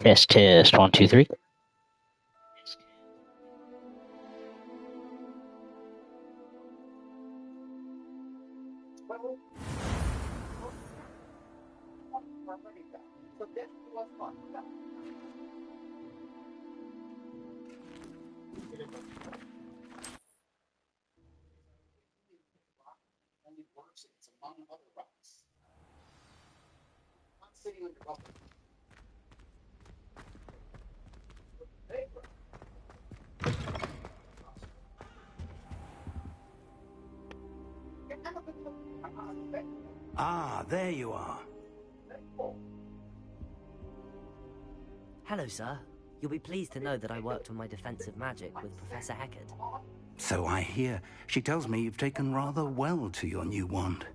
Test, test, 1, 2, 3. Ah, there you are. Hello, sir. You'll be pleased to know that I worked on my defensive magic with Professor Eckert. So I hear. She tells me you've taken rather well to your new wand.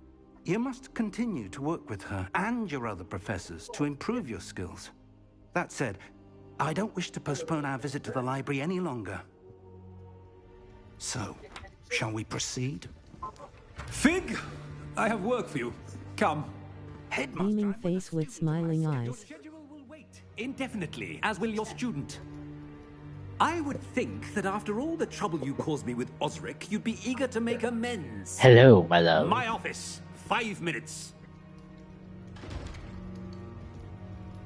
You must continue to work with her and your other professors to improve your skills. That said, I don't wish to postpone our visit to the library any longer. So, shall we proceed? Fig! I have work for you. Come. Headmaster, Beaming face with smiling Your eyes. schedule will wait indefinitely, as will your student. I would think that after all the trouble you caused me with Osric, you'd be eager to make amends. Hello, my love. My office. 5 minutes.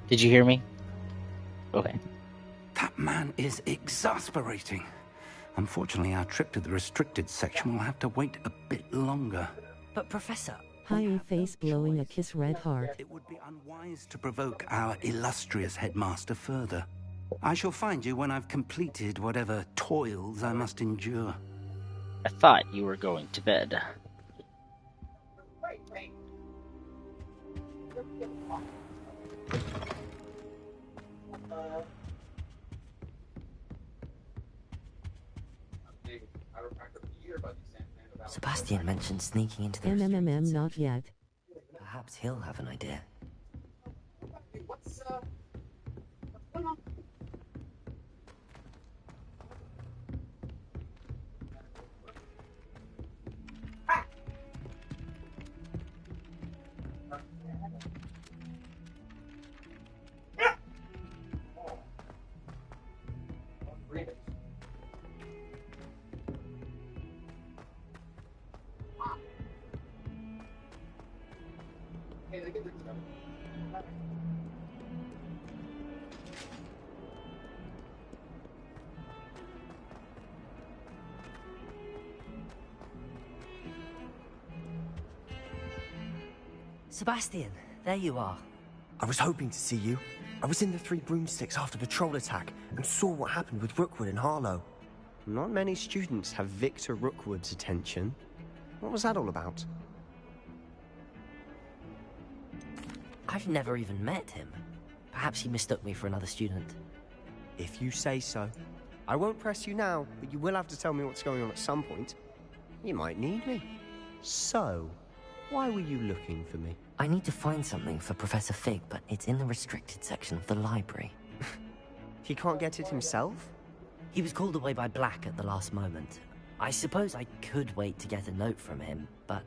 Did you hear me? Okay. That man is exasperating. Unfortunately, our trip to the restricted section will have to wait a bit longer. But, Professor... Pie face blowing a kiss red heart. It would be unwise to provoke our illustrious headmaster further. I shall find you when I've completed whatever toils I must endure. I thought you were going to bed. Sebastian mentioned sneaking into the MMM not yet. Perhaps he'll have an idea. Sebastian, there you are. I was hoping to see you. I was in the Three Broomsticks after the troll attack and saw what happened with Rookwood and Harlow. Not many students have Victor Rookwood's attention. What was that all about? I've never even met him. Perhaps he mistook me for another student. If you say so. I won't press you now, but you will have to tell me what's going on at some point. You might need me. So, why were you looking for me? I need to find something for Professor Fig, but it's in the restricted section of the library. He can't get it himself? He was called away by Black at the last moment. I suppose I could wait to get a note from him, but...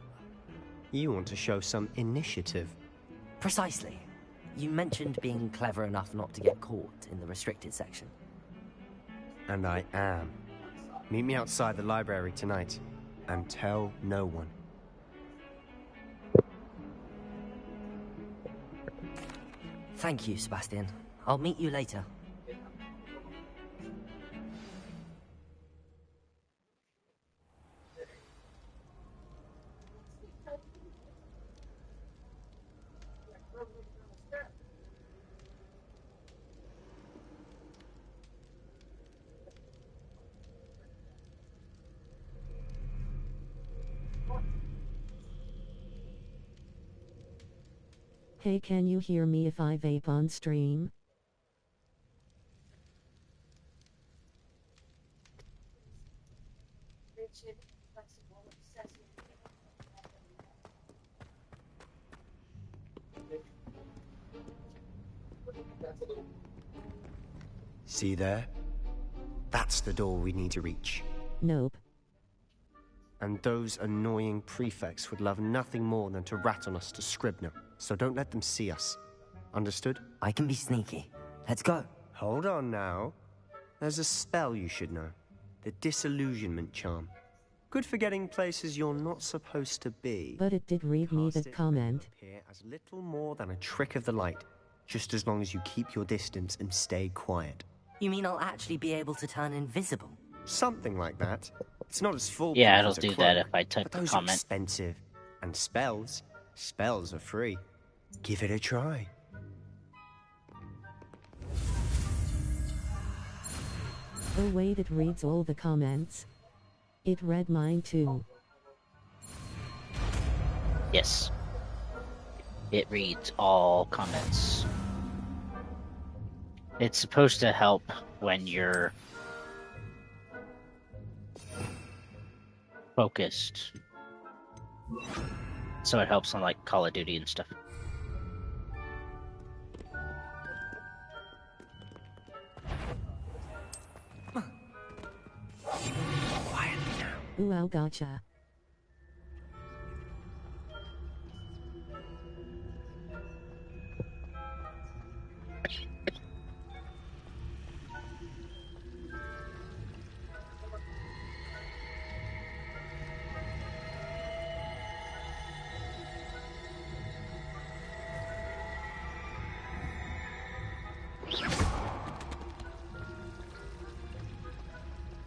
You want to show some initiative. Precisely. You mentioned being clever enough not to get caught in the restricted section. And I am. Meet me outside the library tonight, and tell no one. Thank you, Sebastian. I'll meet you later. Hey, can you hear me if I vape on stream? See there? That's the door we need to reach. Nope. And those annoying prefects would love nothing more than to rat on us to Scribner, so don't let them see us. Understood? I can be sneaky. Let's go. Hold on now. There's a spell you should know. The Disillusionment Charm. Good for getting places you're not supposed to be. But it did read me Cast that it comment. appear as little more than a trick of the light, just as long as you keep your distance and stay quiet. You mean I'll actually be able to turn invisible? Something like that. It's not as full. Yeah, it'll as a do cloak, that if I type but the those are comment. expensive. And spells are free. Give it a try. Oh wait, it reads all the comments. It read mine too. Yes. It reads all comments. It's supposed to help when you're focused. So it helps on like Call of Duty and stuff. Ooh, ow, gotcha.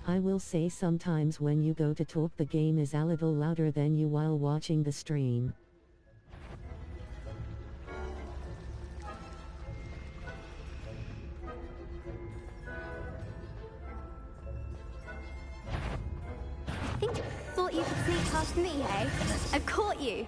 I will say sometimes when you go to talk the game is a little louder than you while watching the stream. Thought you could sneak past me, hey? I've caught you.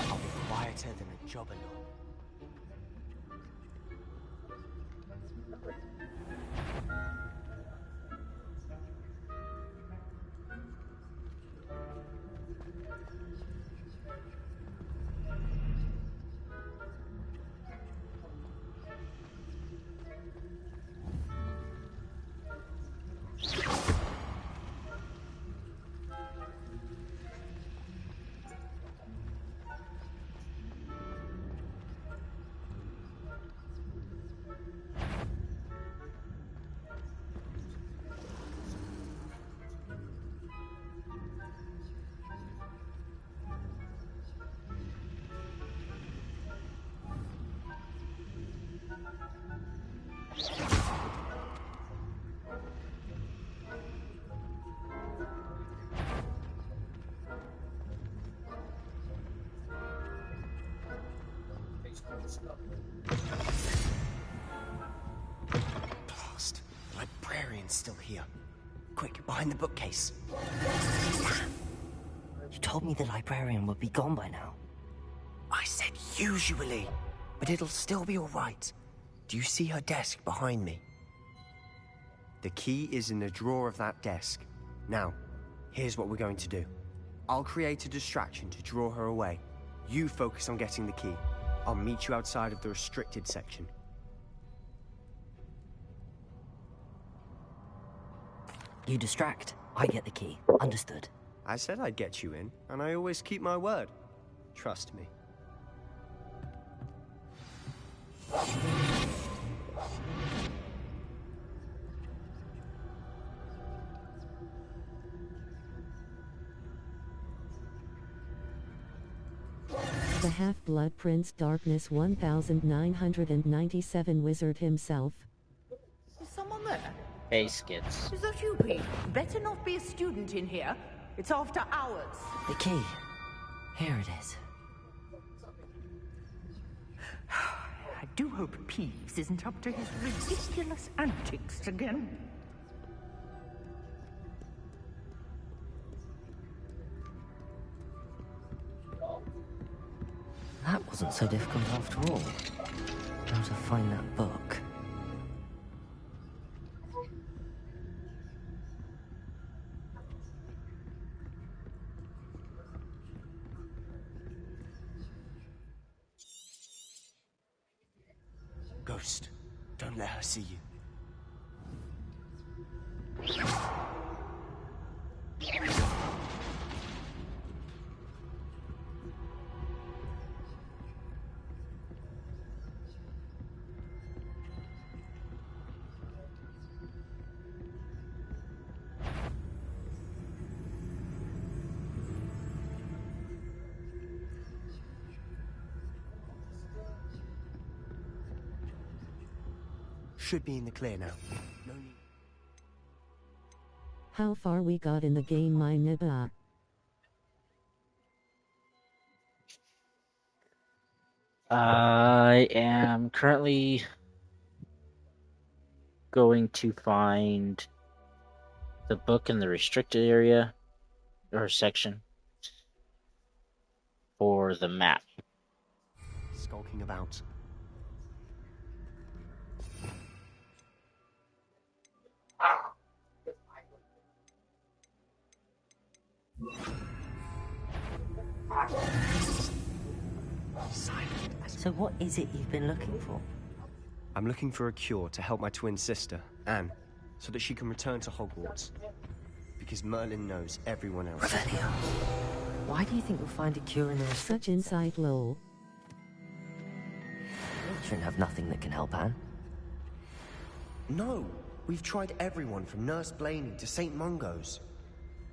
I'll be quieter than a jobberknoll. Blast! The librarian's still here. Quick, behind the bookcase. You told me the librarian would be gone by now. I said usually, but it'll still be all right. Do you see her desk behind me? The key is in the drawer of that desk. Now, here's what we're going to do. I'll create a distraction to draw her away. You focus on getting the key. I'll meet you outside of the restricted section. You distract. I get the key. Understood. I said I'd get you in, and I always keep my word. Trust me. The Half-Blood Prince Darkness 1997 wizard himself. Is someone there? Hey, Skits. Is that you, Pete? Better not be a student in here. It's after hours. The key. Here it is. I do hope Peeves isn't up to his ridiculous antics again. That wasn't so difficult after all. How to find that book. ghost. Don't let her see you. Should be in the clear now. No need. How far we got in the game, my nibba? I am currently going to find the book in the restricted area or section for the map. Skulking about. So what is it you've been looking for? I'm looking for a cure to help my twin sister, Anne, so that she can return to Hogwarts. Because Merlin knows everyone else. Revelio. Why do you think you'll find a cure in the Such insight, lol. Children have nothing that can help Anne. No! We've tried everyone from Nurse Blaney to St. Mungo's.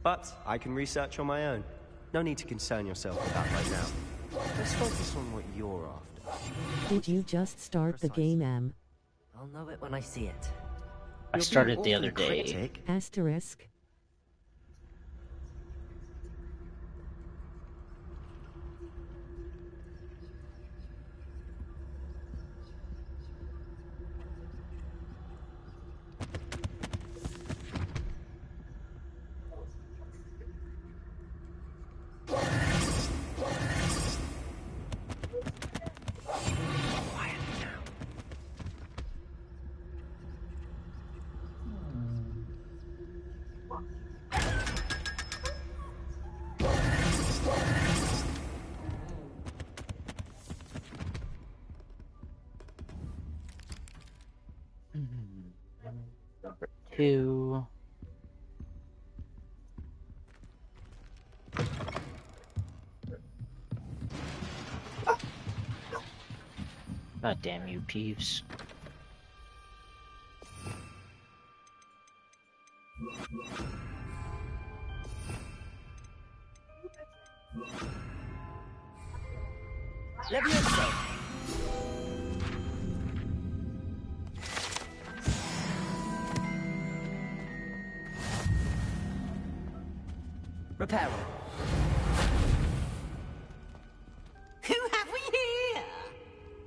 But I can research on my own. No need to concern yourself with that right now. Let's focus on what you're after. Did you just start the game, Am? I'll know it when I see it. I started the other day. Cryptic. Asterisk. Number 2. God damn you, Peeves. Levioso! Reparo. Who have we here?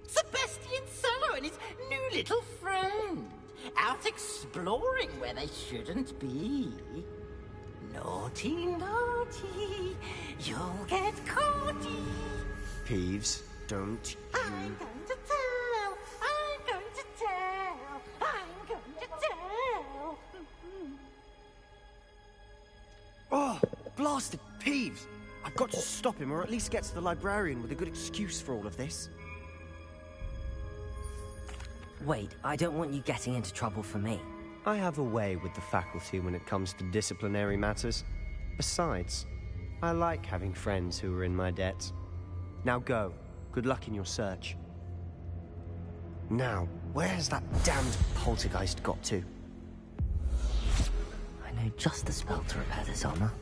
Sebastian Sallow and his new little friend. Out exploring where they shouldn't be. Naughty, naughty. You'll get caughty. Peeves, don't you... I'm going to tell. I'm going to tell. I'm going to tell. Oh, blasted Peeves! I've got to stop him, or at least get to the librarian with a good excuse for all of this. Wait, I don't want you getting into trouble for me. I have a way with the faculty when it comes to disciplinary matters. Besides, I like having friends who are in my debt. Now go. Good luck in your search. Now, where's that damned poltergeist got to? I know just the spell to repair this armor.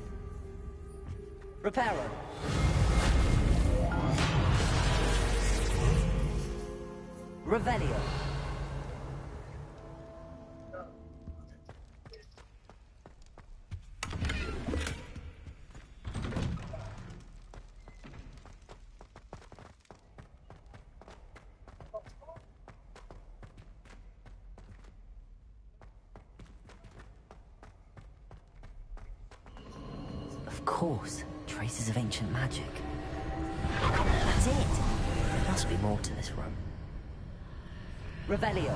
Reparo. Revelio. Of course, traces of ancient magic. That's it. There must be more to this room. Revelio.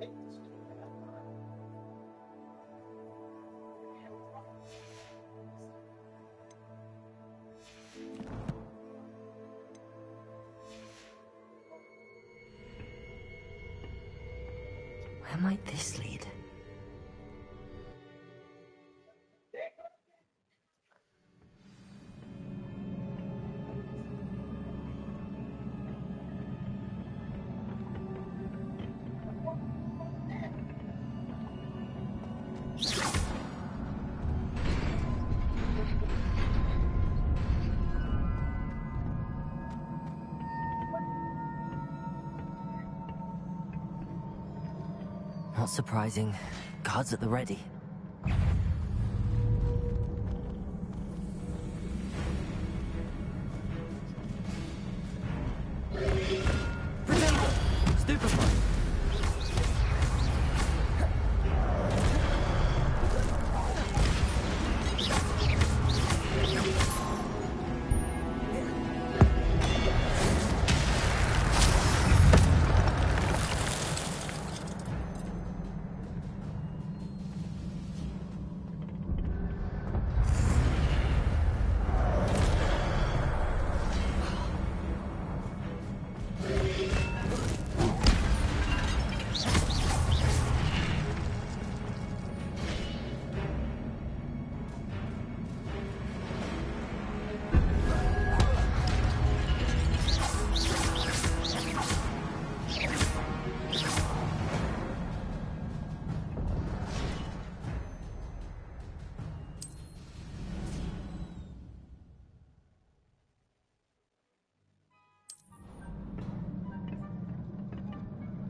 Where might this lead? Not surprising. Guards at the ready. Stupefy!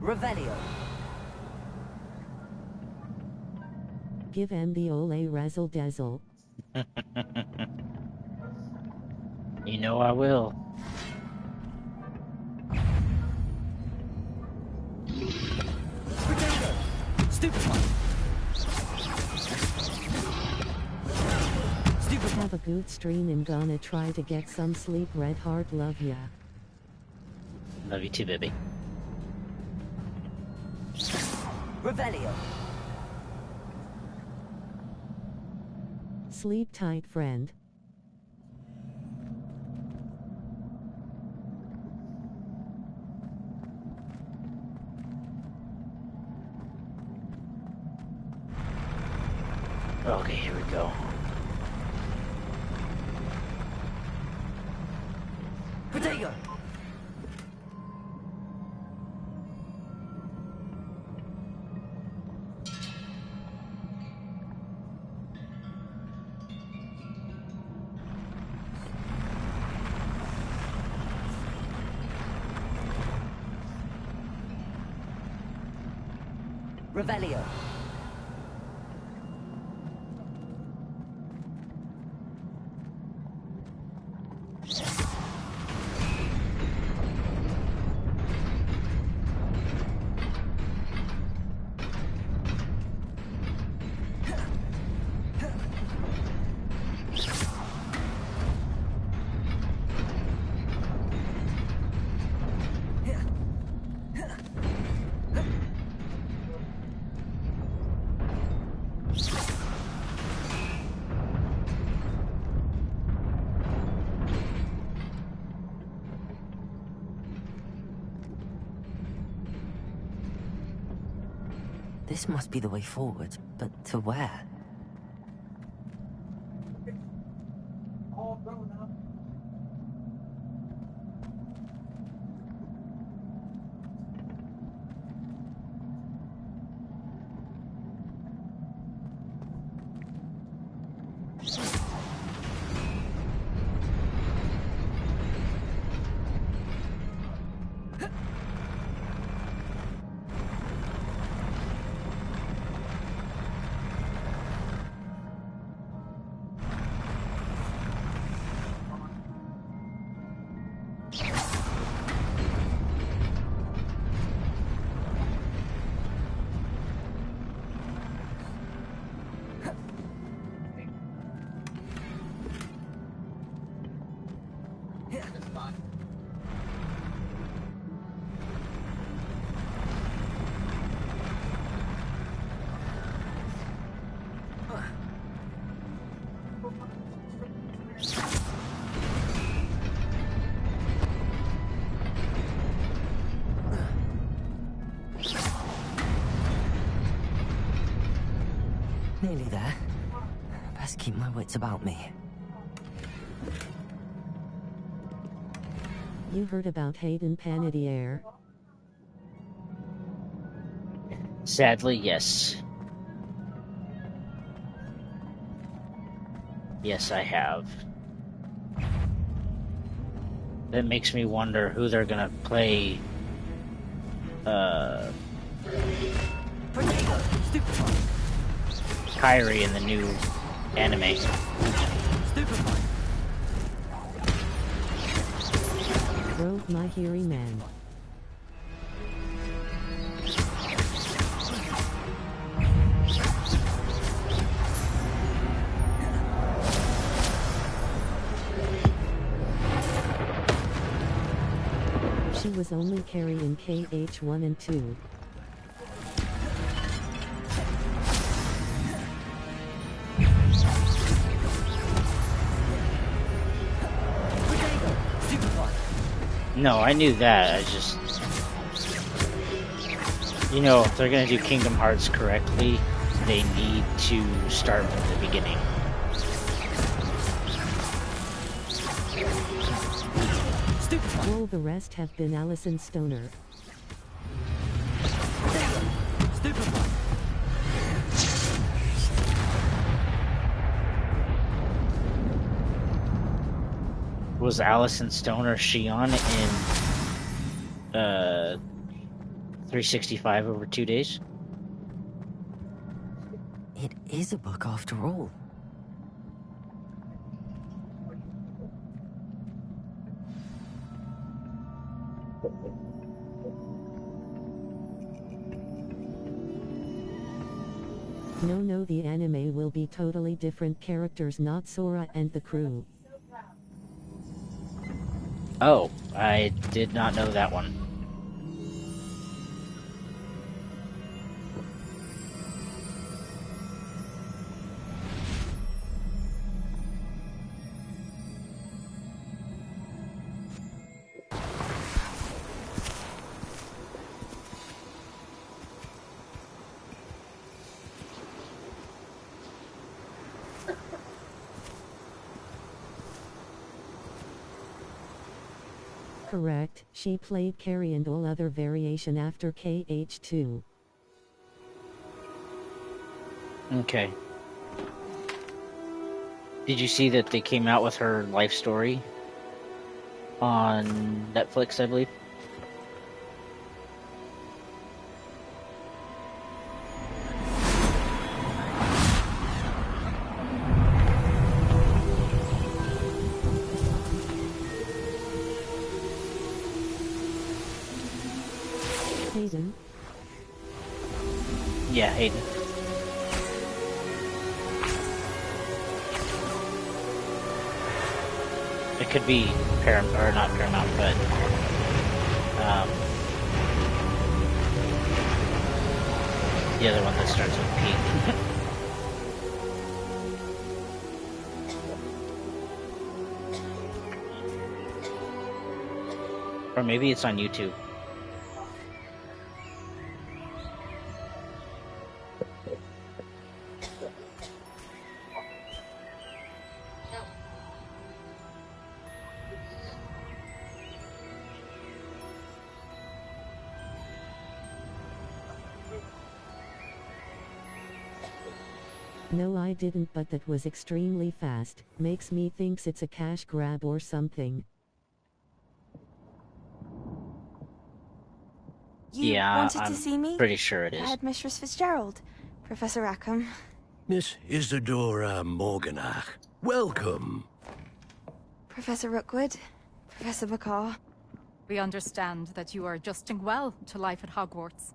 Revelio. Give em the ole razzle dazzle. You know I will. Stupefy! Have a good stream and gonna try to get some sleep. Red heart, love ya. Love you too, baby. Revelio. Sleep tight, friend. Okay, here we go. Protego. Revelio. This must be the way forward, but to where? Nearly there. Best keep my wits about me. You heard about Hayden Panettiere? Sadly, yes. Yes, I have. That makes me wonder who they're gonna play. Kairi in the new anime. Rogue Mahiri Man. She was only carrying KH1 and 2. No, I knew that. I just... You know, if they're gonna do Kingdom Hearts correctly, they need to start from the beginning. All the rest have been Alison Stoner. Was Alison Stoner Shion in 365 over 2 days? It is a book after all. No, the anime will be totally different characters, not Sora and the crew. Oh, I did not know that one. Correct, she played Carrie and all other variation after KH2. Okay. Did you see that they came out with her life story on Netflix, I believe? Hayden? Yeah, Hayden. It could be Paramount, or not Paramount, but the other one that starts with P. Or maybe it's on YouTube. No, I didn't, but that was extremely fast. Makes me thinks it's a cash grab or something. You wanted to see me? Pretty sure it is. Headmistress Fitzgerald. Professor Rackham. Miss Isadora Morganach, welcome. Professor Rookwood. Professor McCaw. We understand that you are adjusting well to life at Hogwarts.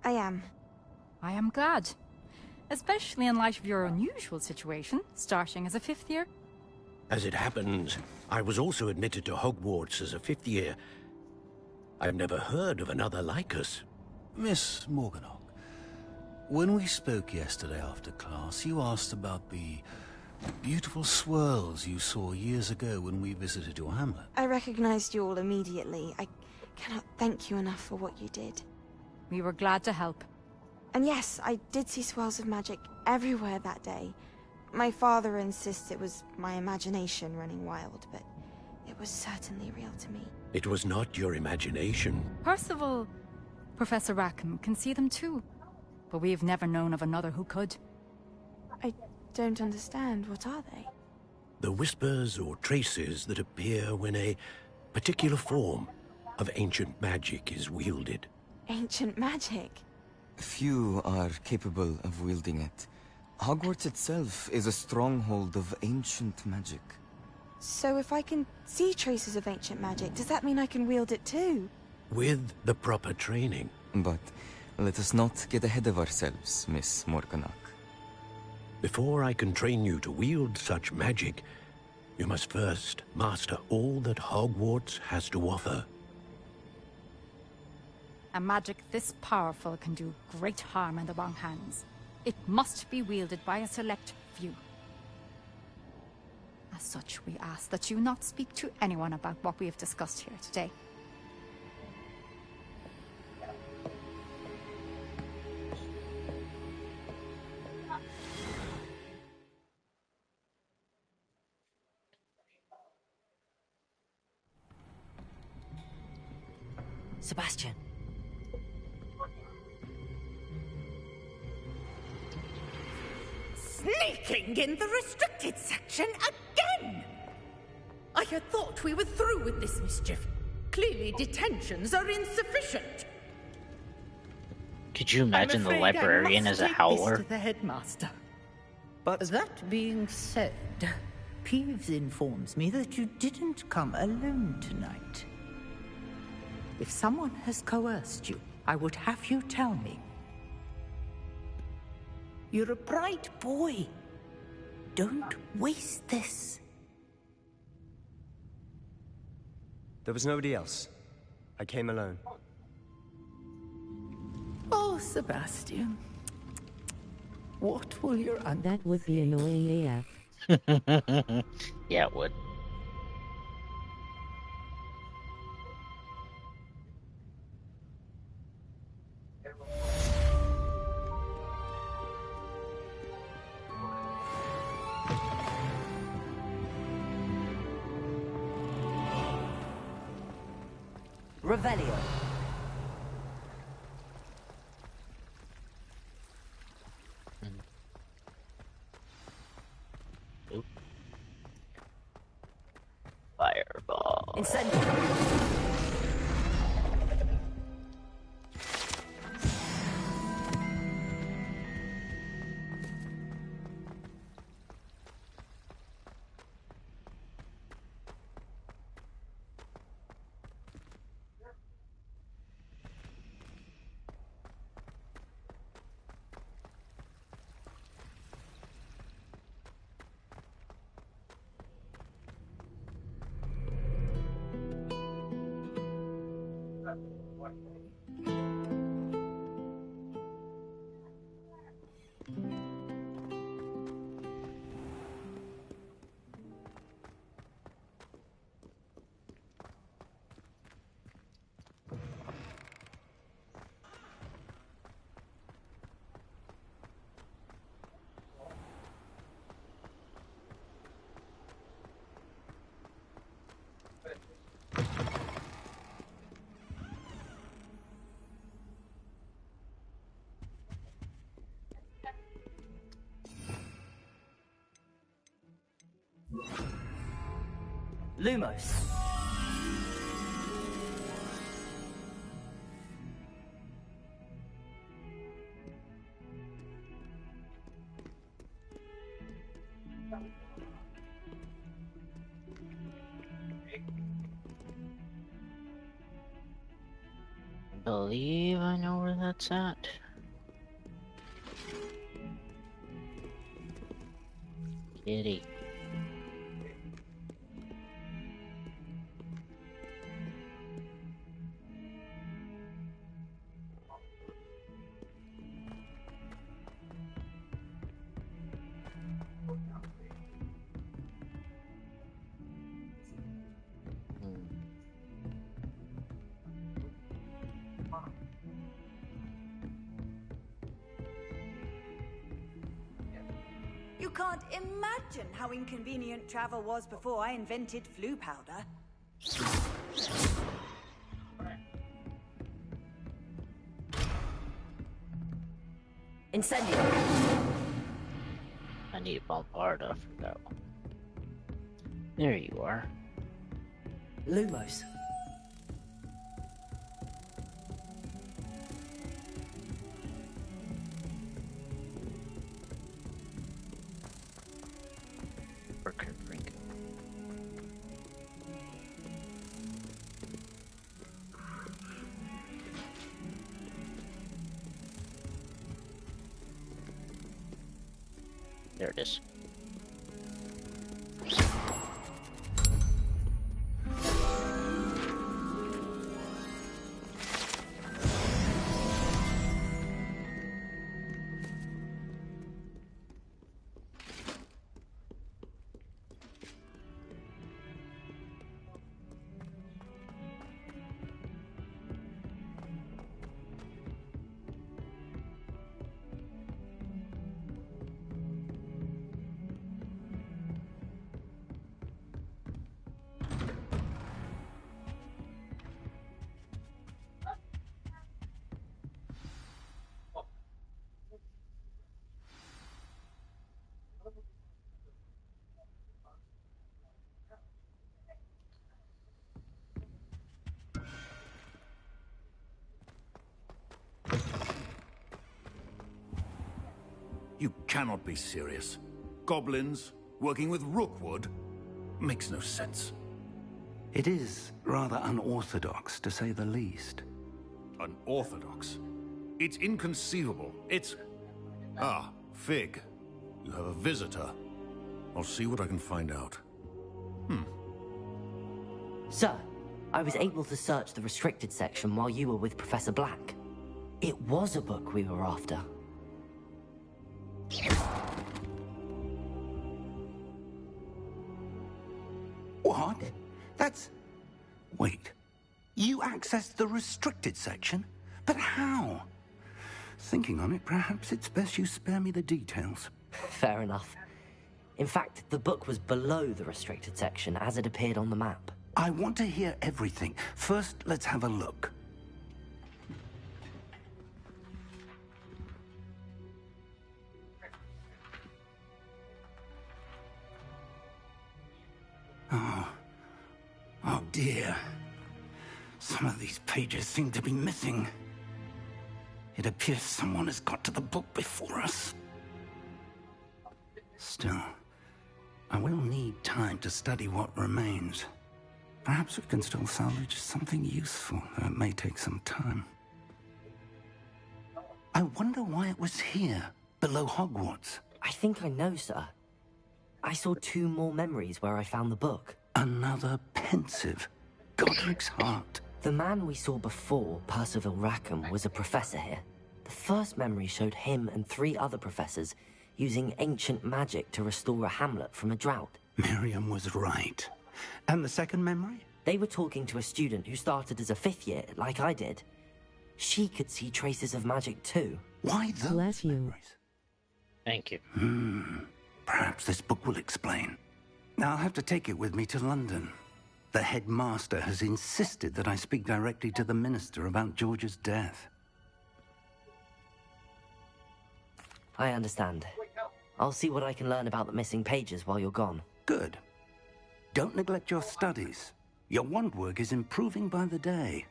I am. I am glad. Especially in light of your unusual situation, starting as a 5th year. As it happens, I was also admitted to Hogwarts as a 5th year. I've never heard of another like us. Miss Morganach, when we spoke yesterday after class, you asked about the beautiful swirls you saw years ago when we visited your hamlet. I recognized you all immediately. I cannot thank you enough for what you did. We were glad to help. And yes, I did see swirls of magic everywhere that day. My father insists it was my imagination running wild, but it was certainly real to me. It was not your imagination. Percival, Professor Rackham can see them too. But we've never known of another who could. I don't understand. What are they? The whispers or traces that appear when a particular form of ancient magic is wielded. Ancient magic? Few are capable of wielding it. Hogwarts itself is a stronghold of ancient magic. So if I can see traces of ancient magic, does that mean I can wield it too? With the proper training. But let us not get ahead of ourselves, Miss Morganach. Before I can train you to wield such magic, you must first master all that Hogwarts has to offer. A magic this powerful can do great harm in the wrong hands. It must be wielded by a select few. As such, we ask that you not speak to anyone about what we have discussed here today. Sebastian. Sneaking in the restricted section again! I had thought we were through with this mischief. Clearly detentions are insufficient. Could you imagine the librarian as a howler? To the headmaster. But that being said, Peeves informs me that you didn't come alone tonight. If someone has coerced you, I would have you tell me. You're a bright boy. Don't waste this. there was nobody else. I came alone. Oh, Sebastian. What will your That would be annoying AF. Yeah, it would. Revelio. Oop. Fireball. Incendio. Lumos. I believe I know where that's at. Kitty. can't imagine how inconvenient travel was before I invented flu powder. Incendio! I need Bombarda for that one. There you are. Lumos. There it is. You cannot be serious. Goblins working with Rookwood makes no sense. It is rather unorthodox, to say the least. Unorthodox? It's inconceivable. It's... Ah, Fig. You have a visitor. I'll see what I can find out. Sir, I was able to search the restricted section while you were with Professor Black. It was a book we were after. What? That's... Wait. You accessed the restricted section? But how? Thinking on it, perhaps it's best you spare me the details. Fair enough. In fact, the book was below the restricted section as it appeared on the map. I want to hear everything. First, let's have a look. Oh dear. Some of these pages seem to be missing. It appears someone has got to the book before us. Still, I will need time to study what remains. Perhaps we can still salvage something useful, though it may take some time. I wonder why it was here, below Hogwarts. I think I know, sir. I saw 2 more memories where I found the book. Another pensive. Godric's heart. The man we saw before, Percival Rackham, was a professor here. The first memory showed him and 3 other professors using ancient magic to restore a hamlet from a drought. Miriam was right. And the second memory? They were talking to a student who started as a 5th year, like I did. She could see traces of magic too. Why those Bless you. memories? Thank you. Perhaps this book will explain. Now I'll have to take it with me to London. The headmaster has insisted that I speak directly to the minister about George's death. I understand. I'll see what I can learn about the missing pages while you're gone. Good. Don't neglect your studies. Your wand work is improving by the day.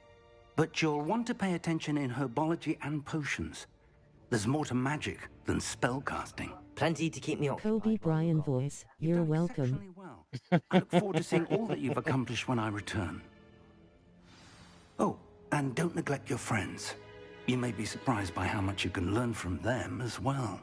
But you'll want to pay attention in herbology and potions. There's more to magic than spellcasting. Plenty to keep me occupied. Kobe Bryant voice, you're welcome. Exceptionally well. I look forward to seeing all that you've accomplished when I return. Oh, and don't neglect your friends. You may be surprised by how much you can learn from them as well.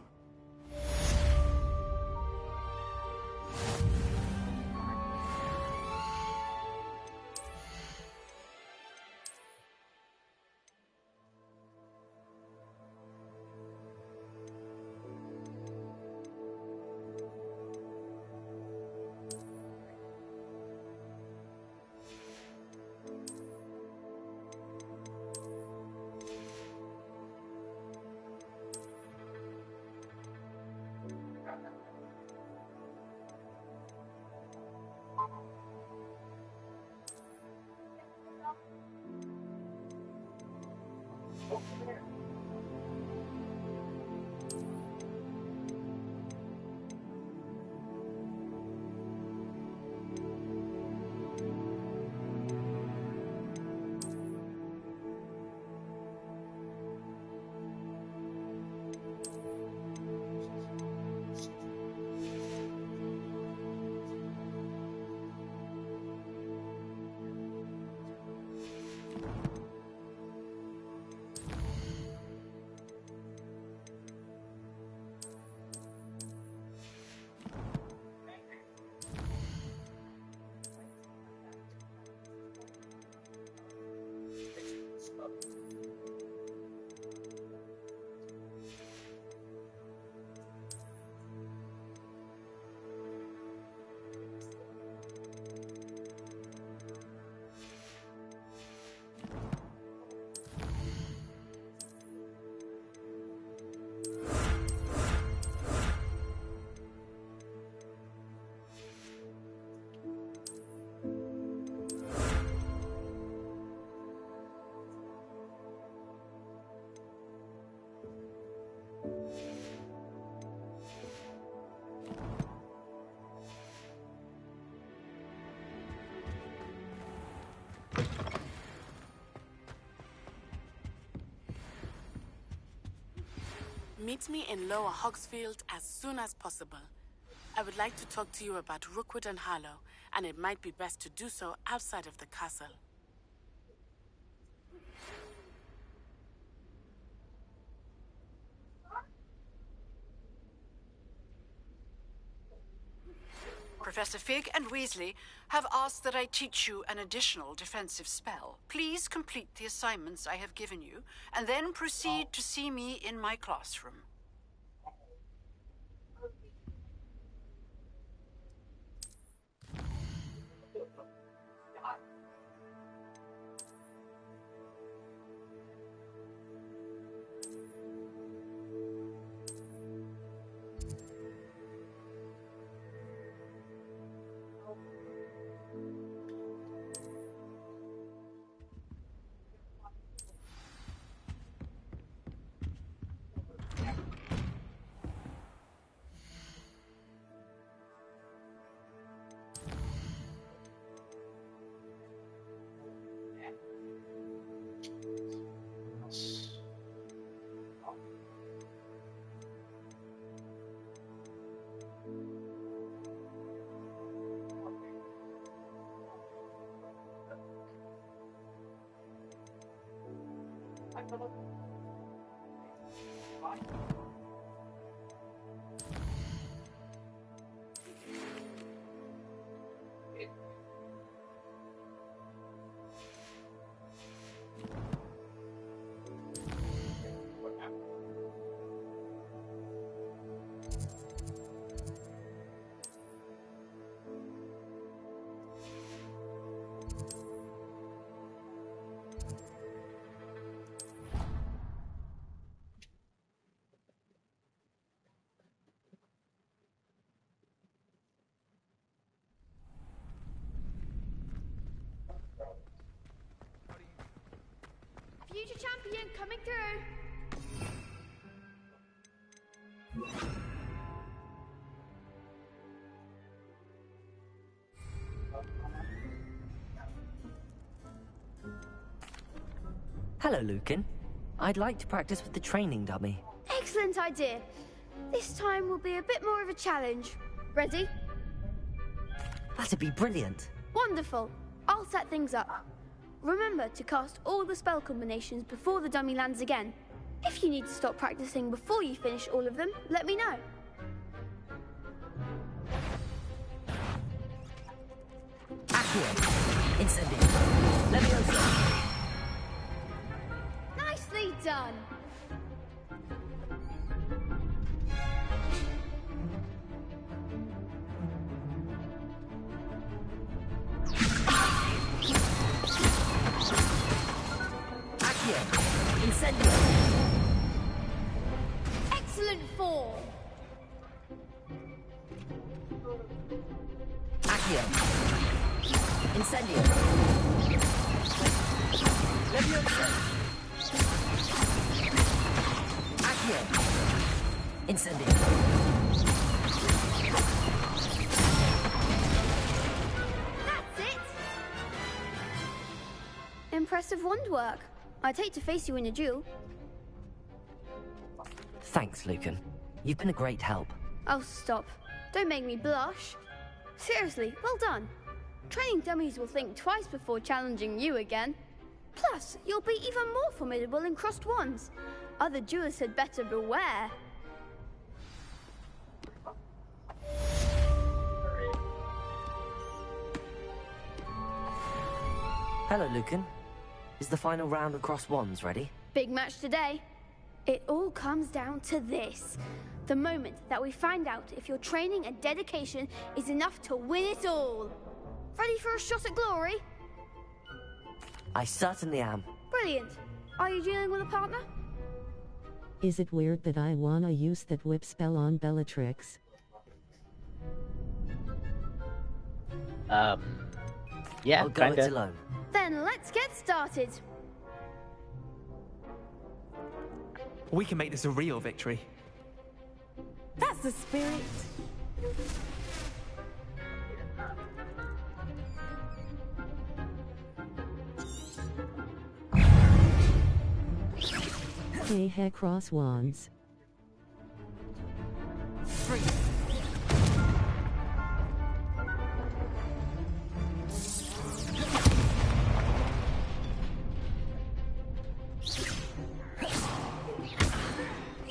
Meet me in Lower Hogsfield as soon as possible. I would like to talk to you about Rookwood and Harlow, and it might be best to do so outside of the castle. Professor Fig and Weasley have asked that I teach you an additional defensive spell. Please complete the assignments I have given you, and then proceed to see me in my classroom. Future champion coming through. Hello, Lucan. I'd like to practice with the training dummy. Excellent idea. This time will be a bit more of a challenge. Ready? That'd be brilliant. Wonderful. I'll set things up. Remember to cast all the spell combinations before the dummy lands again. If you need to stop practicing before you finish all of them, let me know. Accio. Incendio. Leviosa. Nicely done. Incendio. Excellent form. Accio. Incendio. Leviosa. Accio! Incendio! That's it! Impressive wand work. I'd hate to face you in a duel. Thanks, Lucan. You've been a great help. Oh, stop. Don't make me blush. Seriously, well done. Training dummies will think twice before challenging you again. Plus, you'll be even more formidable in crossed wands. Other duelists had better beware. Hello, Lucan. Is the final round of crossed wands ready? Big match today. It all comes down to this. The moment that we find out if your training and dedication is enough to win it all. Ready for a shot at glory? I certainly am. Brilliant. Are you dealing with a partner? Is it weird that I wanna use that whip spell on Bellatrix? Yeah, I'll go it kinda. alone. Then let's get started. We can make this a real victory. That's the spirit. Hey, cross wands.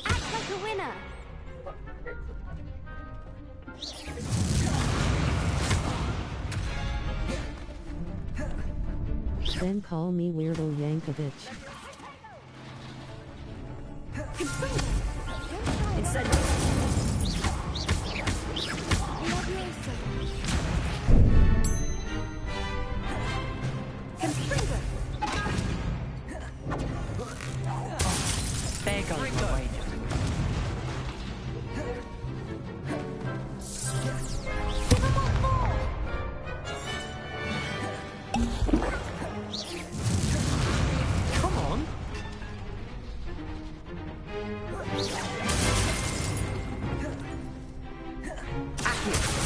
Act like a winner. Then call me Weirdo Yankovic. There goes the wager. Come on.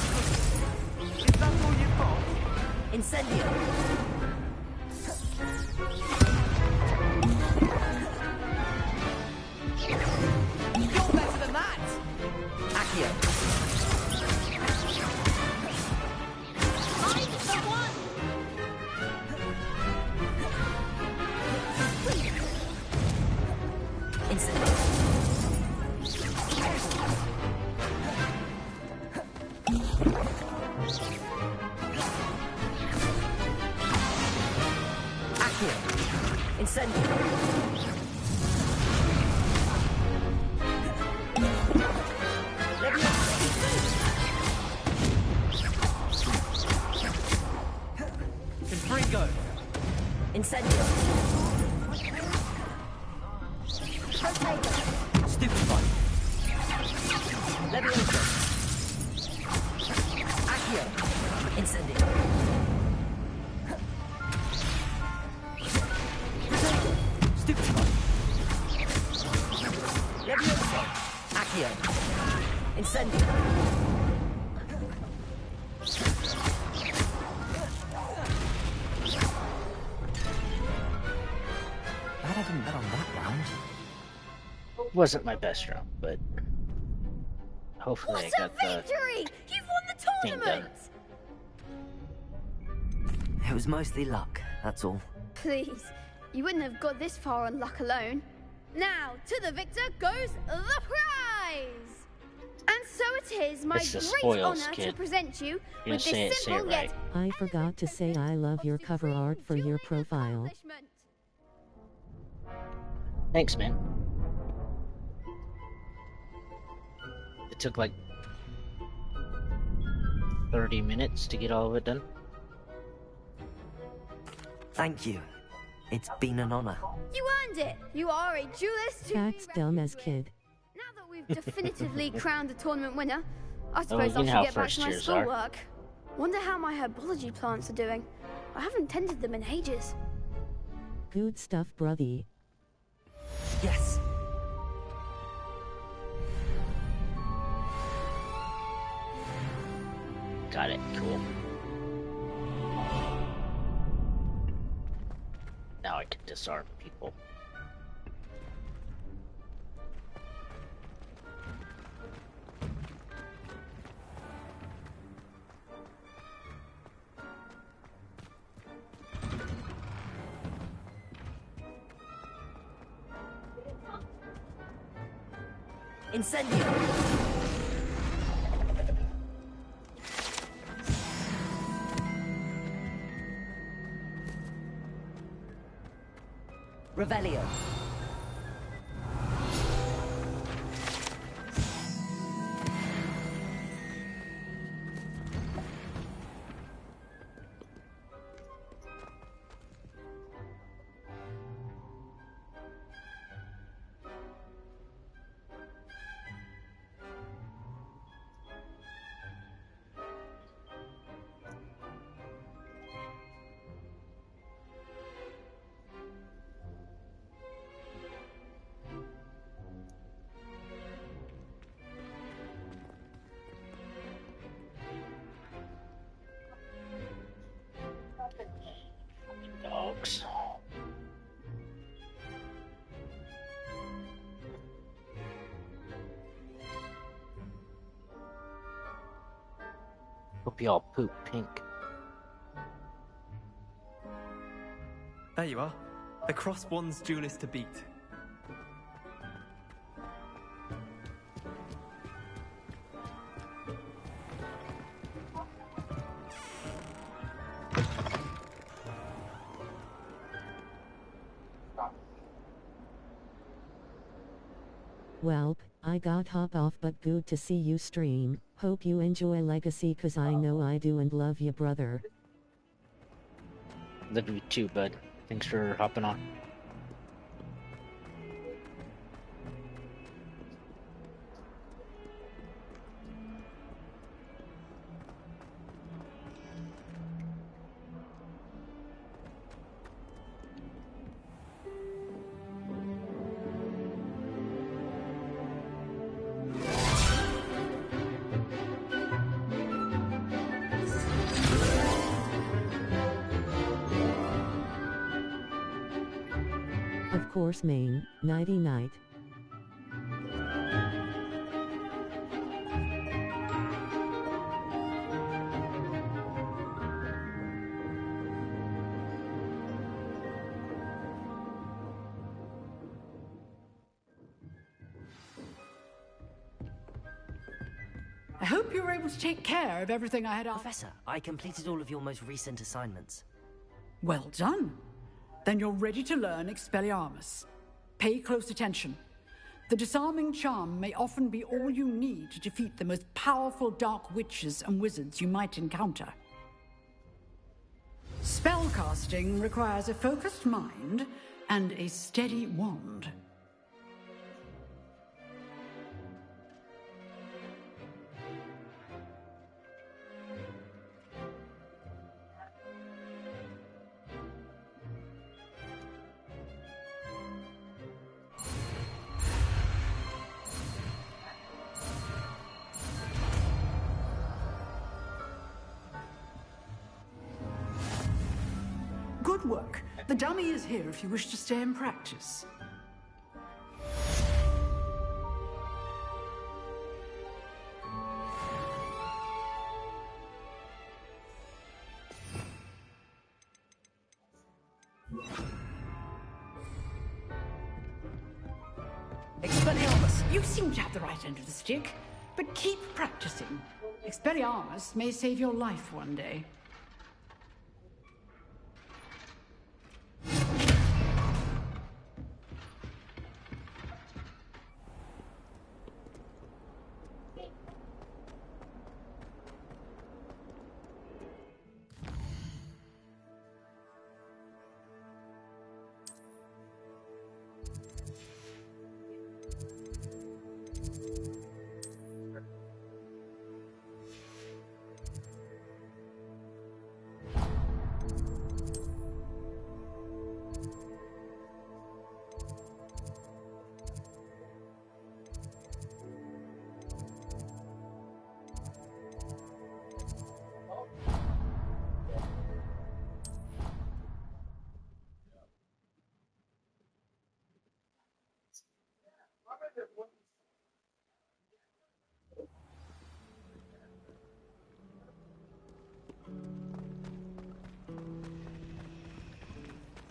Is that all you've got? Incendio! You're better than that! Accio! I'm the one. Incendio! Accio! Incendio! Confringo! Incendio! Stupefy! Levioso! Accio! Incendio! Stupefy! Levioso! Accio! Incendio! Glad I didn't bet on that round. Wasn't my best round, but hopefully What I a got the victory! You've won the thing done. tournament! It was mostly luck, that's all. Please, you wouldn't have got this far on luck alone. Now, to the victor goes the prize! And so it is my It's the great spoils, honor to kid. present you You with say this it simple right. yet I forgot to say I love your cover art for your profile. accomplishment. Thanks, man. It took like 30 minutes to get all of it done. Thank you. It's been an honor. You earned it! You are a duelist to Cat's dumb as kid. Now that we've definitively crowned the tournament winner, I Oh, suppose you I know should how get back first to my years are. schoolwork. Wonder how my herbology plants are doing. I haven't tended them in ages. Good stuff, brothy. Yes. Got it. Cool. Now I can disarm people. Incendio! Revelio. Dogs. Hope y'all poop pink. There you are. The Crossed One's duelist to beat. Welp, I got hop off but good to see you stream. Hope you enjoy Legacy cause I know I do and love ya brother. Love you too, bud. Thanks for hopping on. Of course main, nighty night. I hope you were able to take care of everything I had asked. Professor, I completed all of your most recent assignments. Well done. Then you're ready to learn Expelliarmus. Pay close attention. The disarming charm may often be all you need to defeat the most powerful dark witches and wizards you might encounter. Spellcasting requires a focused mind and a steady wand. Good work. The dummy is here if you wish to stay and practice. Expelliarmus! You seem to have the right end of the stick, but keep practicing. Expelliarmus may save your life one day.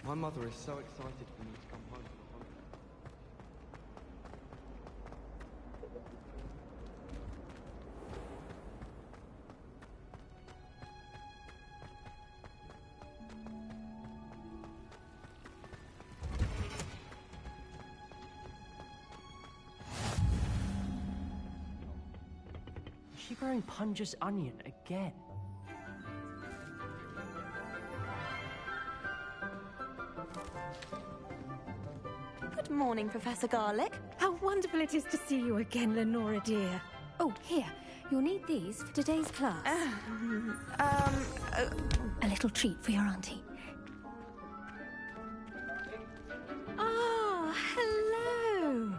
My mother is so excited for me to come home for the holiday. Is she growing Punja's onion again? Good morning, Professor Garlick. How wonderful it is to see you again, Lenora dear. Oh, here. You'll need these for today's class. A little treat for your auntie. Ah, hello.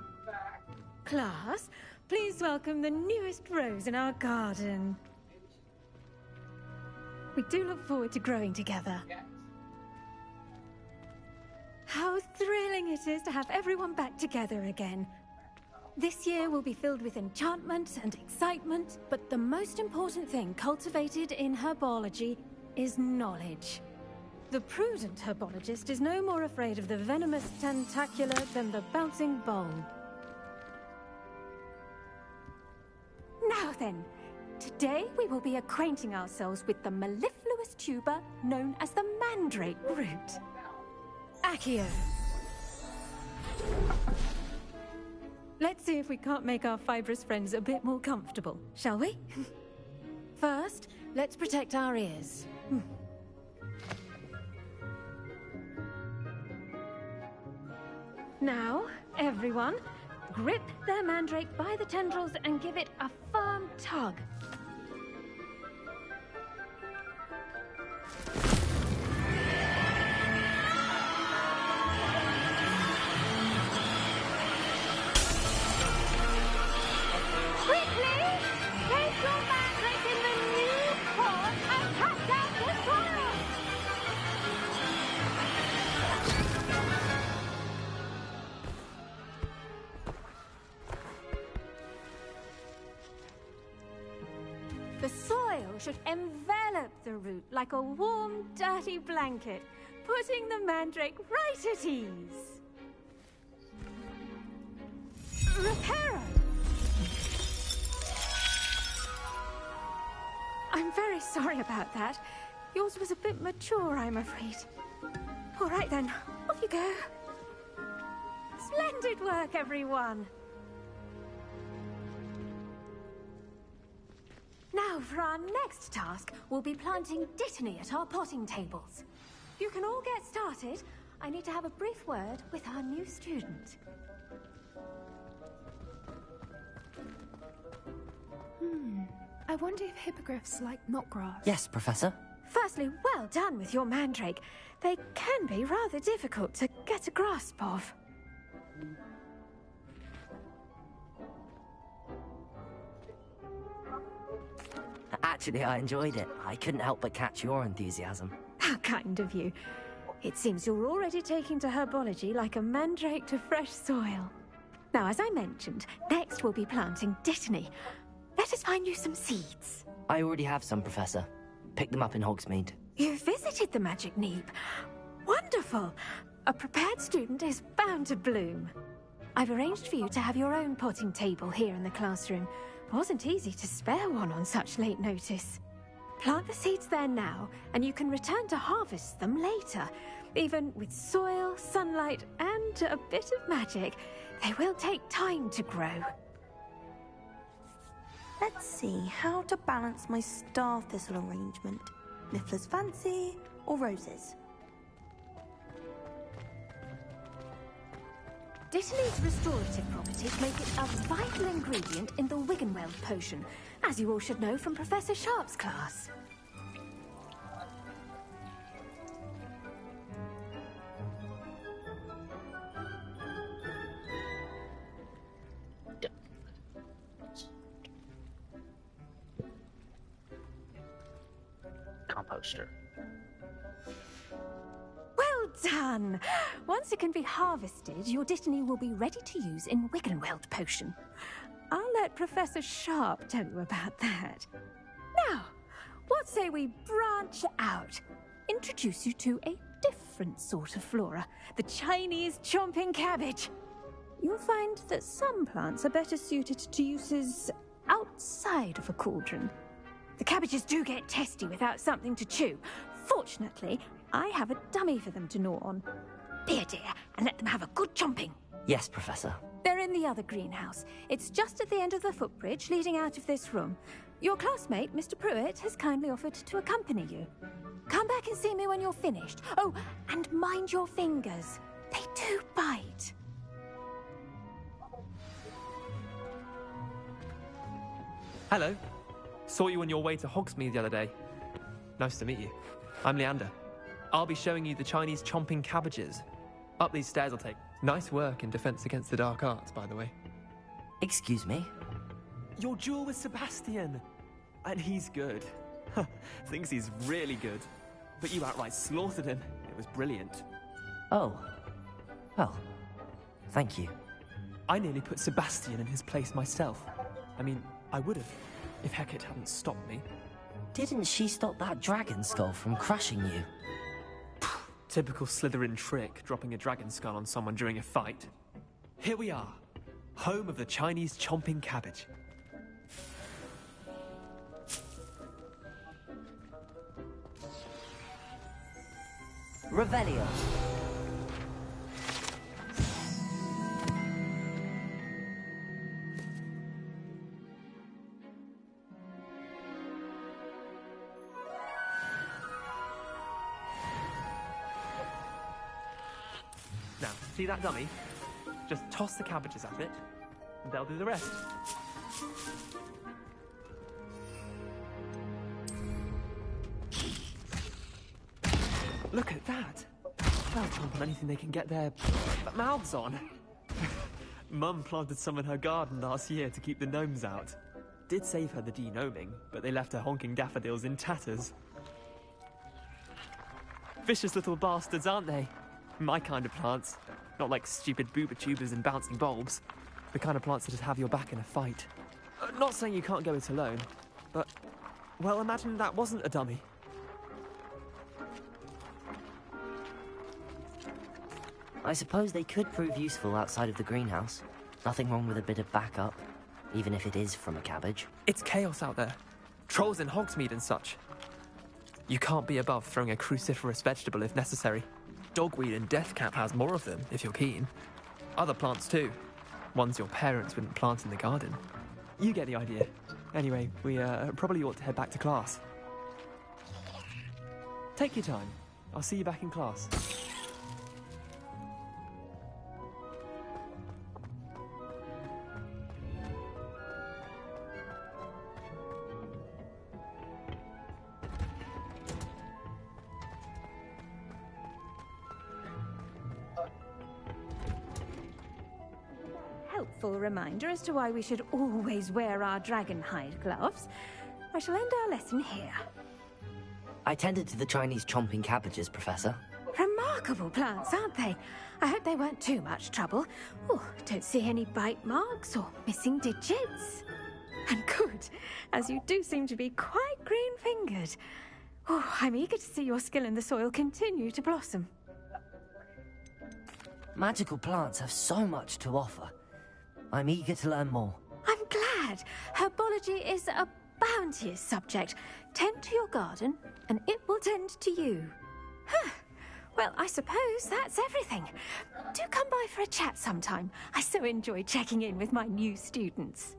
Class, please welcome the newest rose in our garden. We do look forward to growing together. How thrilling it is to have everyone back together again. This year will be filled with enchantment and excitement, but the most important thing cultivated in herbology is knowledge. The prudent herbologist is no more afraid of the venomous tentacula than the bouncing bulb. Now then, today we will be acquainting ourselves with the mellifluous tuber known as the mandrake root. Accio. Let's see if we can't make our fibrous friends a bit more comfortable, shall we? First, let's protect our ears. Now, everyone, grip their mandrake by the tendrils and give it a firm tug. The soil should envelop the root like a warm, dirty blanket, putting the mandrake right at ease. Reparo! I'm very sorry about that. Yours was a bit mature, I'm afraid. All right then, off you go. Splendid work, everyone! Now, for our next task, we'll be planting Dittany at our potting tables. You can all get started. I need to have a brief word with our new student. I wonder if hippogriffs like knotgrass. Yes, Professor. Firstly, well done with your mandrake. They can be rather difficult to get a grasp of. Actually, I enjoyed it. I couldn't help but catch your enthusiasm. How kind of you. It seems you're already taking to herbology like a mandrake to fresh soil. Now, as I mentioned, next we'll be planting Dittany. Let us find you some seeds. I already have some, Professor. Picked them up in Hogsmeade. You visited the Magic Neep. Wonderful! A prepared student is bound to bloom. I've arranged for you to have your own potting table here in the classroom. Wasn't easy to spare one on such late notice. Plant the seeds there now, and you can return to harvest them later. Even with soil, sunlight, and a bit of magic, they will take time to grow. Let's see how to balance my star thistle arrangement. Niffler's fancy or roses? Dittany's restorative properties make it a vital ingredient in the Wiggenweld potion, as you all should know from Professor Sharp's class. Composter. Well done! Once it can be harvested, your Dittany will be ready to use in Wiggenweld potion. I'll let Professor Sharp tell you about that. Now, what say we branch out? Introduce you to a different different sort of flora, the Chinese chomping cabbage. You'll find that some plants are better suited to uses outside of a cauldron. The cabbages do get testy without something to chew. Fortunately, I have a dummy for them to gnaw on. Here, dear, and let them have a good chomping. Yes, Professor. They're in the other greenhouse. It's just at the end of the footbridge leading out of this room. Your classmate, Mr. Pruitt, has kindly offered to accompany you. Come back and see me when you're finished. Oh, and mind your fingers. They do bite. Hello. Saw you on your way to Hogsmeade the other day. Nice to meet you. I'm Leander. I'll be showing you the Chinese chomping cabbages. Up these stairs I'll take. Nice work in Defense Against the Dark Arts, by the way. Excuse me? Your duel with Sebastian! And he's good. Thinks he's really good. But you outright slaughtered him. It was brilliant. Oh. Well, thank you. I nearly put Sebastian in his place myself. I mean, I would have, if Hecate hadn't stopped me. Didn't she stop that dragon skull from crushing you? Typical Slytherin trick, dropping a dragon skull on someone during a fight. Here we are, home of the Chinese chomping cabbage. Revelio. Now, see that dummy? Just toss the cabbages at it, and they'll do the rest. Look at that! They'll chomp on anything they can get their mouths on. Mum planted some in her garden last year to keep the gnomes out. Did save her the de-gnoming, but they left her honking daffodils in tatters. Vicious little bastards, aren't they? My kind of plants. Not like stupid booba tubers and bouncing bulbs. The kind of plants that just have your back in a fight. Not saying you can't go it alone, but... well, imagine that wasn't a dummy. I suppose they could prove useful outside of the greenhouse. Nothing wrong with a bit of backup, even if it is from a cabbage. It's chaos out there. Trolls in Hogsmeade and such. You can't be above throwing a cruciferous vegetable if necessary. Dogweed and Deathcap has more of them, if you're keen. Other plants too. Ones your parents wouldn't plant in the garden. You get the idea. Anyway, we probably ought to head back to class. Take your time. I'll see you back in class. Helpful reminder as to why we should always wear our dragonhide gloves. I shall end our lesson here. I tended to the Chinese chomping cabbages, Professor. Remarkable plants, aren't they? I hope they weren't too much trouble. Oh, don't see any bite marks or missing digits. And good, as you do seem to be quite green-fingered. Oh, I'm eager to see your skill in the soil continue to blossom. Magical plants have so much to offer. I'm eager to learn more. I'm glad. Herbology is a bounteous subject. Tend to your garden, and it will tend to you. Huh. Well, I suppose that's everything. Do come by for a chat sometime. I so enjoy checking in with my new students.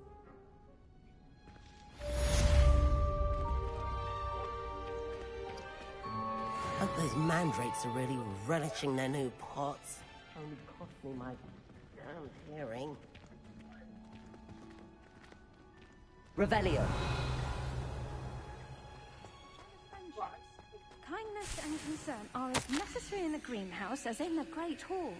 Hope those mandrakes are really relishing their new pots. Only cost me my damn hearing. Revelio. Kindness and concern are as necessary in the greenhouse as in the Great Hall.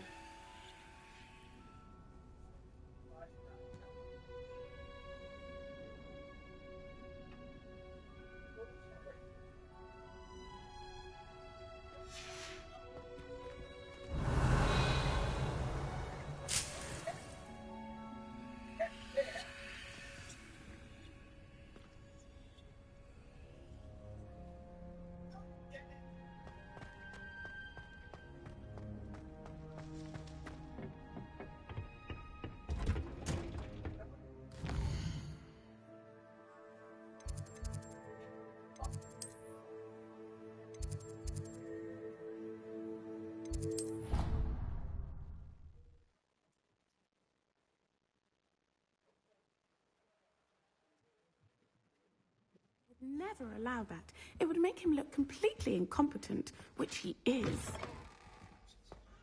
Never allow that. It would make him look completely incompetent, which he is.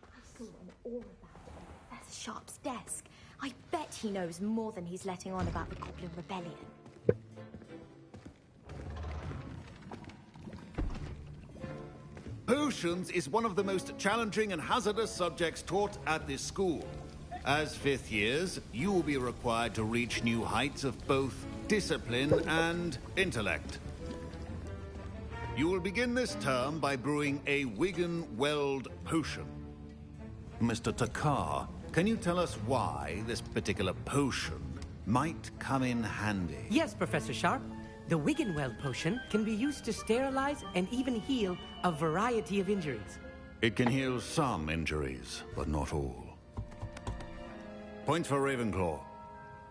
I've seen all about it on Professor Sharp's desk. I bet he knows more than he's letting on about the Goblin Rebellion. Potions is one of the most challenging and hazardous subjects taught at this school. As fifth years, you will be required to reach new heights of both discipline and intellect. You will begin this term by brewing a Wiggenweld potion. Mr. Takar, can you tell us why this particular potion might come in handy? Yes, Professor Sharp. The Wiggenweld potion can be used to sterilize and even heal a variety of injuries. It can heal some injuries, but not all. Point for Ravenclaw.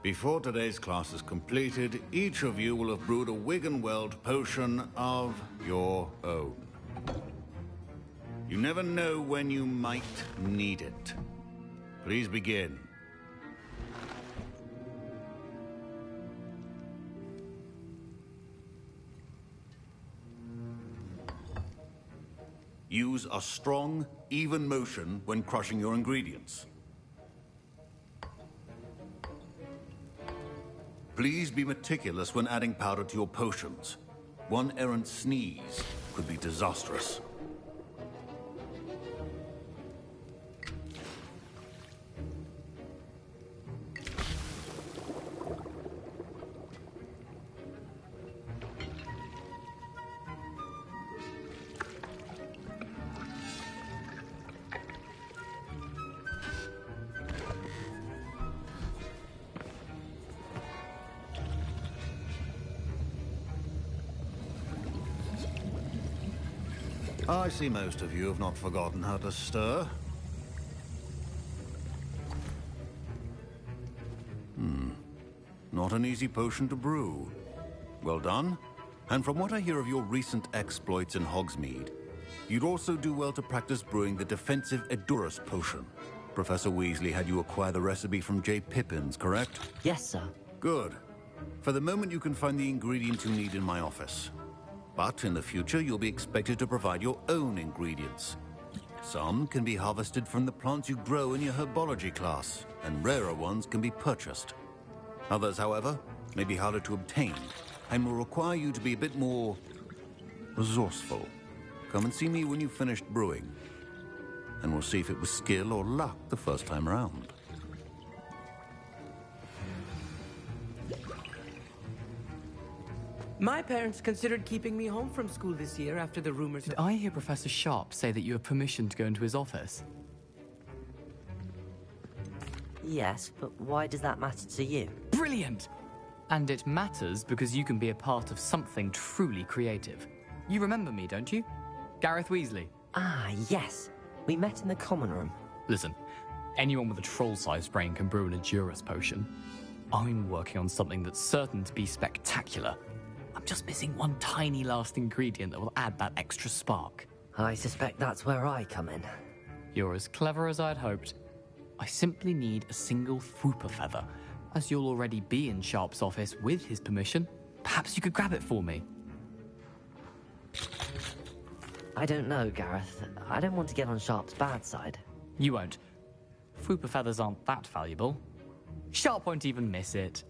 Before today's class is completed, each of you will have brewed a Wiggenweld potion of your own. You never know when you might need it. Please begin. Use a strong, even motion when crushing your ingredients. Please be meticulous when adding powder to your potions. One errant sneeze could be disastrous. I see most of you have not forgotten how to stir. Not an easy potion to brew. Well done. And from what I hear of your recent exploits in Hogsmeade, you'd also do well to practice brewing the defensive Edurus potion. Professor Weasley had you acquire the recipe from J. Pippins, correct? Yes, sir. Good. For the moment, you can find the ingredients you need in my office. But in the future, you'll be expected to provide your own ingredients. Some can be harvested from the plants you grow in your herbology class, and rarer ones can be purchased. Others, however, may be harder to obtain, and will require you to be a bit more resourceful. Come and see me when you've finished brewing, and we'll see if it was skill or luck the first time around. My parents considered keeping me home from school this year after the rumors... Did I hear Professor Sharp say that you have permission to go into his office? Yes, but why does that matter to you? Brilliant! And it matters because you can be a part of something truly creative. You remember me, don't you? Gareth Weasley. Ah, yes. We met in the common room. Listen, anyone with a troll-sized brain can brew an Edurus potion. I'm working on something that's certain to be spectacular. I'm just missing one tiny last ingredient that will add that extra spark. I suspect that's where I come in. You're as clever as I'd hoped. I simply need a single Fwooper feather. As you'll already be in Sharp's office with his permission, perhaps you could grab it for me. I don't know, Gareth. I don't want to get on Sharp's bad side. You won't. Fwooper feathers aren't that valuable. Sharp won't even miss it.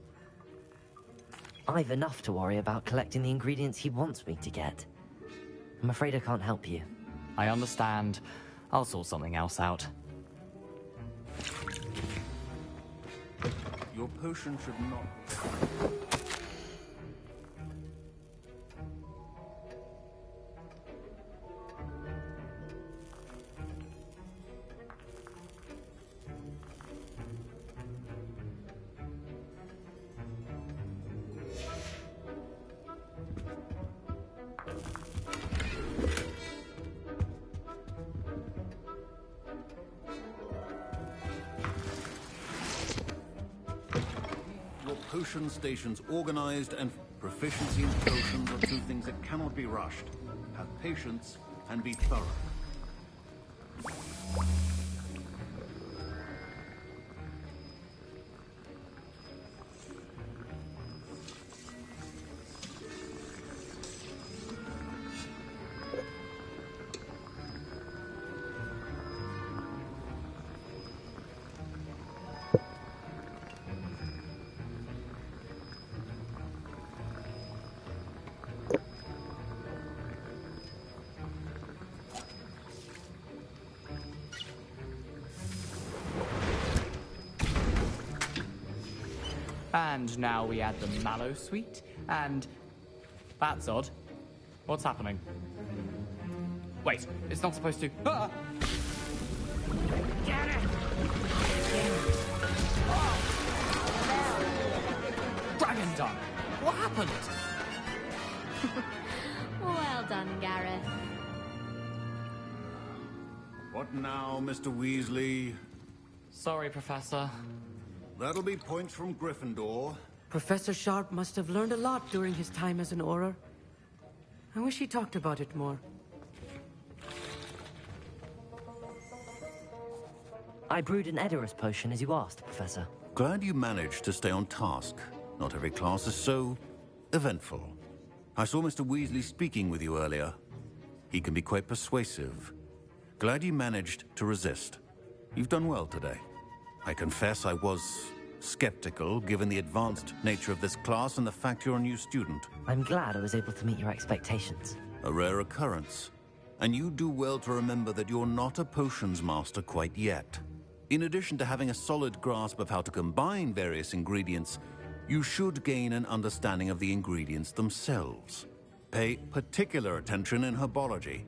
I've enough to worry about collecting the ingredients he wants me to get. I'm afraid I can't help you. I understand. I'll sort something else out. Your potion should not... Potion stations organized, and proficiency in potions are two things that cannot be rushed. Have patience and be thorough. And now we add the Mallow Suite, and... That's odd. What's happening? Wait, it's not supposed to... Ah! Get it! Dragon Dung! What happened? Well done, Gareth. What now, Mr. Weasley? Sorry, Professor. That'll be points from Gryffindor. Professor Sharp must have learned a lot during his time as an Auror. I wish he talked about it more. I brewed an Edorus potion as you asked, Professor. Glad you managed to stay on task. Not every class is so eventful. I saw Mr. Weasley speaking with you earlier. He can be quite persuasive. Glad you managed to resist. You've done well today. I confess I was skeptical, given the advanced nature of this class and the fact you're a new student. I'm glad I was able to meet your expectations. A rare occurrence. And you do well to remember that you're not a potions master quite yet. In addition to having a solid grasp of how to combine various ingredients, you should gain an understanding of the ingredients themselves. Pay particular attention in herbology.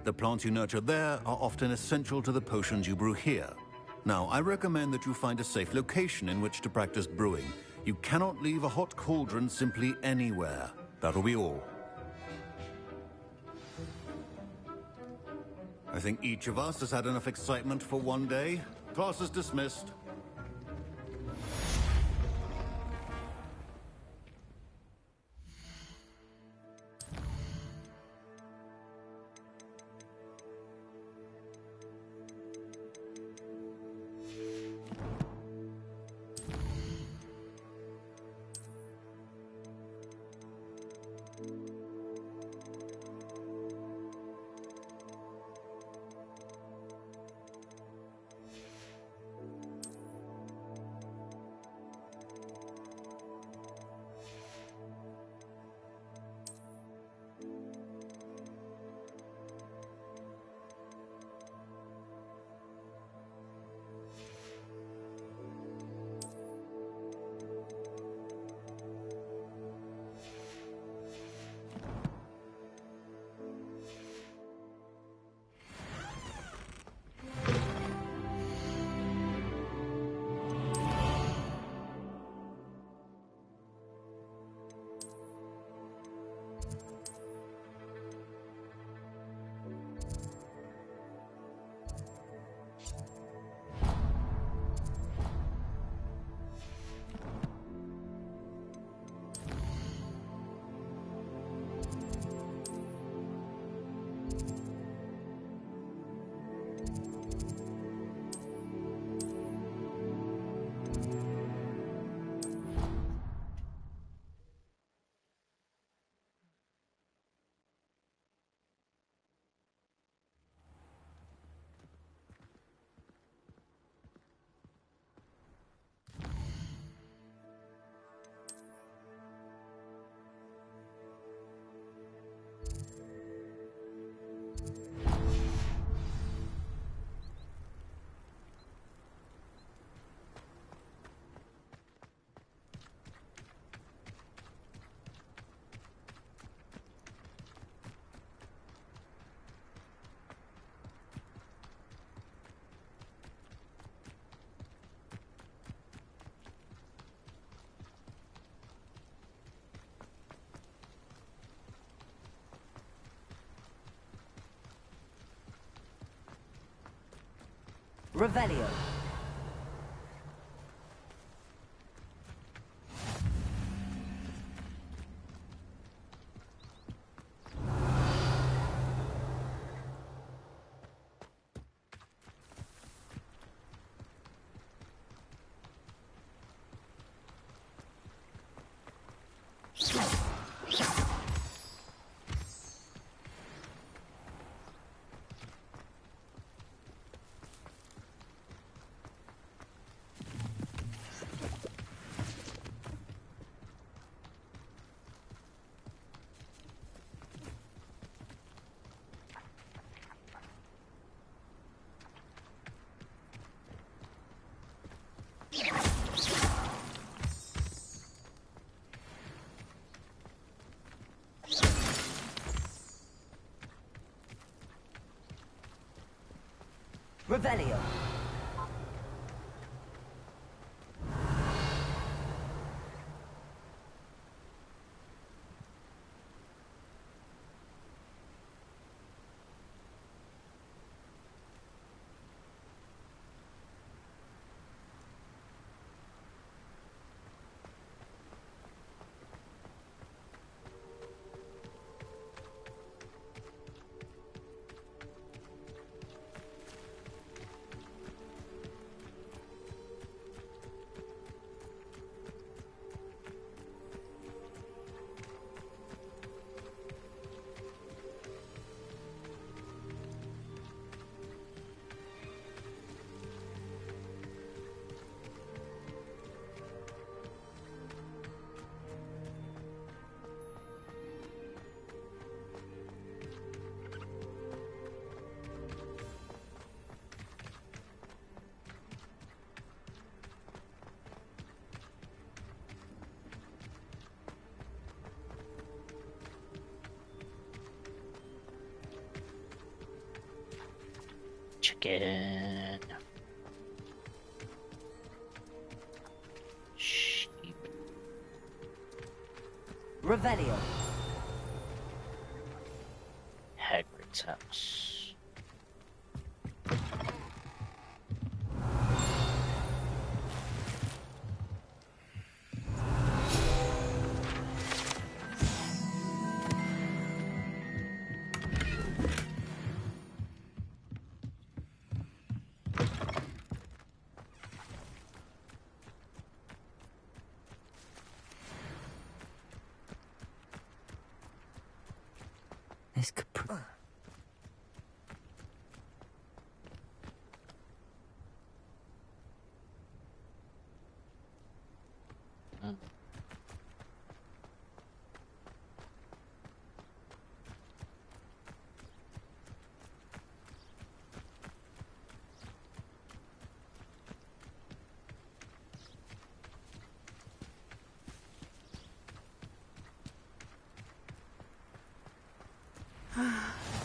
The plants you nurture there are often essential to the potions you brew here. Now, I recommend that you find a safe location in which to practice brewing. You cannot leave a hot cauldron simply anywhere. That'll be all. I think each of us has had enough excitement for one day. Class is dismissed. Revelio. Revelio. Chicken. Sheep. Revelio. Hagrid's house. This could prove...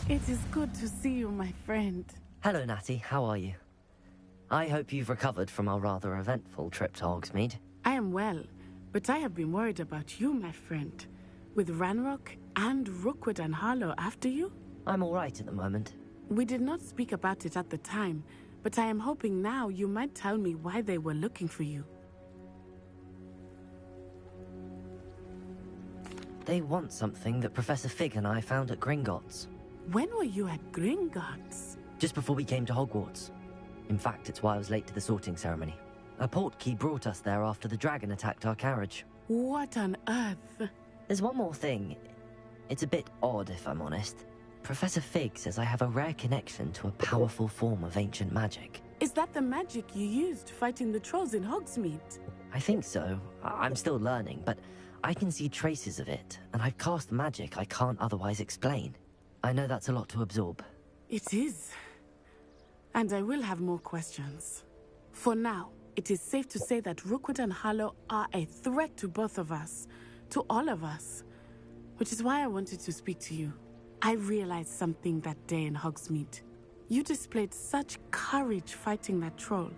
It is good to see you, my friend. Hello, Natty. How are you? I hope you've recovered from our rather eventful trip to Hogsmeade. I am well, but I have been worried about you, my friend. With Ranrock and Rookwood and Harlow after you? I'm all right at the moment. We did not speak about it at the time, but I am hoping now you might tell me why they were looking for you. They want something that Professor Fig and I found at Gringotts. When were you at Gringotts? Just before we came to Hogwarts. In fact, it's why I was late to the sorting ceremony. A portkey brought us there after the dragon attacked our carriage. What on earth? There's one more thing. It's a bit odd, if I'm honest. Professor Fig says I have a rare connection to a powerful form of ancient magic. Is that the magic you used fighting the trolls in Hogsmeade? I think so. I'm still learning, but I can see traces of it, and I've cast magic I can't otherwise explain. I know that's a lot to absorb. It is. And I will have more questions. For now, it is safe to say that Rookwood and Harlow are a threat to both of us, to all of us. Which is why I wanted to speak to you. I realized something that day in Hogsmeade. You displayed such courage fighting that troll,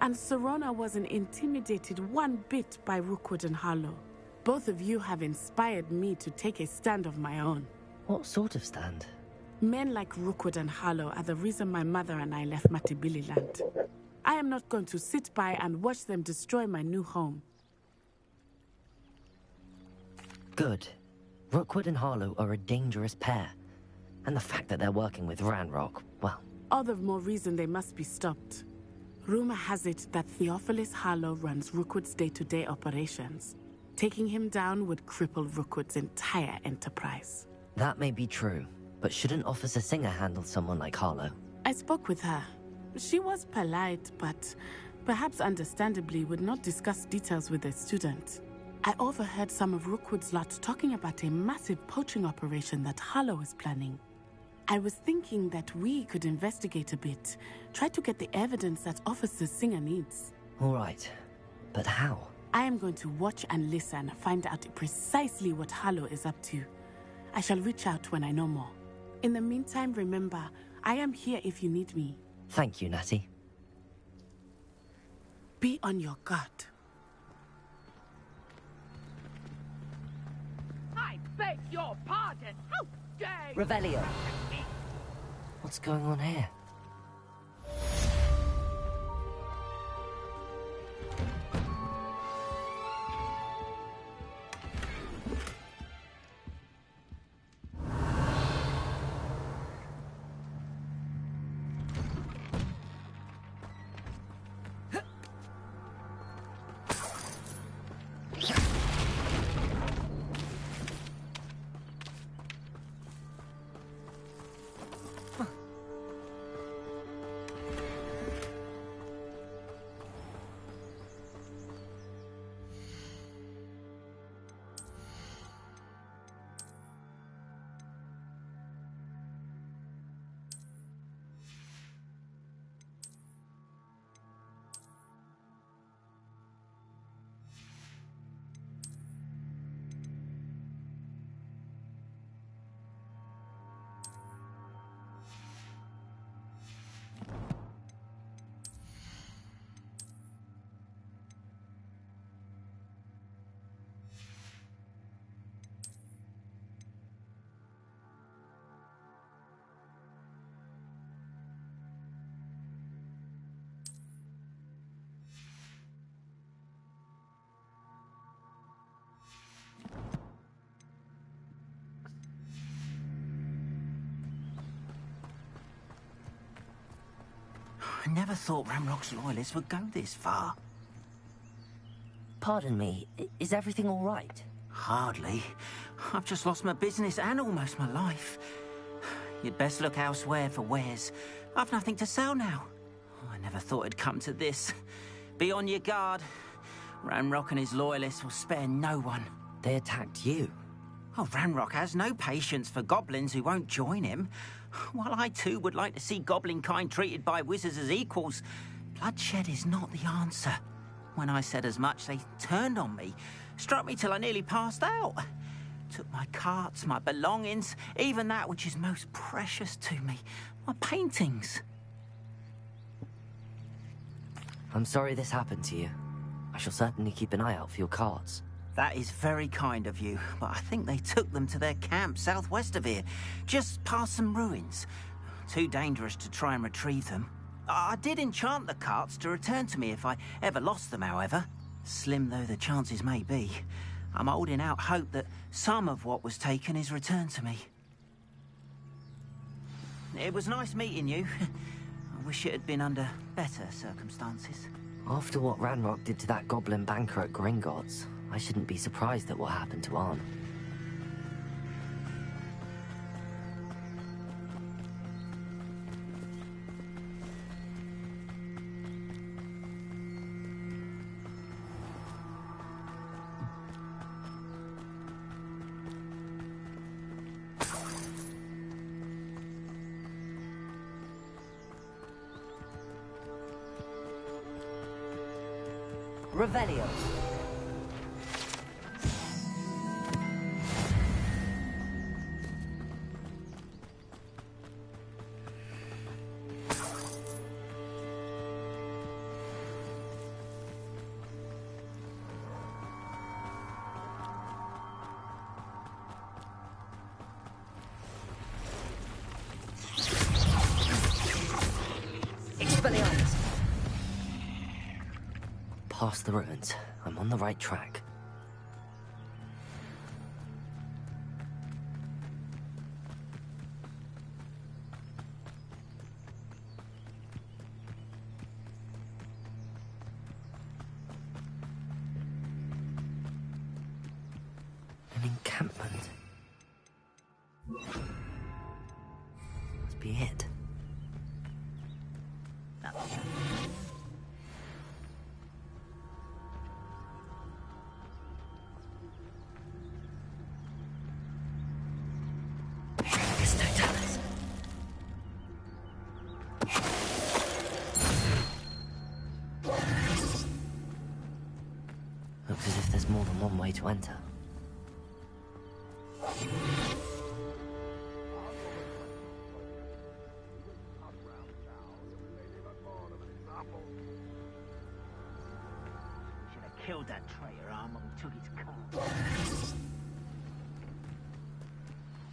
and Sirona wasn't intimidated one bit by Rookwood and Harlow. Both of you have inspired me to take a stand of my own. What sort of stand? Men like Rookwood and Harlow are the reason my mother and I left Matabeleland. I am not going to sit by and watch them destroy my new home. Good. Rookwood and Harlow are a dangerous pair. And the fact that they're working with Ranrock, well... All the more reason they must be stopped. Rumor has it that Theophilus Harlow runs Rookwood's day-to-day operations. Taking him down would cripple Rookwood's entire enterprise. That may be true, but shouldn't Officer Singer handle someone like Harlow? I spoke with her. She was polite, but perhaps understandably would not discuss details with a student. I overheard some of Rookwood's lot talking about a massive poaching operation that Harlow is planning. I was thinking that we could investigate a bit, try to get the evidence that Officer Singer needs. All right, but how? I am going to watch and listen, find out precisely what Harlow is up to. I shall reach out when I know more. In the meantime, remember, I am here if you need me. Thank you, Natty. Be on your guard. I beg your pardon. How dare you? Revelio. What's going on here? I never thought Ranrock's loyalists would go this far. Pardon me, is everything all right? Hardly. I've just lost my business and almost my life. You'd best look elsewhere for wares. I've nothing to sell now. I never thought it'd come to this. Be on your guard. Ranrock and his loyalists will spare no one. They attacked you? Oh, Ranrock has no patience for goblins who won't join him. While I too would like to see goblin kind treated by wizards as equals, bloodshed is not the answer. When I said as much, they turned on me, struck me till I nearly passed out. Took my carts, my belongings, even that which is most precious to me, my paintings. I'm sorry this happened to you. I shall certainly keep an eye out for your carts. That is very kind of you, but I think they took them to their camp southwest of here, just past some ruins. Too dangerous to try and retrieve them. I did enchant the carts to return to me if I ever lost them, however. Slim though the chances may be, I'm holding out hope that some of what was taken is returned to me. It was nice meeting you. I wish it had been under better circumstances. After what Ranrock did to that goblin banker at Gringotts, I shouldn't be surprised at what happened to Arn. Revelio. Expelliarmus. Past the ruins. I'm on the right track. An encampment. Must be it. Looks as if there's more than one way to enter.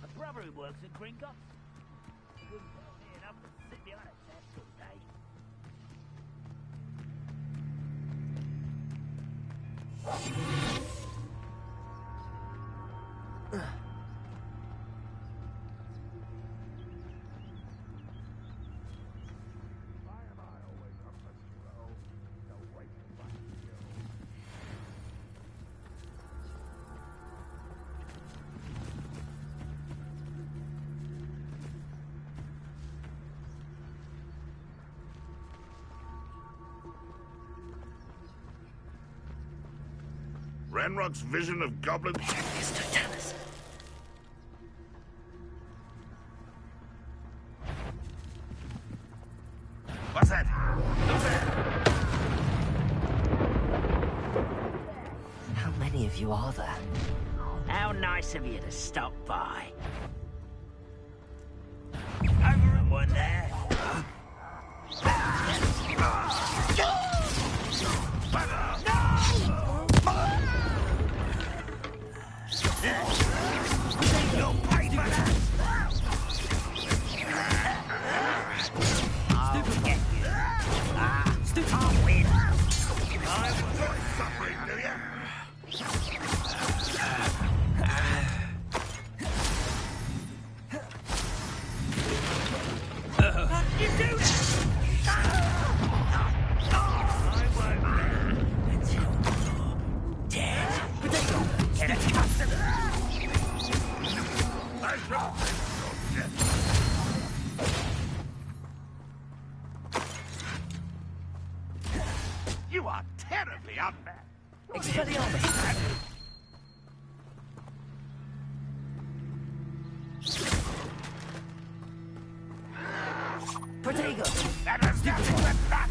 A brother who works at Gringotts. He wouldn't tell me enough to sit behind a desk all day. Ranrock's vision of goblins. What's that? How many of you are there? How nice of you to stop by. Over and one there. You'll pay for that! I'll get you. I'll win. I enjoy suffering, do you? You do that! I won't until you're dead. Get accustomed. I shall take your death. You are terribly unmatched. Expelliarmus! Protego! That has nothing but that!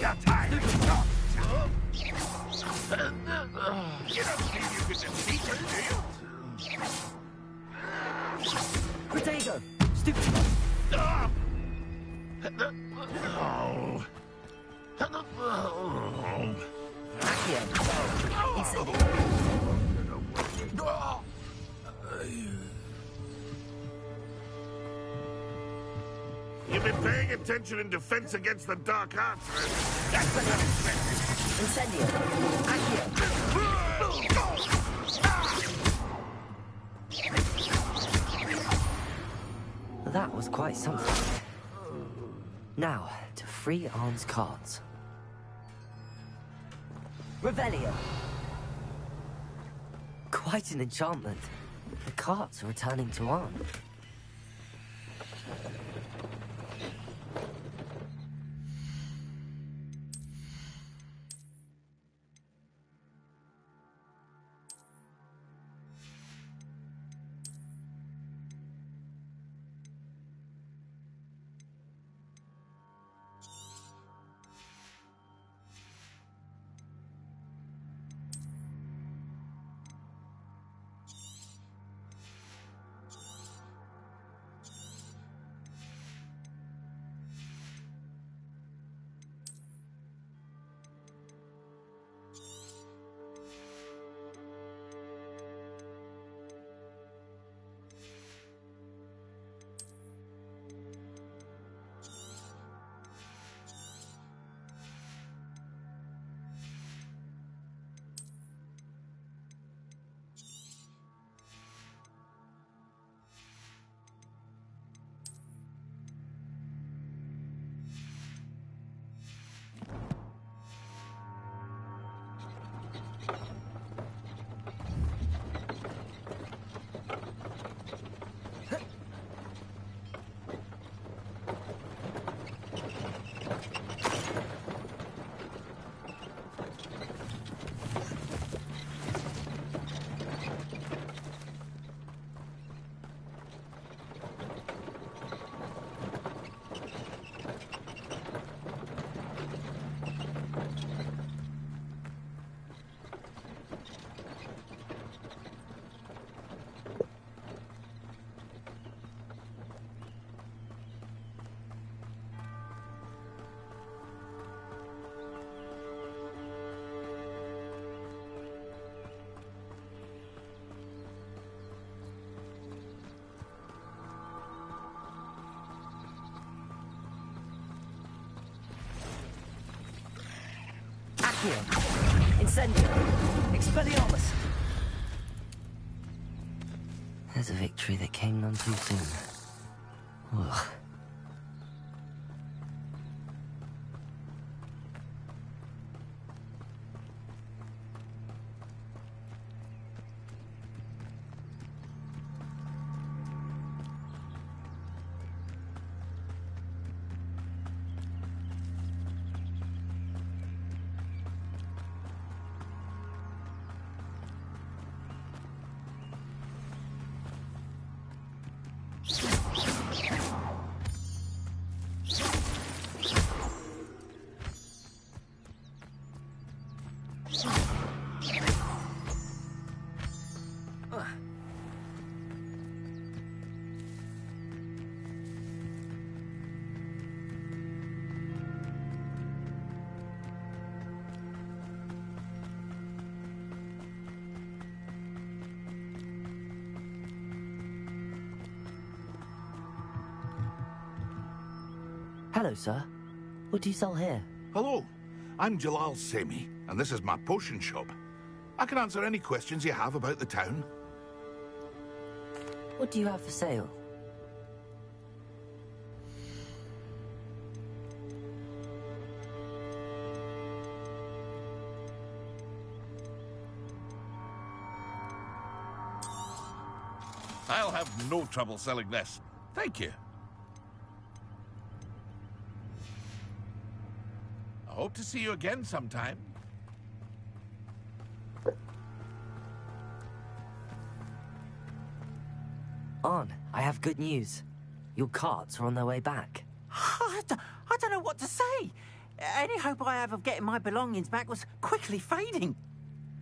Your time is short. You don't think you can defeat him, do you? Protego! Stupid! Accio! Incendio! You've been paying attention in defense against the Dark Arts. That's enough. Incendio! Accio! That was quite something. Now, to free Arn's cards. Revelio! Quite an enchantment. The cards are returning to Arn. Accio! Incendio! Expelliarmus! There's a victory that came none too soon. Ugh. Hello, sir. What do you sell here? Hello, I'm Jalal Semi, and this is my potion shop. I can answer any questions you have about the town. What do you have for sale? I'll have no trouble selling this. Thank you. I hope to see you again sometime. Arn, I have good news. Your carts are on their way back. I don't know what to say. Any hope I have of getting my belongings back was quickly fading.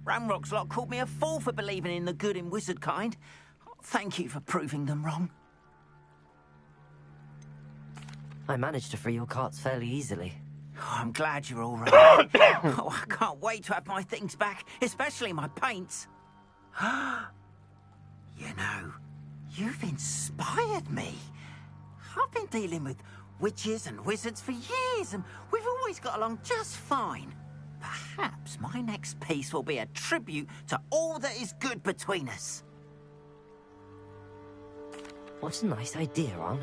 Ramrock's lot called me a fool for believing in the good in wizard kind. Thank you for proving them wrong. I managed to free your carts fairly easily. Oh, I'm glad you're all right. Oh, I can't wait to have my things back, especially my paints. You know, you've inspired me. I've been dealing with witches and wizards for years, and we've always got along just fine. Perhaps my next piece will be a tribute to all that is good between us. What a nice idea, Arn.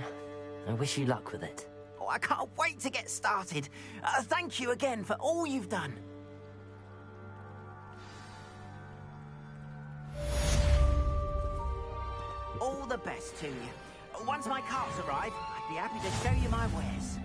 I wish you luck with it. Oh, I can't wait to get started. Thank you again for all you've done. All the best to you. Once my carts arrive, I'd be happy to show you my wares.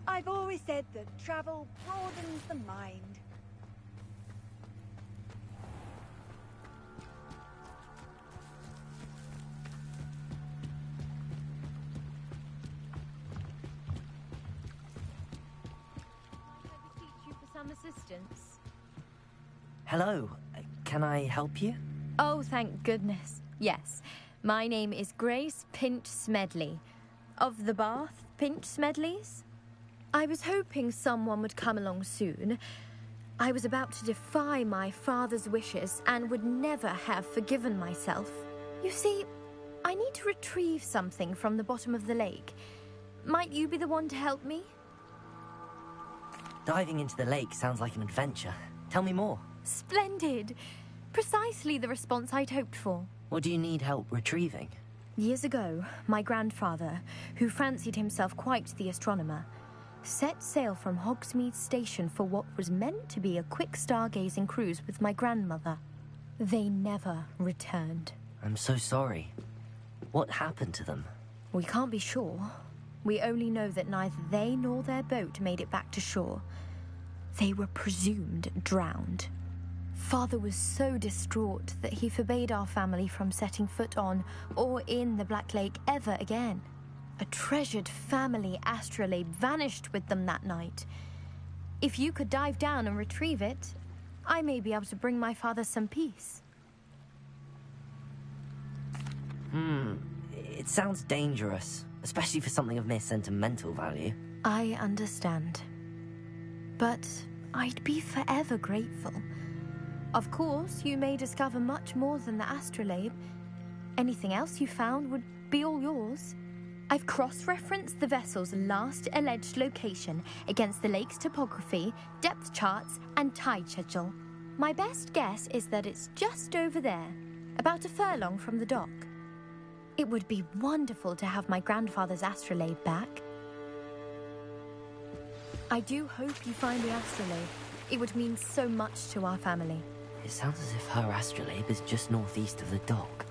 I've always said that travel broadens the mind. Teach you for some assistance. Hello. Can I help you? Oh, thank goodness. Yes. My name is Grace Pinch Smedley. Of the Bath Pinch Smedleys? I was hoping someone would come along soon. I was about to defy my father's wishes and would never have forgiven myself. You see, I need to retrieve something from the bottom of the lake. Might you be the one to help me? Diving into the lake sounds like an adventure. Tell me more. Splendid. Precisely the response I'd hoped for. What do you need help retrieving? Years ago, my grandfather, who fancied himself quite the astronomer, set sail from Hogsmeade Station for what was meant to be a quick stargazing cruise with my grandmother. They never returned. I'm so sorry. What happened to them? We can't be sure. We only know that neither they nor their boat made it back to shore. They were presumed drowned. Father was so distraught that he forbade our family from setting foot on or in the Black Lake ever again. A treasured family astrolabe vanished with them that night. If you could dive down and retrieve it, I may be able to bring my father some peace. It sounds dangerous, especially for something of mere sentimental value. I understand. But I'd be forever grateful. Of course, you may discover much more than the astrolabe. Anything else you found would be all yours. I've cross-referenced the vessel's last alleged location against the lake's topography, depth charts, and tide schedule. My best guess is that it's just over there, about a furlong from the dock. It would be wonderful to have my grandfather's astrolabe back. I do hope you find the astrolabe. It would mean so much to our family. It sounds as if her astrolabe is just northeast of the dock.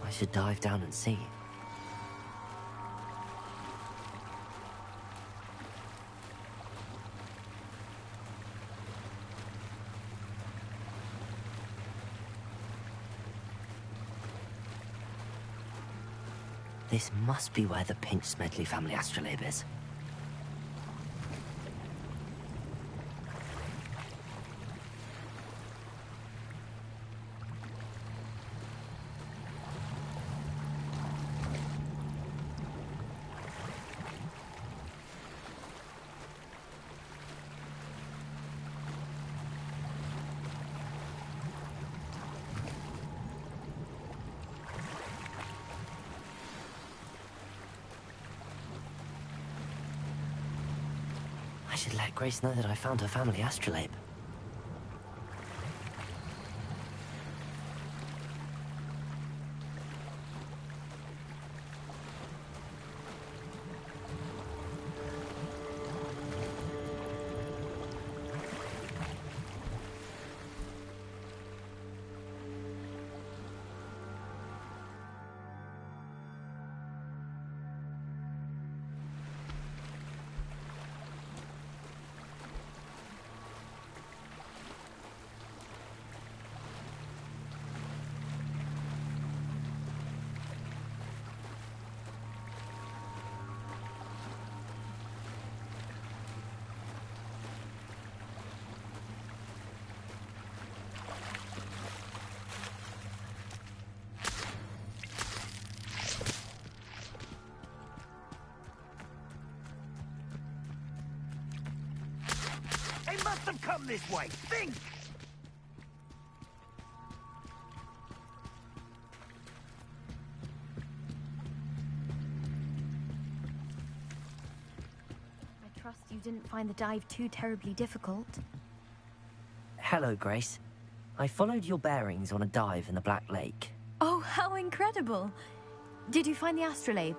I should dive down and see. This must be where the Pinch Smedley family astrolabe is. I should let Grace know that I found her family astrolabe. They must have come this way. Think! I trust you didn't find the dive too terribly difficult. Hello, Grace. I followed your bearings on a dive in the Black Lake. Oh, how incredible! Did you find the astrolabe?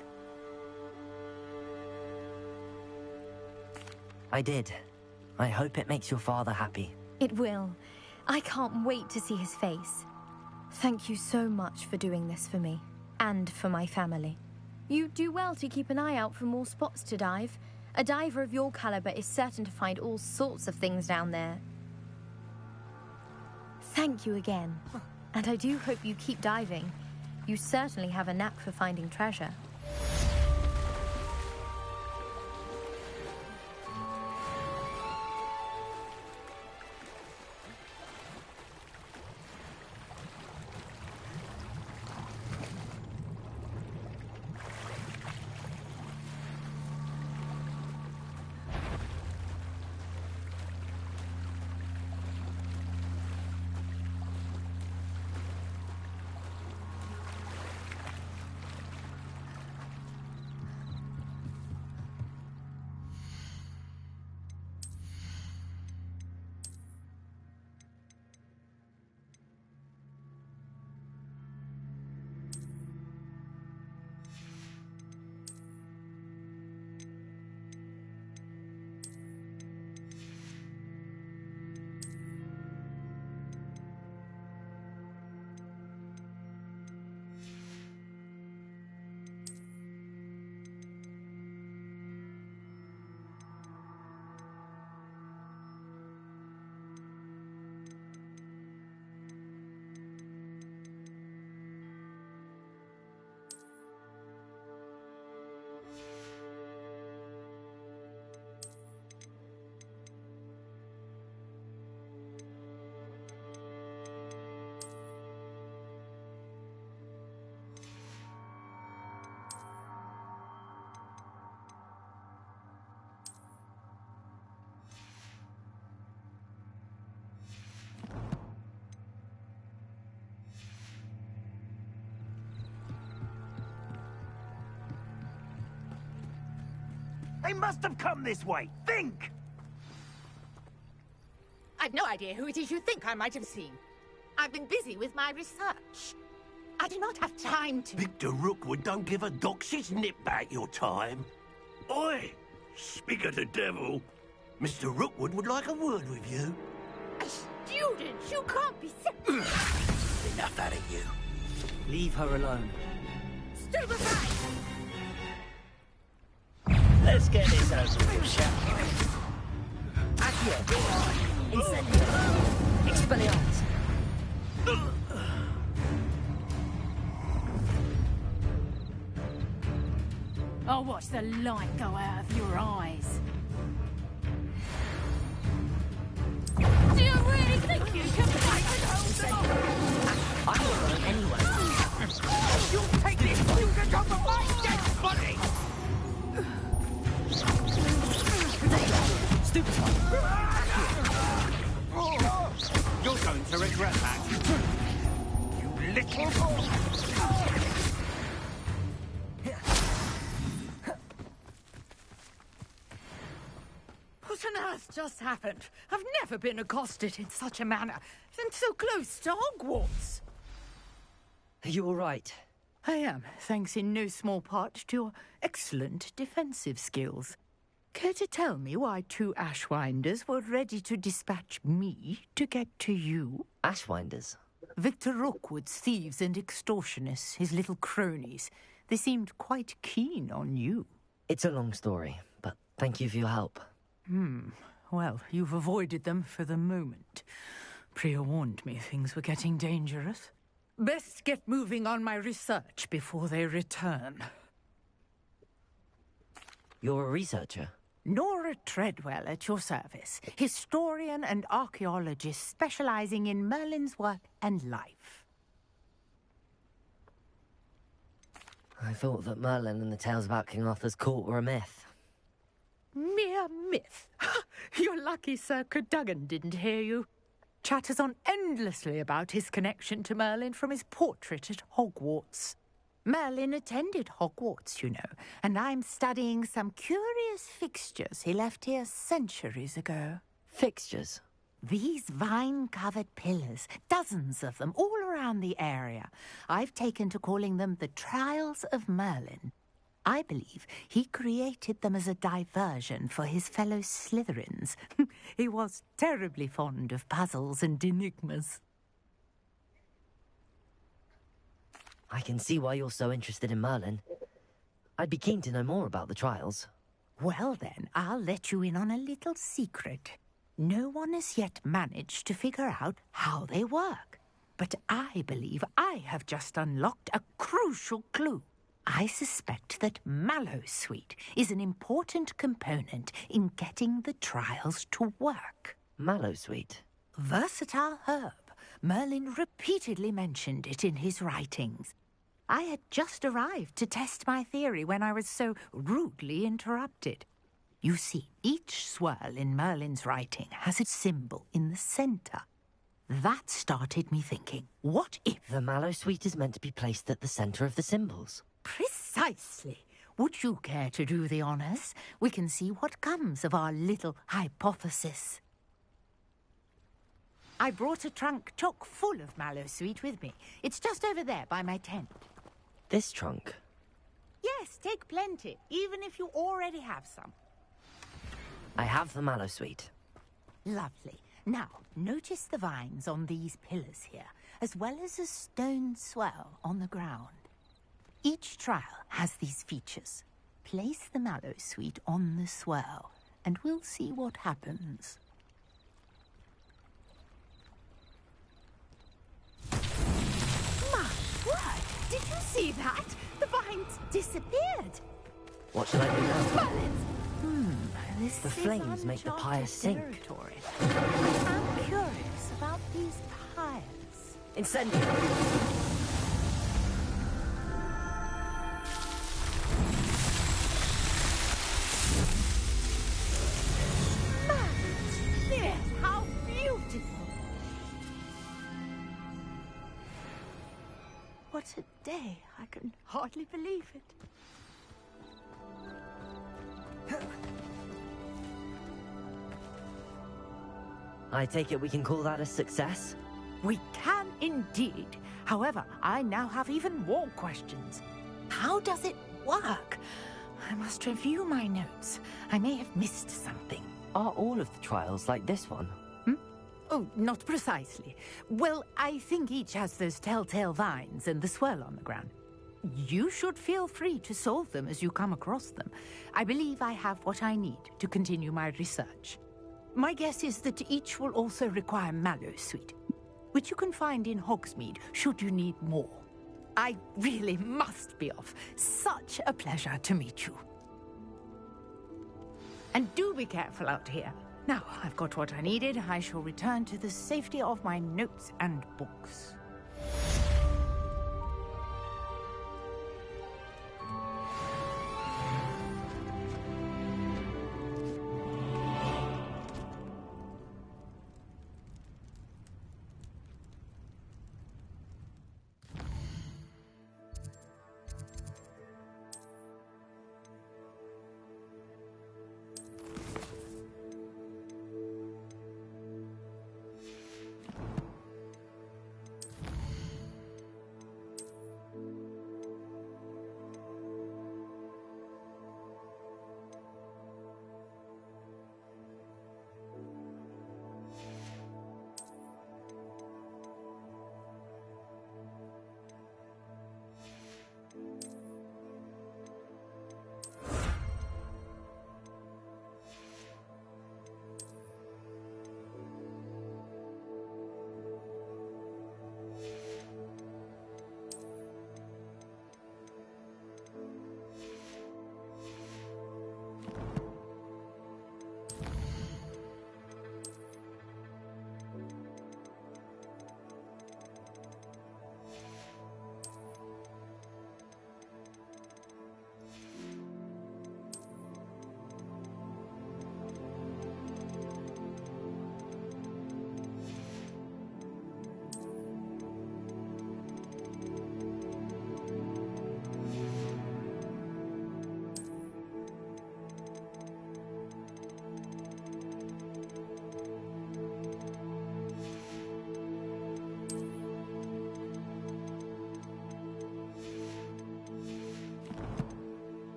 I did. I hope it makes your father happy. It will. I can't wait to see his face. Thank you so much for doing this for me, and for my family. You do well to keep an eye out for more spots to dive. A diver of your caliber is certain to find all sorts of things down there. Thank you again. And I do hope you keep diving. You certainly have a knack for finding treasure. They must have come this way. Think! I've no idea who it is you think I might have seen. I've been busy with my research. I do not have time to... Victor Rookwood don't give a doxy's nip back your time. Oi! Speak of the devil. Mr. Rookwood would like a word with you. A student? You can't be... Enough out of you. Leave her alone. Stupefy! Let's get this over with, shall we? Accio! Incendio! Expelliarmus! I'll watch the light go out of your eyes. Do you really think you can fight and hold them off? I'm not going anywhere. You'll take this student off of my dead body! Stupefy! You're going to regret that. You little fool! What on earth just happened? I've never been accosted in such a manner, and so close to Hogwarts. Are you all right? I am, thanks in no small part to your excellent defensive skills. Care to tell me why 2 Ashwinders were ready to dispatch me to get to you? Ashwinders? Victor Rookwood's thieves and extortionists, his little cronies. They seemed quite keen on you. It's a long story, but thank you for your help. Well, you've avoided them for the moment. Priya warned me things were getting dangerous. Best get moving on my research before they return. You're a researcher? Nora Treadwell at your service. Historian and archaeologist specializing in Merlin's work and life. I thought that Merlin and the tales about King Arthur's court were a myth. Mere myth. You're lucky Sir Cadogan didn't hear you. Chatters on endlessly about his connection to Merlin from his portrait at Hogwarts. Merlin attended Hogwarts, you know, and I'm studying some curious fixtures he left here centuries ago. Fixtures? These vine-covered pillars, dozens of them, all around the area. I've taken to calling them the Trials of Merlin. I believe he created them as a diversion for his fellow Slytherins. He was terribly fond of puzzles and enigmas. I can see why you're so interested in Merlin. I'd be keen to know more about the trials. Well then, I'll let you in on a little secret. No one has yet managed to figure out how they work. But I believe I have just unlocked a crucial clue. I suspect that Mallowsweet is an important component in getting the trials to work. Mallowsweet? Versatile herb. Merlin repeatedly mentioned it in his writings. I had just arrived to test my theory when I was so rudely interrupted. You see, each swirl in Merlin's writing has a symbol in the center. That started me thinking, what if... The Mallowsweet is meant to be placed at the center of the symbols. Precisely. Would you care to do the honors? We can see what comes of our little hypothesis. I brought a trunk chock full of Mallowsweet with me. It's just over there by my tent. This trunk? Yes, take plenty, even if you already have some. I have the Mallowsweet. Lovely. Now, notice the vines on these pillars here, as well as a stone swell on the ground. Each trial has these features. Place the Mallowsweet on the swirl, and we'll see what happens. My word! Did you see that? The vines disappeared. What should I do now? This The flames make the pyres sink. Territory. I'm curious about these pyres. Incendio! Yes, how beautiful! What a day! I can hardly believe it. I take it we can call that a success? We can indeed. However, I now have even more questions. How does it work? I must review my notes. I may have missed something. Are all of the trials like this one? Oh, not precisely. Well, I think each has those telltale vines and the swirl on the ground. You should feel free to solve them as you come across them. I believe I have what I need to continue my research. My guess is that each will also require Mallowsweet, which you can find in Hogsmeade should you need more. I really must be off. Such a pleasure to meet you. And do be careful out here. Now, I've got what I needed. I shall return to the safety of my notes and books.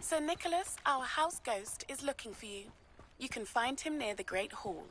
Sir Nicholas, our house ghost, is looking for you. You can find him near the Great Hall.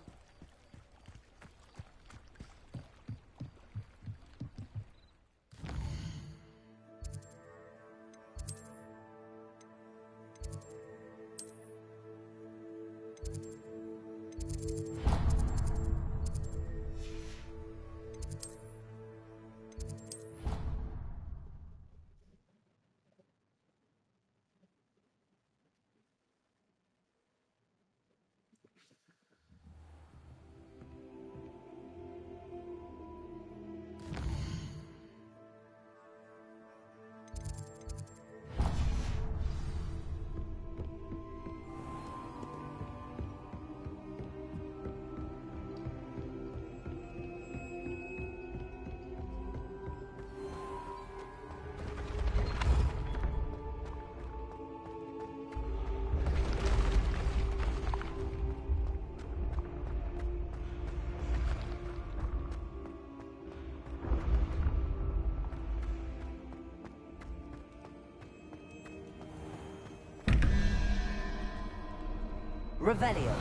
Revelio.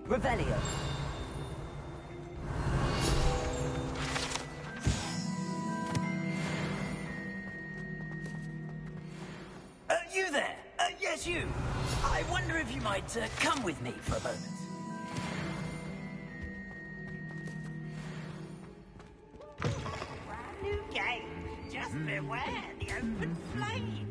Revelio. You there? Yes, you. I wonder if you might come with me for a moment. Brand new game. Just beware the open flame.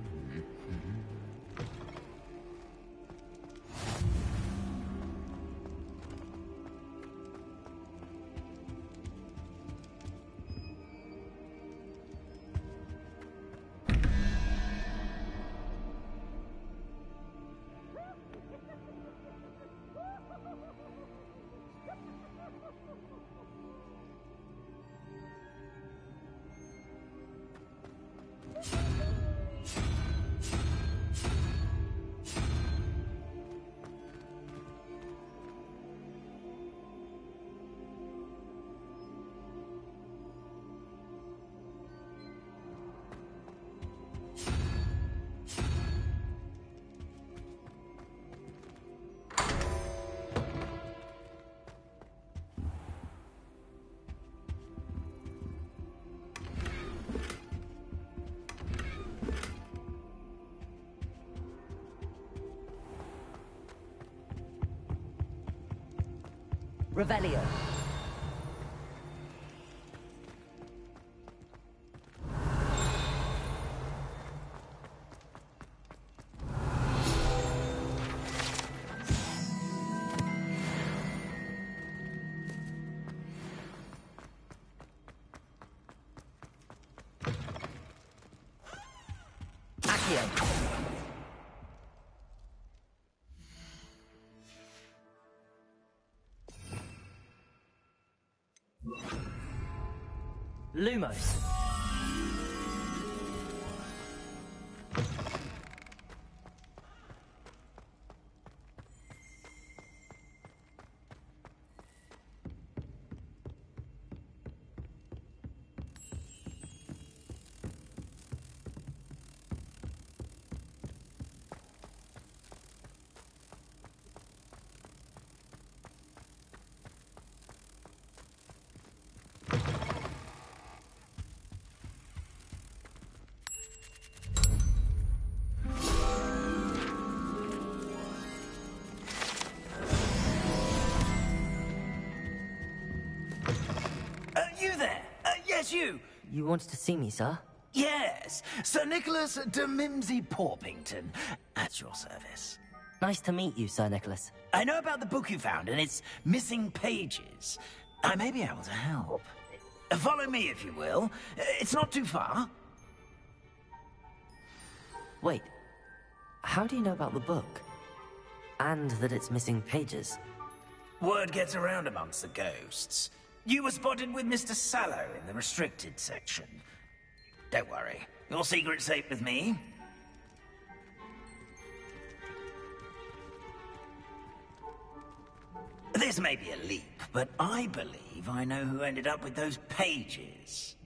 Revelio. Accio. Lumos. You there? Yes, you. You wanted to see me, sir? Yes, Sir Nicholas de Mimsy Porpington, at your service. Nice to meet you, Sir Nicholas. I know about the book you found and its missing pages. I may be able to help. Follow me, if you will. It's not too far. Wait, how do you know about the book? And that it's missing pages? Word gets around amongst the ghosts. You were spotted with Mr. Sallow in the restricted section. Don't worry, your secret's safe with me. This may be a leap, but I believe I know who ended up with those pages.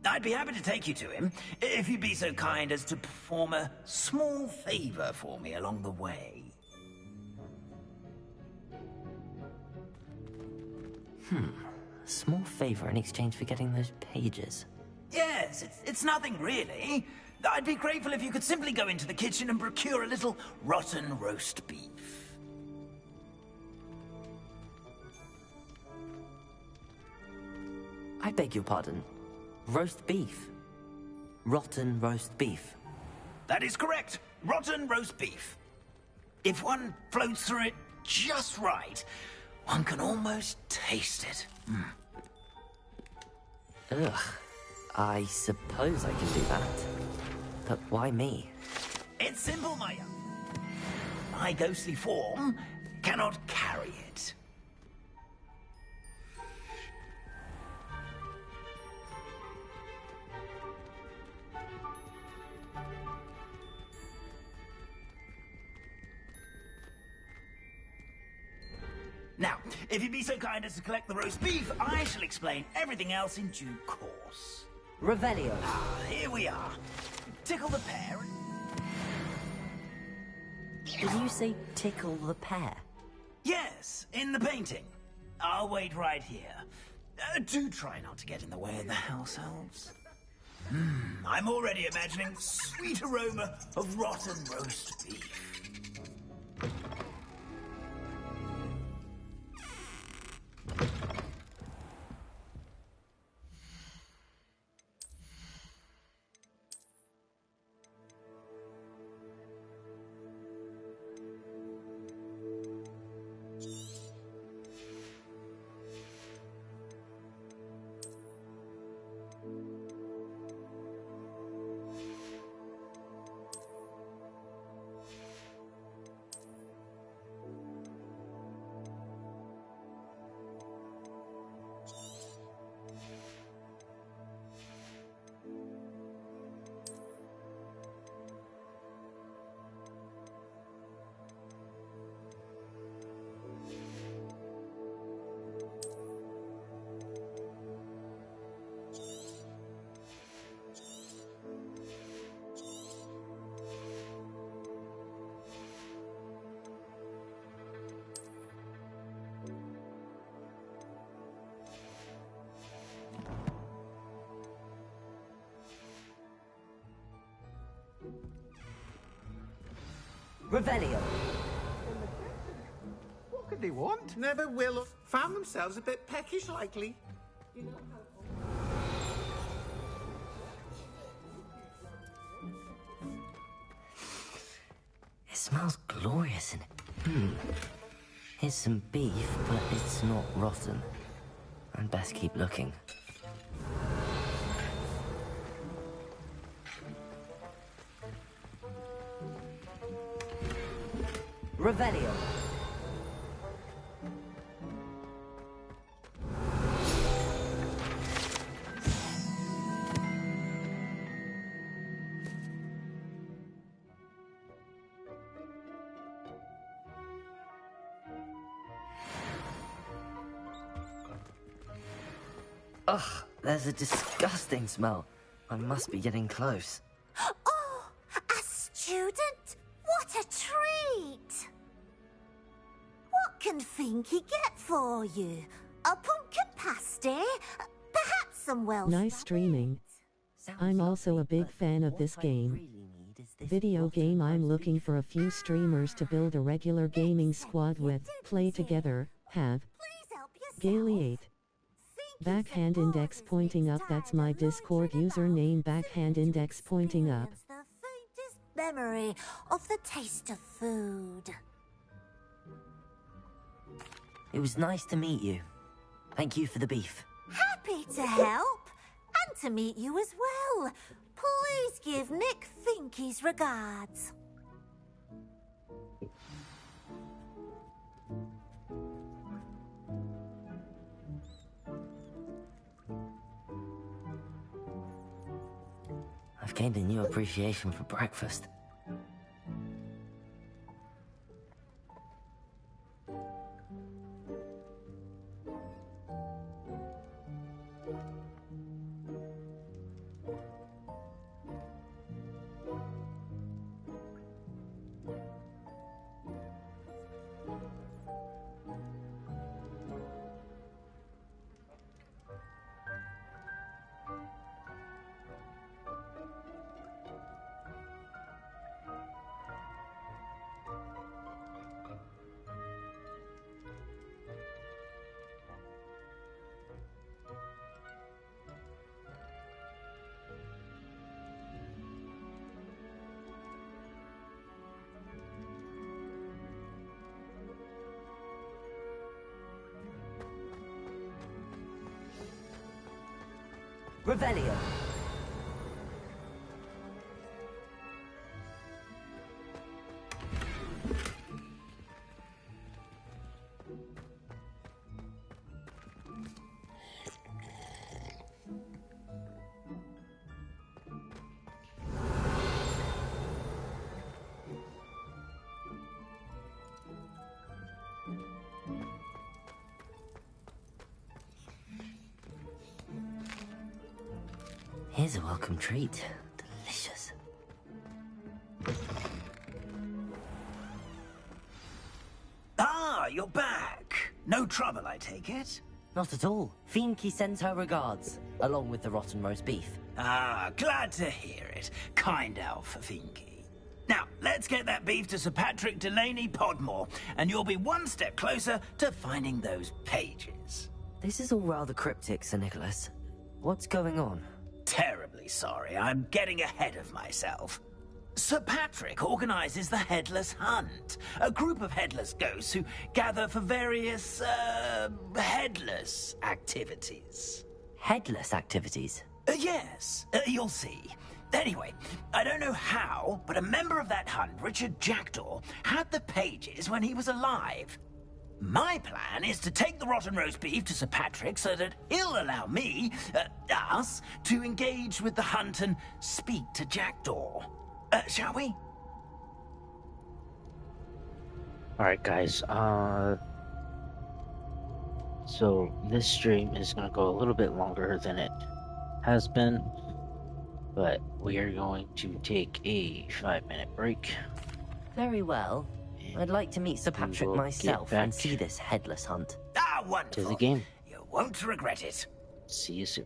I'd be happy to take you to him, if you'd be so kind as to perform a small favor for me along the way. Small favor in exchange for getting those pages. Yes, it's nothing really. I'd be grateful if you could simply go into the kitchen and procure a little rotten roast beef. I beg your pardon. Roast beef. Rotten roast beef. That is correct. Rotten roast beef. If one floats through it just right, one can almost taste it. Ugh. I suppose I can do that. But why me? It's simple, my young. My ghostly form cannot carry it. Now, if you'd be so kind as to collect the roast beef, I shall explain everything else in due course. Revelio. Here we are. Tickle the pear. Did you say tickle the pear? Yes, in the painting. I'll wait right here. Do try not to get in the way of the house elves. I'm already imagining sweet aroma of rotten roast beef. Revelio. What could they want? Never will have found themselves a bit peckish likely. You know It smells glorious in it. Here's some beef, but it's not rotten. I'd best keep looking. Revelio. Ugh, there's a disgusting smell. I must be getting close. Oh, a student? What a treat! What can Finky get for you? A pumpkin pasty? Perhaps some Welsh... Nice streaming. I'm also a big fan of this game. Video game. I'm looking for a few streamers to build a regular gaming squad with, play together, have Gaily 8. Backhand index pointing up. That's my Discord username, backhand index pointing up. The faintest memory of the taste of food. It was nice to meet you. Thank you for the beef. Happy to help, and to meet you as well. Please give Nick Finky's regards. I've gained a new appreciation for breakfast. Revelio. Here's a welcome treat. Delicious. Ah, you're back. No trouble, I take it? Not at all. Fienke sends her regards, along with the rotten roast beef. Ah, glad to hear it. Kind elf, Fienke. Now, let's get that beef to Sir Patrick Delaney Podmore, and you'll be one step closer to finding those pages. This is all rather cryptic, Sir Nicholas. What's going on? Terribly sorry, I'm getting ahead of myself. Sir Patrick organizes the Headless Hunt, a group of headless ghosts who gather for various, headless activities. Headless activities? Yes, you'll see. Anyway, I don't know how, but a member of that hunt, Richard Jackdaw, had the pages when he was alive. My plan is to take the rotten roast beef to Sir Patrick so that he'll allow me, us, to engage with the hunt and speak to Jackdaw. Shall we? Alright guys, so this stream is going to go a little bit longer than it has been, but we are going to take a 5-minute break. Very well. I'd like to meet Sir Patrick myself and see this headless hunt. Ah, wonderful. To the game. You won't regret it. See you soon.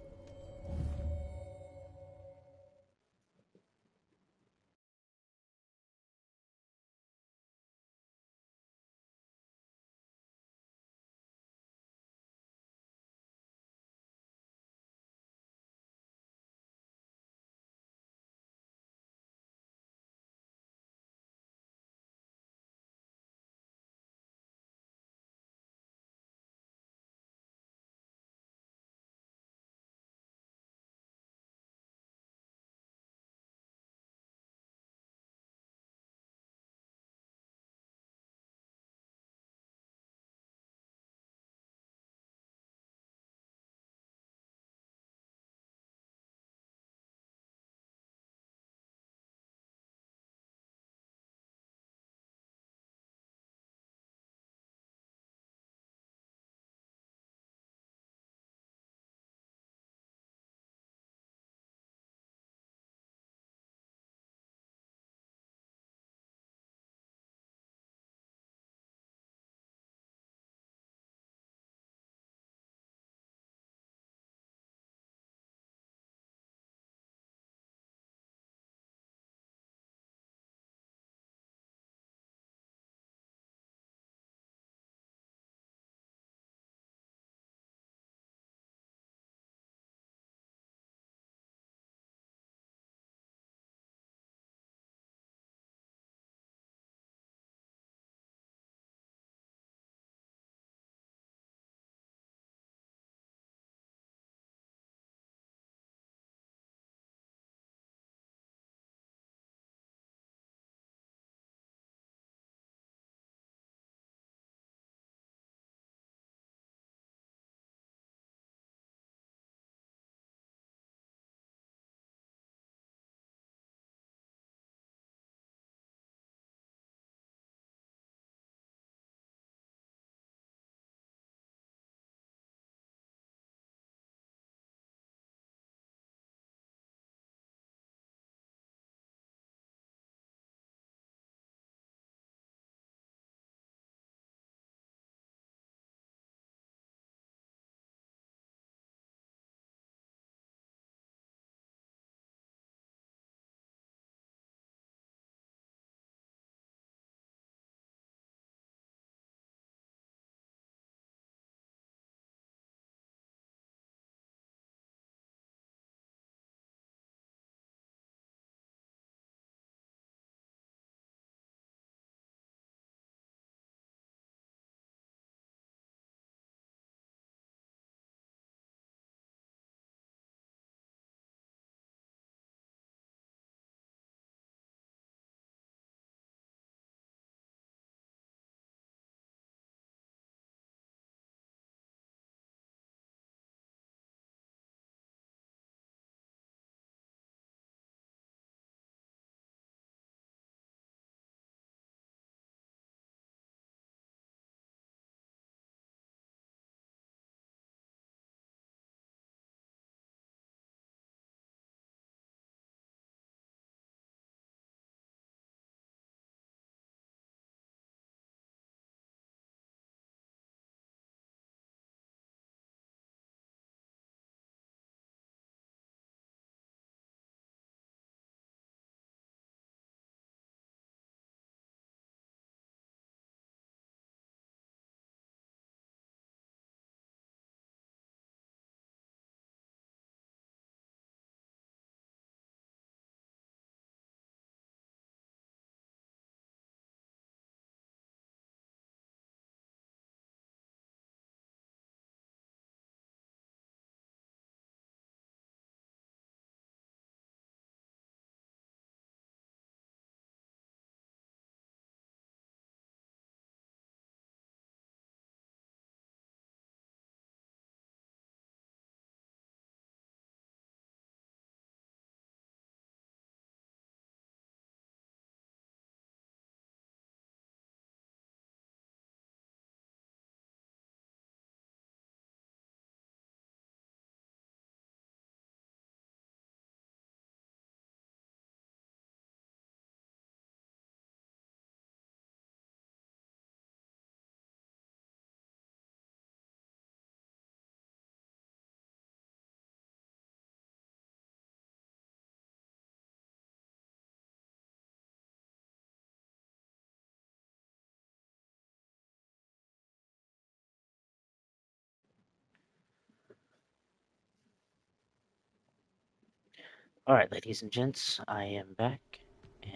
Alright, ladies and gents, I am back, and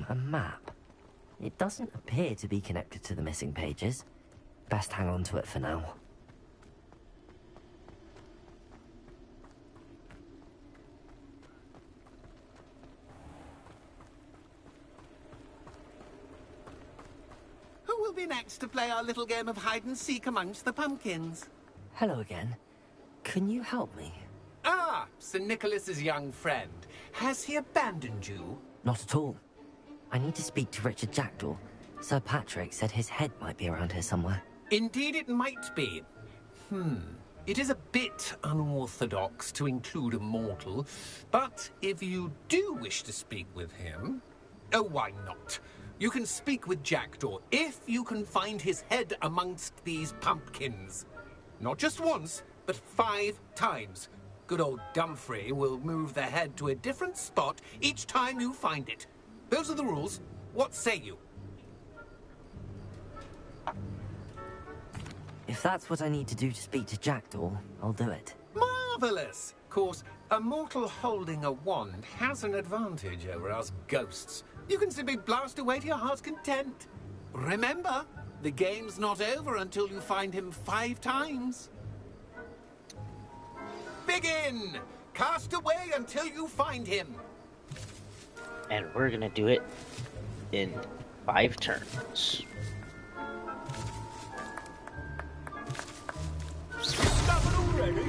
A map. It doesn't appear to be connected to the missing pages. Best hang on to it for now. Who will be next to play our little game of hide-and-seek amongst the pumpkins? Hello again. Can you help me? Ah, Sir Nicholas's young friend. Has he abandoned you? Not at all. I need to speak to Richard Jackdaw. Sir Patrick said his head might be around here somewhere. Indeed it might be. It is a bit unorthodox to include a mortal, but if you do wish to speak with him... Oh, why not? You can speak with Jackdaw if you can find his head amongst these pumpkins. Not just once, but 5 times. Good old Dumfrey will move the head to a different spot each time you find it. Those are the rules. What say you? If that's what I need to do to speak to Jackdaw, I'll do it. Marvellous! Of course, a mortal holding a wand has an advantage over us ghosts. You can simply blast away to your heart's content. Remember, the game's not over until you find him 5 times. Begin! Cast away until you find him. And we're gonna do it in 5 turns. Stuff already?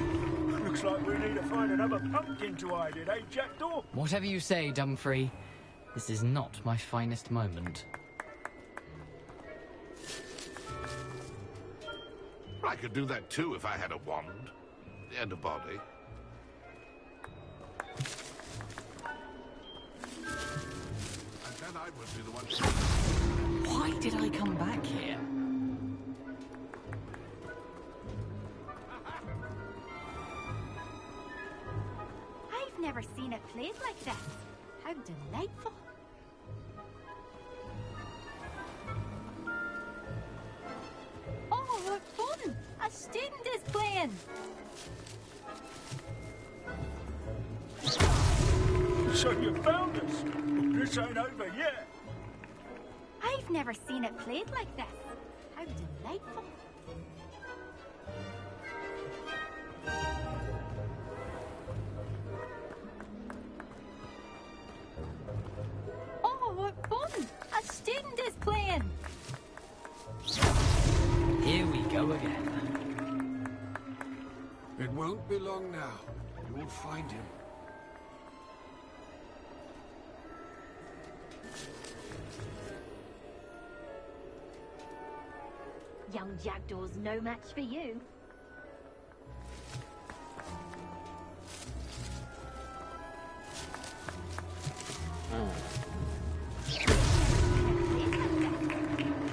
Looks like we need to find another pumpkin to hide in, eh, Jackdaw? Whatever you say, Dumfrey. This is not my finest moment. I could do that too if I had a wand and a body. And then I would be the one. Why did I come back here? I've never seen it played like this. How delightful. Oh, what fun! A student is playing. So you found us. This ain't over yet. I've never seen it played like this. How delightful. Oh, what fun! A student is playing. Here we go again. It won't be long now. You'll find him. Young Jackdaw's no match for you.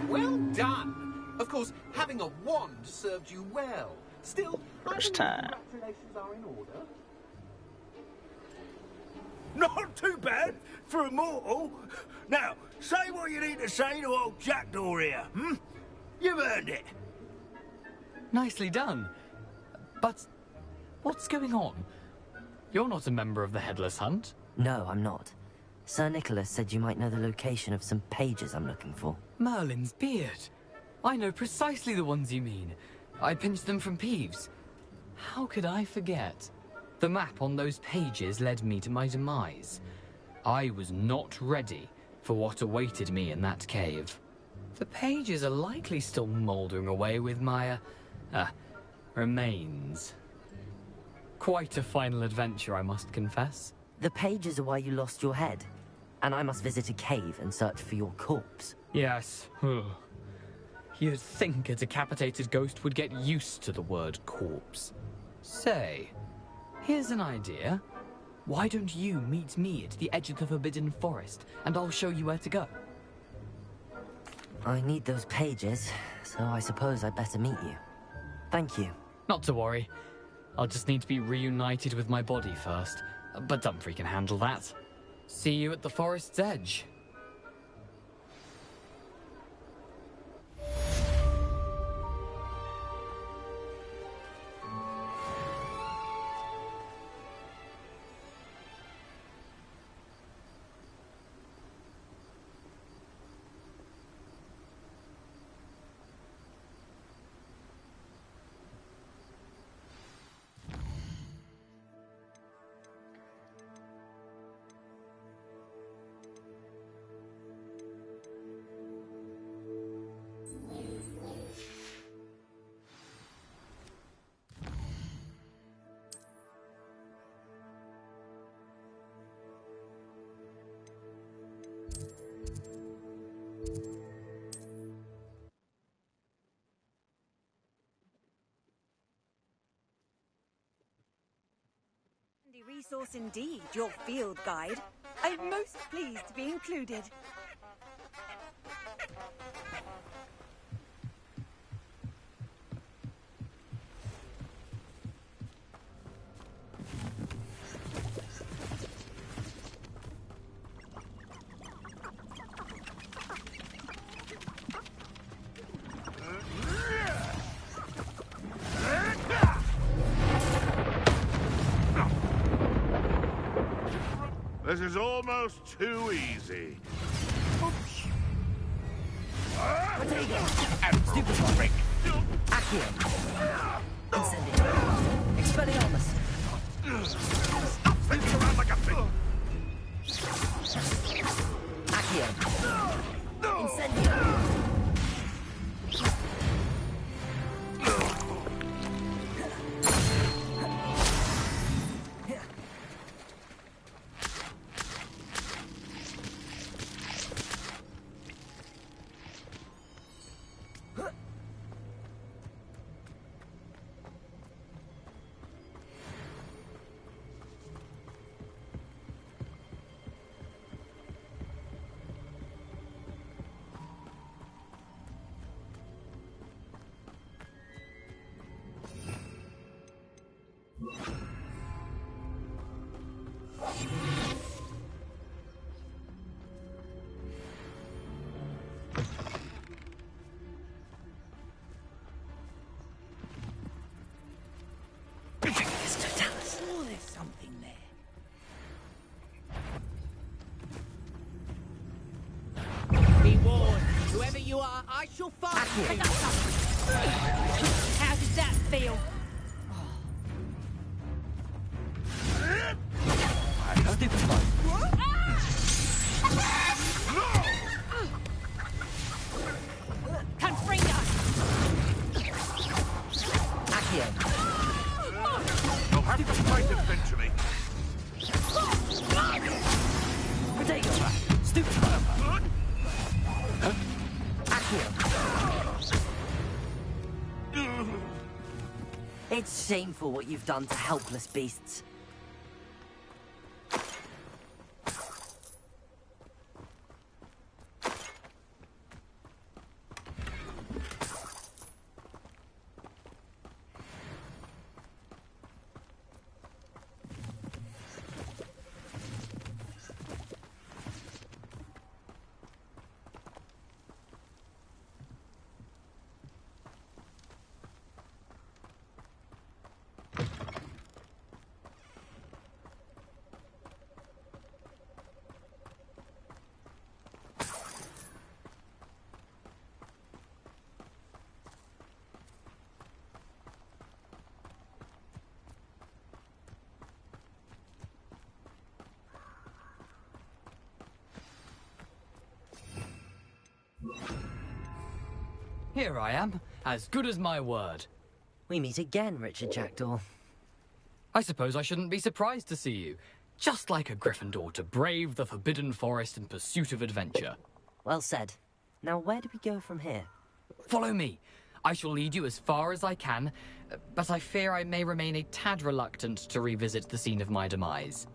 Well done. Of course, having a wand served you well. Still, First time. congratulations are in order. Not too bad for a mortal. Now, say what you need to say to old Jackdaw here, You've earned it. Nicely done. But what's going on? You're not a member of the Headless Hunt. No, I'm not. Sir Nicholas said you might know the location of some pages I'm looking for. Merlin's beard. I know precisely the ones you mean. I pinched them from Peeves. How could I forget? The map on those pages led me to my demise. I was not ready for what awaited me in that cave. The pages are likely still mouldering away with my, remains. Quite a final adventure, I must confess. The pages are why you lost your head, and I must visit a cave and search for your corpse. Yes. You'd think a decapitated ghost would get used to the word corpse. Say, here's an idea. Why don't you meet me at the edge of the Forbidden Forest, and I'll show you where to go? I need those pages, so I suppose I'd better meet you. Thank you. Not to worry. I'll just need to be reunited with my body first. But Dumfrey can handle that. See you at the forest's edge. Handy resource indeed, your field guide. I'm most pleased to be included. This is almost too easy. Stupid trick. Accio. Incendio. Expelliarmus. Stop thinking around like a pig. Accio. Incendio. Oh, there's something there. Be warned, whoever you are, I shall find. How does that feel? Confringo! You'll have to fight eventually. Protego. Stupid. It's shameful what you've done to helpless beasts. Here I am, as good as my word. We meet again, Richard Jackdaw. I suppose I shouldn't be surprised to see you. Just like a Gryffindor to brave the Forbidden Forest in pursuit of adventure. Well said. Now where do we go from here? Follow me. I shall lead you as far as I can, but I fear I may remain a tad reluctant to revisit the scene of my demise.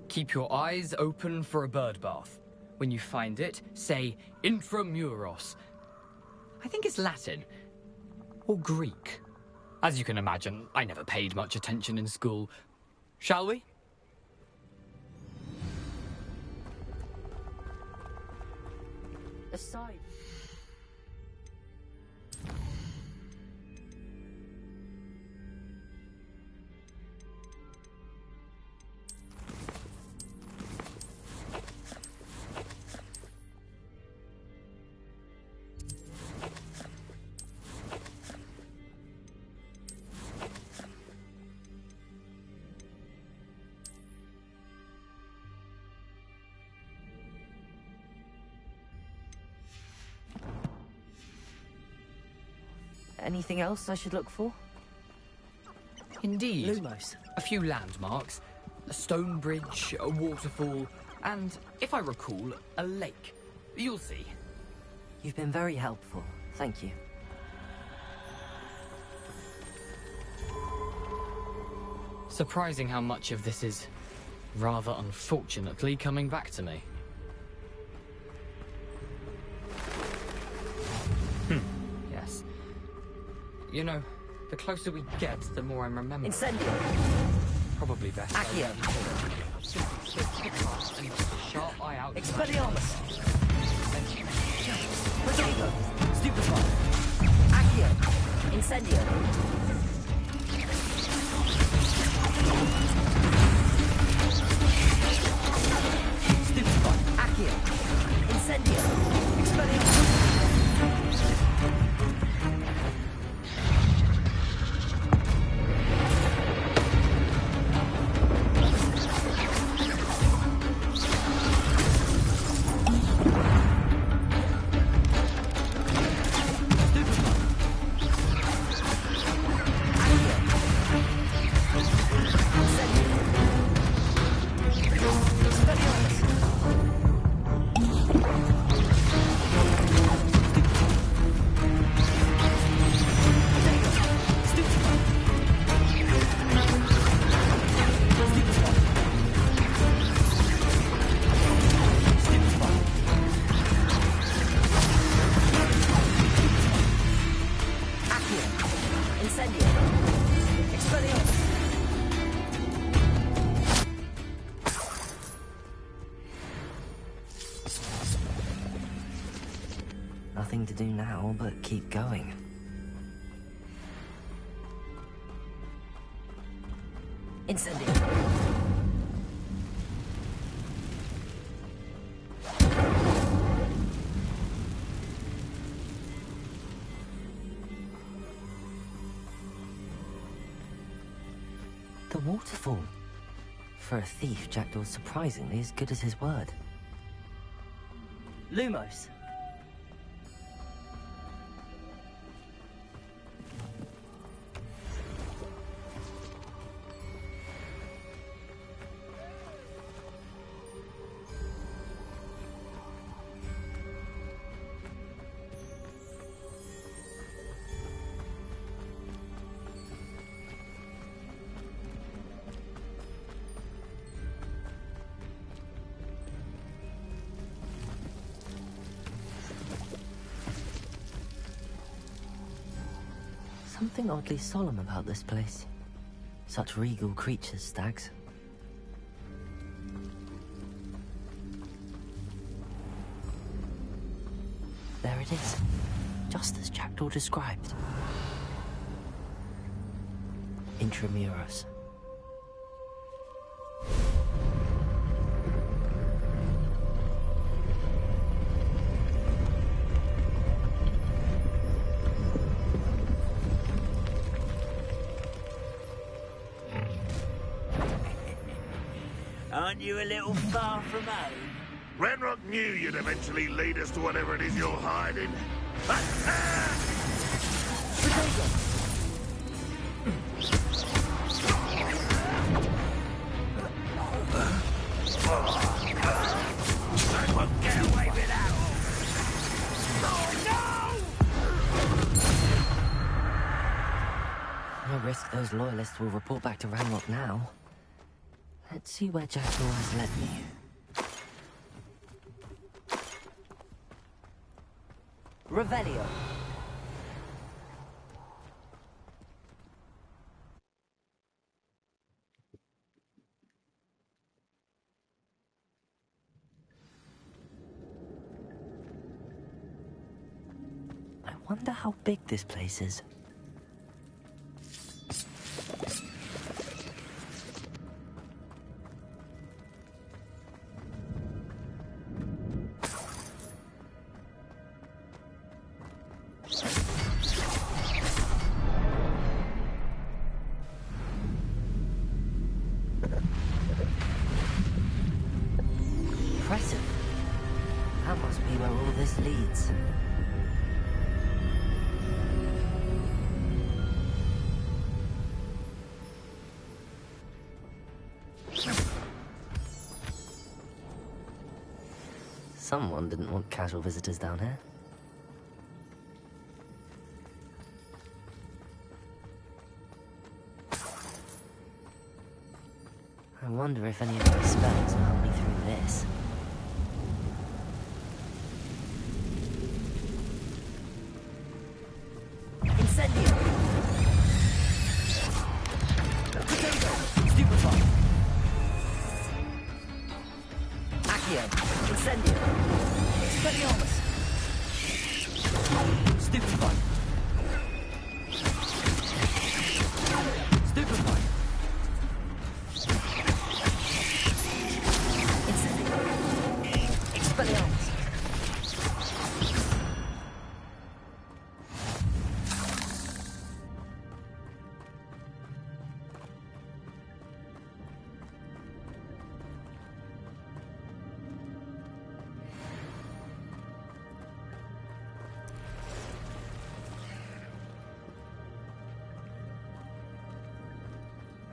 Keep your eyes open for a bird bath. When you find it, say Intramuros. I think it's Latin. Or Greek. As you can imagine, I never paid much attention in school. Shall we? Aside. Anything else I should look for? Indeed. Lumos. A few landmarks, a stone bridge, a waterfall, and, if I recall, a lake. You'll see. You've been very helpful. Thank you. Surprising how much of this is, rather unfortunately, coming back to me. Yes. You know, the closer we get, the more I'm remembering. Incendio! Probably best. Accio! Sharp eye out. Expelliarmus! Protego! Stupefy! Accio! Incendio! Stupefy! Accio! Incendio! Expelliarmus! Nothing to do now but keep going. Incendio! The waterfall. For a thief, Jackdaw's surprisingly as good as his word. Lumos. Something oddly solemn about this place. Such regal creatures, stags. There it is, just as Jackdaw described. Intramuros. Aren't you a little far from home? Ranrock knew you'd eventually lead us to whatever it is you're hiding. I won't get away with that. No risk those loyalists will report back to Ranrock now. Let's see where Jackdaw has led me. Revelio. I wonder how big this place is. Impressive. That must be where all this leads. Someone didn't want casual visitors down here. wonder if any of my spells will help me through this. Incendio! Potato! Stupefy! Accio! Incendio! Expelliarmus! Stupefy! Stupefy! Incendio! Expelliarmus!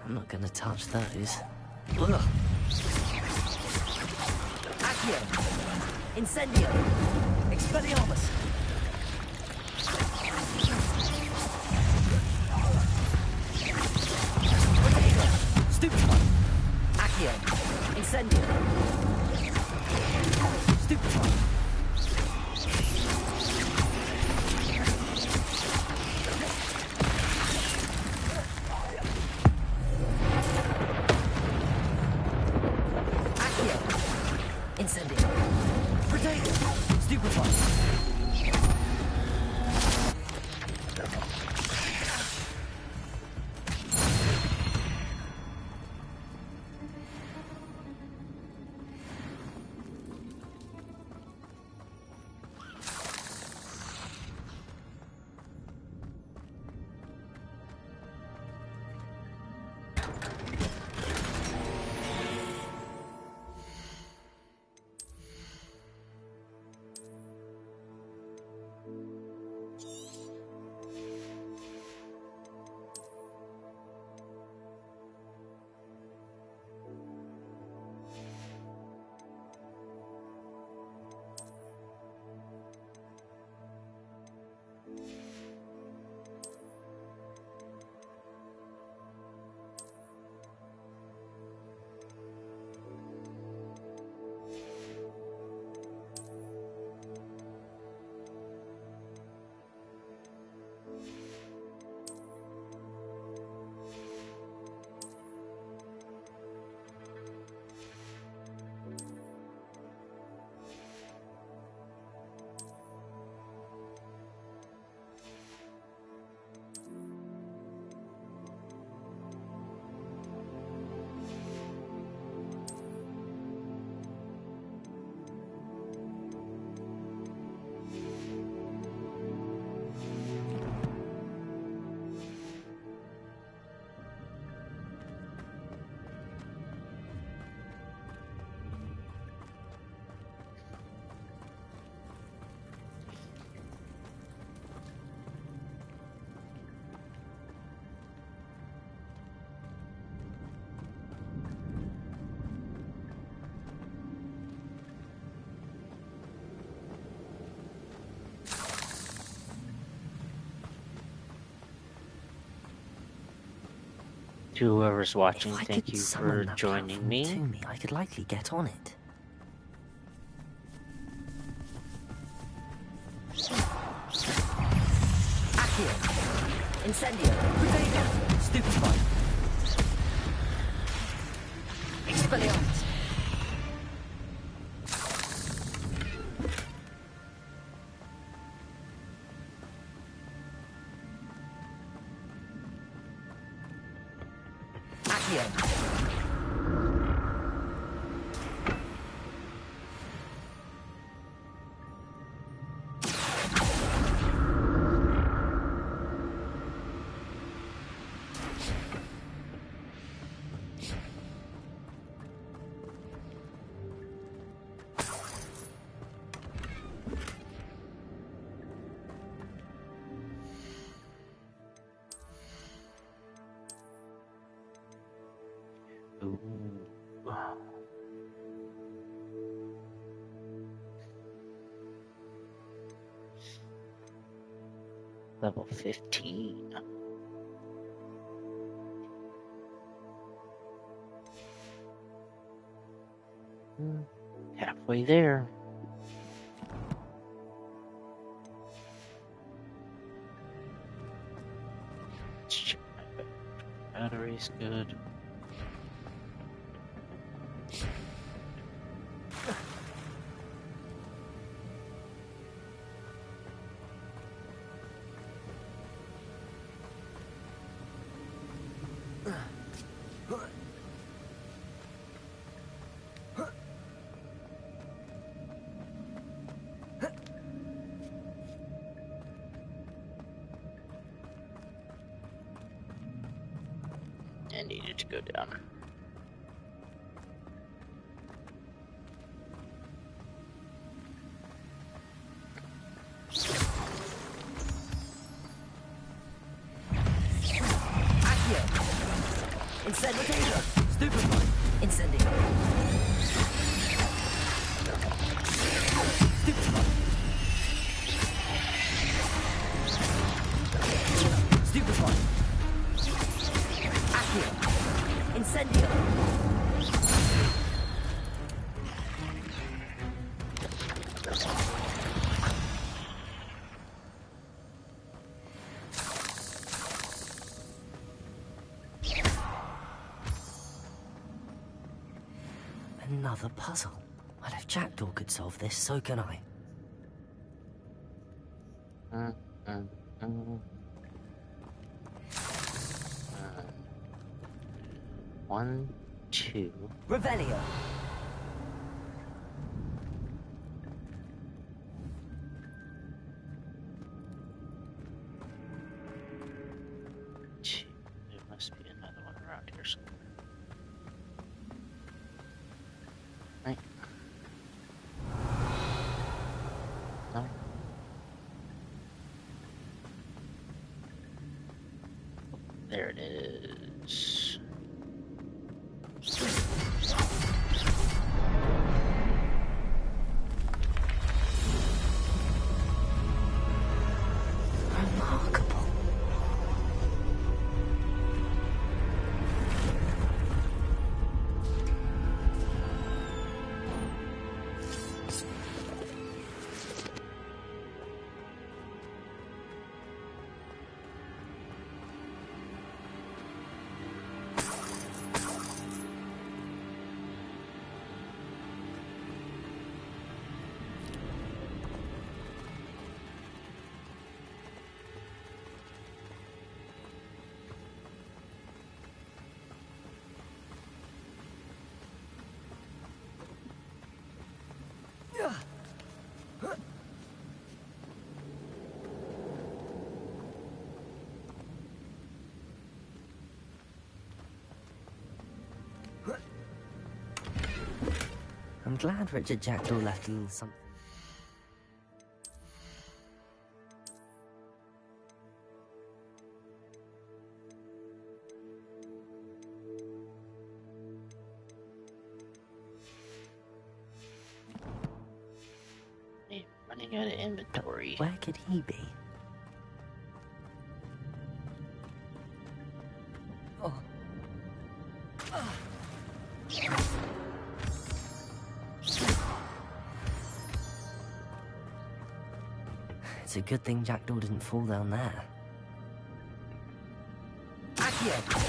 I'm not gonna touch those. Ugh. Accio! Incendio! Expelliarmus! Potato! Stupefy! Accio! Incendio! Stupefy! Incendio! Potato! Stupefy! To whoever's watching, If I thank could you summon for that joining platform me. to me, I could likely get on it. Accio! Incendio! Potato! Stupefy! Expelliarmus! Accio! Ooh. Level 15. Halfway there. Let's check my battery's good. I needed to go down. Accio! Incendio! Stupefy! Incendio! Stupefy! Stupefy! Accio! Incendio! Another puzzle. Well, if Jackdaw could solve this, so can I. One, two. Revelio! Two. There must be another one around here somewhere. Right. No. There it is. Remarkable. I'm glad Richard Jackdaw left a little something. Running out of inventory. Where could he be? Oh. It's a good thing Jackdaw didn't fall down there. Accio!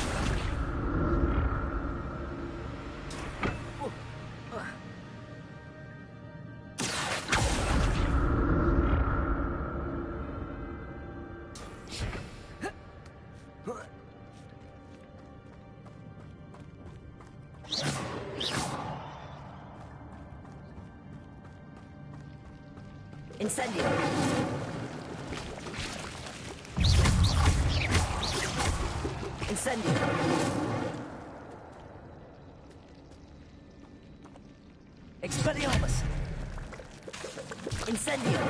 Incendio! Incendio! Expelliarmus! Incendio!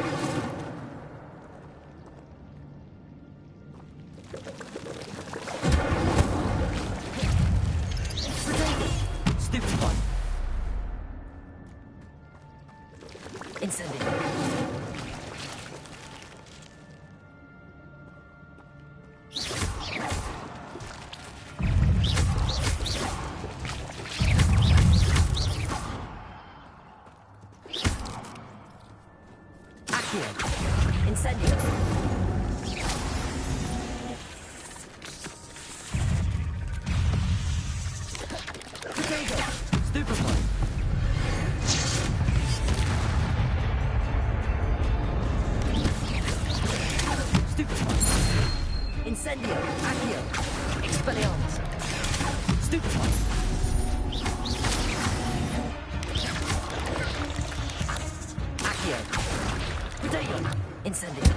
Stupid one! Incendio! Expelliarmus! Stupefy! Accio! Protego! Incendio!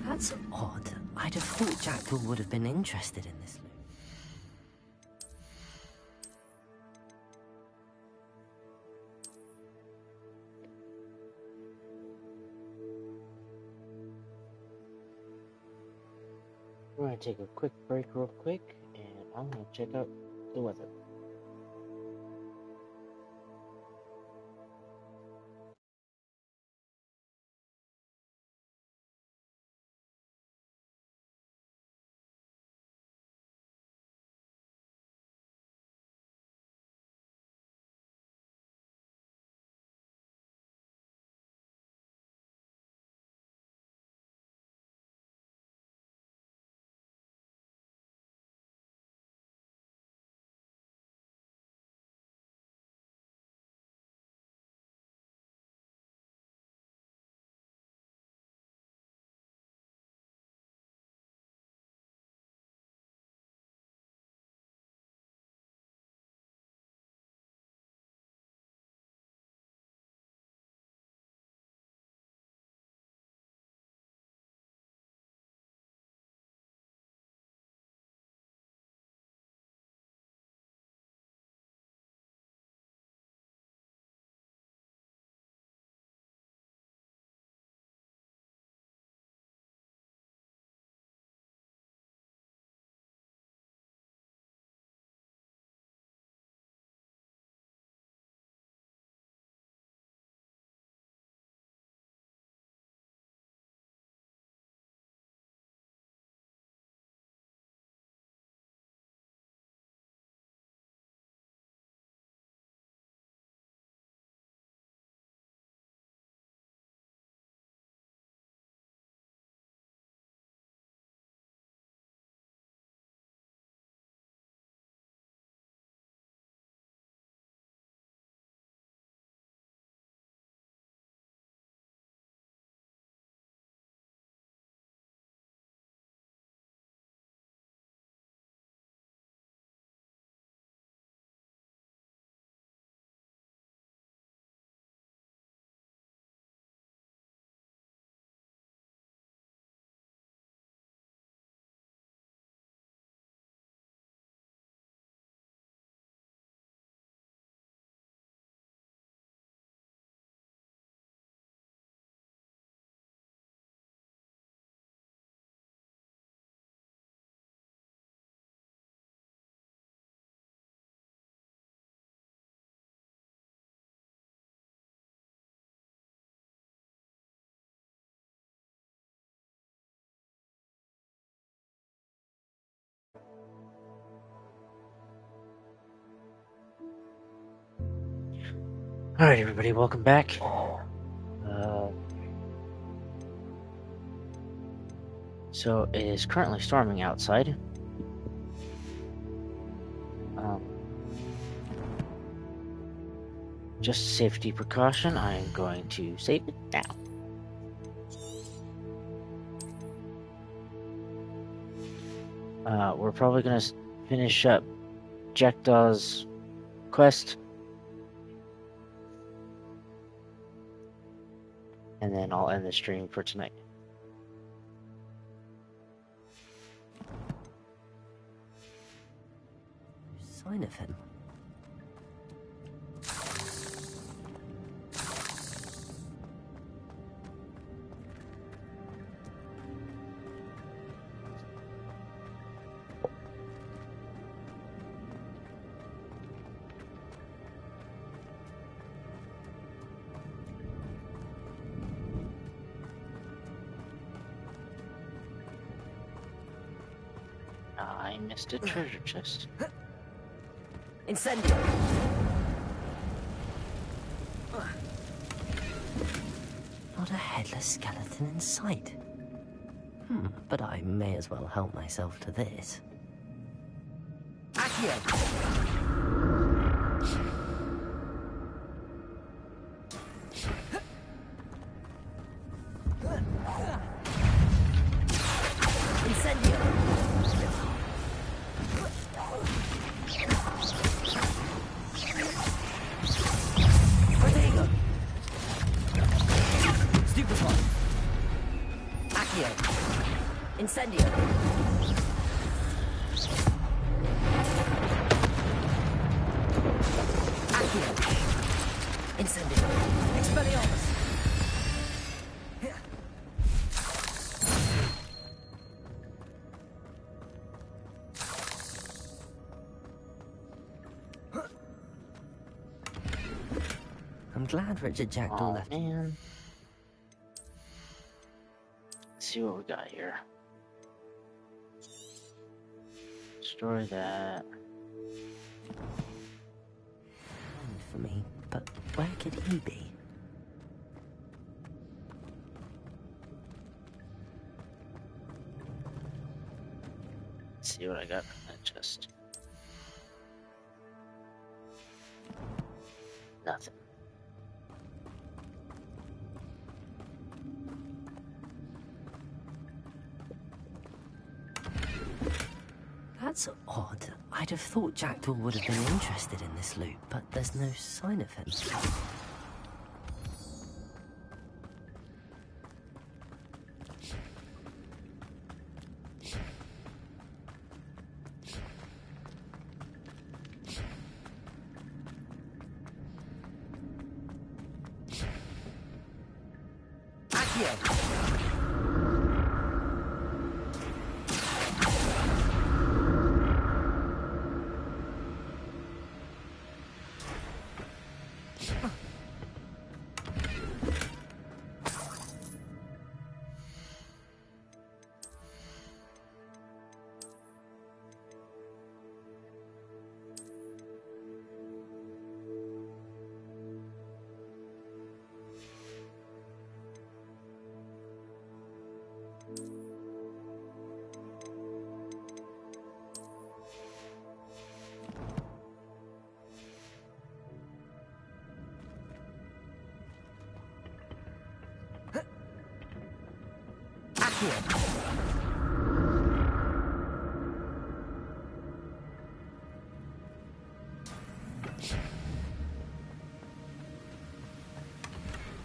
That's odd. I'd have thought Jackdaw would have been interested in this loot. We're going to take a quick break real quick, and I'm going to check out the weather. Alright, everybody, welcome back. So, it is currently storming outside. Just safety precaution, I'm going to save it now. We're probably going to finish up Jackdaw's quest. And then I'll end the stream for tonight. Sign of him. I missed a treasure chest. Incendio! Not a headless skeleton in sight. But I may as well help myself to this. Accio! Incendio. Accio. Incendio. Expelliarmus. I'm glad Richard Jackdaw left. Man. Let's see what we got here. Destroy that. For me, but where could he be? Let's see what I got from that chest. Nothing. That's odd. I'd have thought Jackdaw would have been interested in this loot, but there's no sign of him.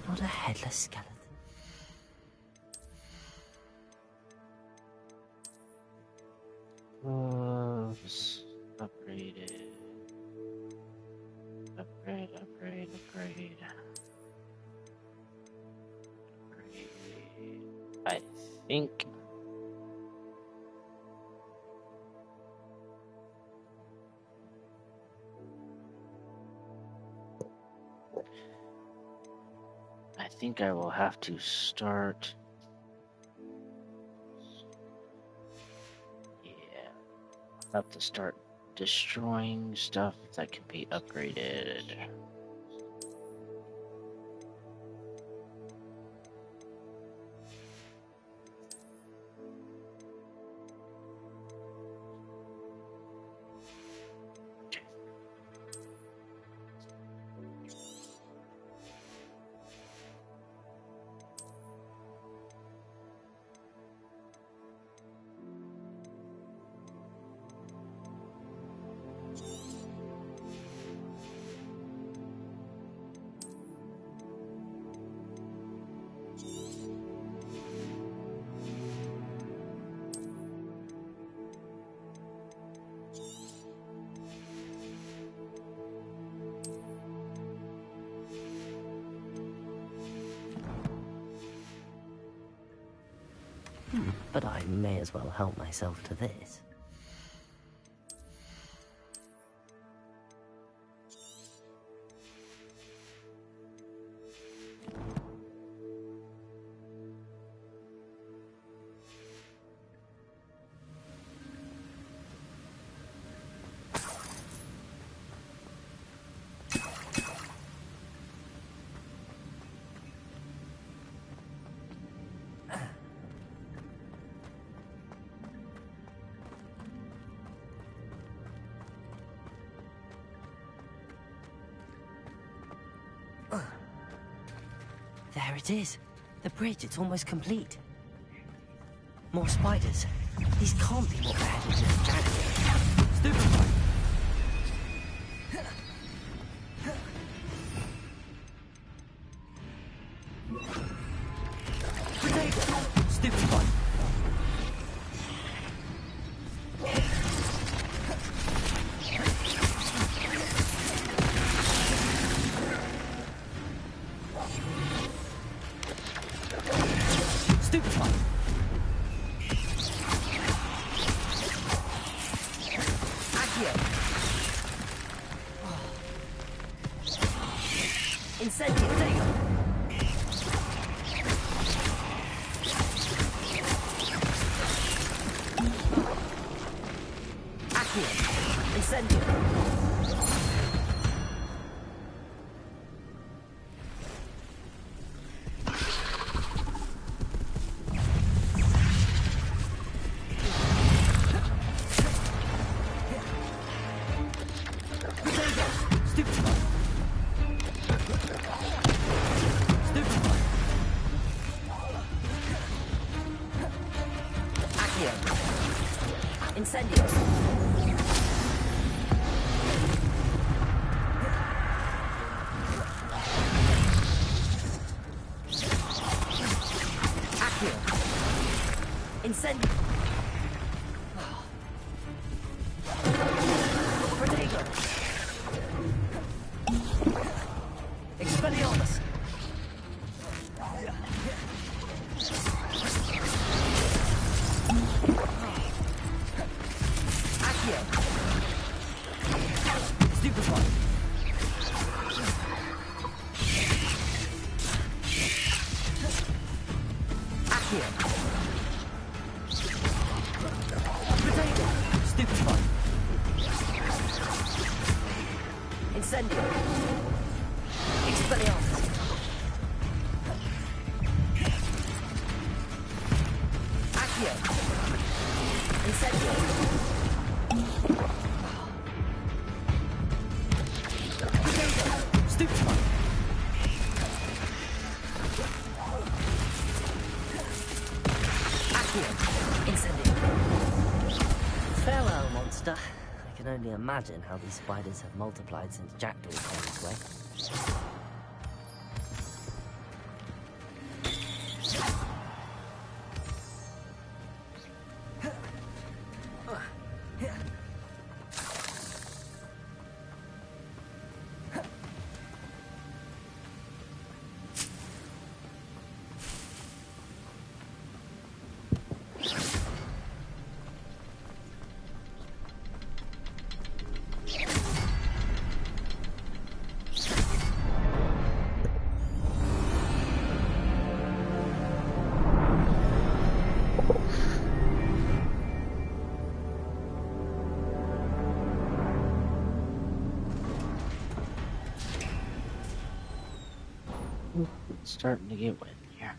Not a headless skeleton. Gloves. Upgraded. Upgrade. I think. I think I will have to start. Yeah. I'll have to start destroying stuff that can be upgraded. But I may as well help myself to this. There it is. The bridge, it's almost complete. More spiders. These can't be what they're heading to the dragon. Stupid. Stupefy. Stupefy. Accio. Incendio. Protego. Accio. Incendio. Incendio. Accio. Incendio. Protego. Expelliarmus. Stupefy. Accio. Protego. Stupefy. Incendio. Expelliarmus. Accio. Incendio. Stupefy. Accio. Incendio. Farewell, monster. I can only imagine how these spiders have multiplied since Jackdaw came this way. It's starting to get wet here.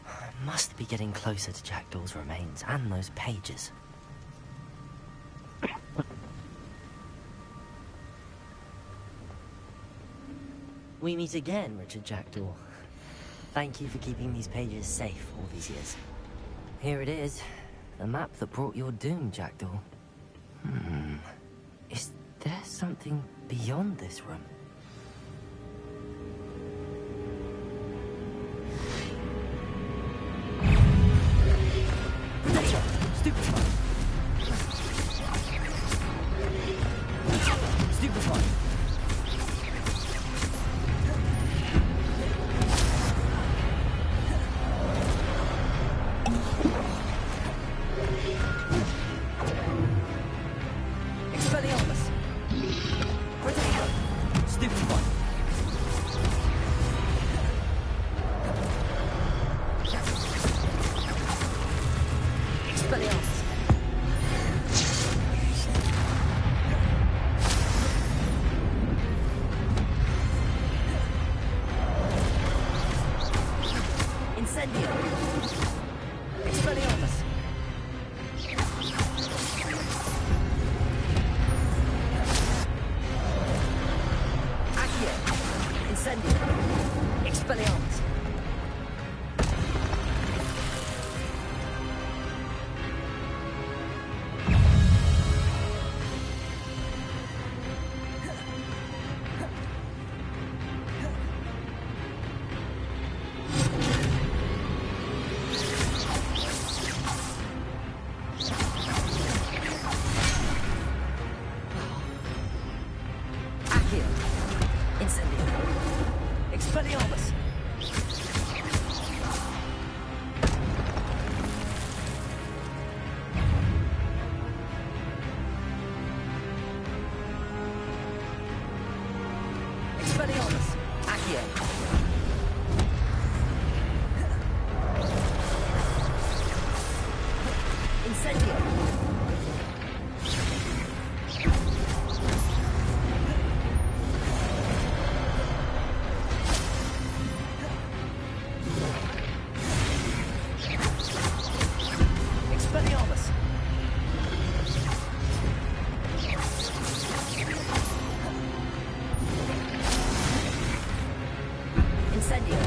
I must be getting closer to Jackdaw's remains and those pages. We meet again, Richard Jackdaw. Thank you for keeping these pages safe all these years. Here it is, the map that brought your doom, Jackdaw. Is there something beyond this room? Stupefy. Stupefy. Expelliarmus. Protego. Stupefy. Expelliarmus. Incendio. Expelliarmus. Incendio. Incendio. Expelliarmus. Expelliarmus. Accio. Incendio. Expelliarmus. Incendio.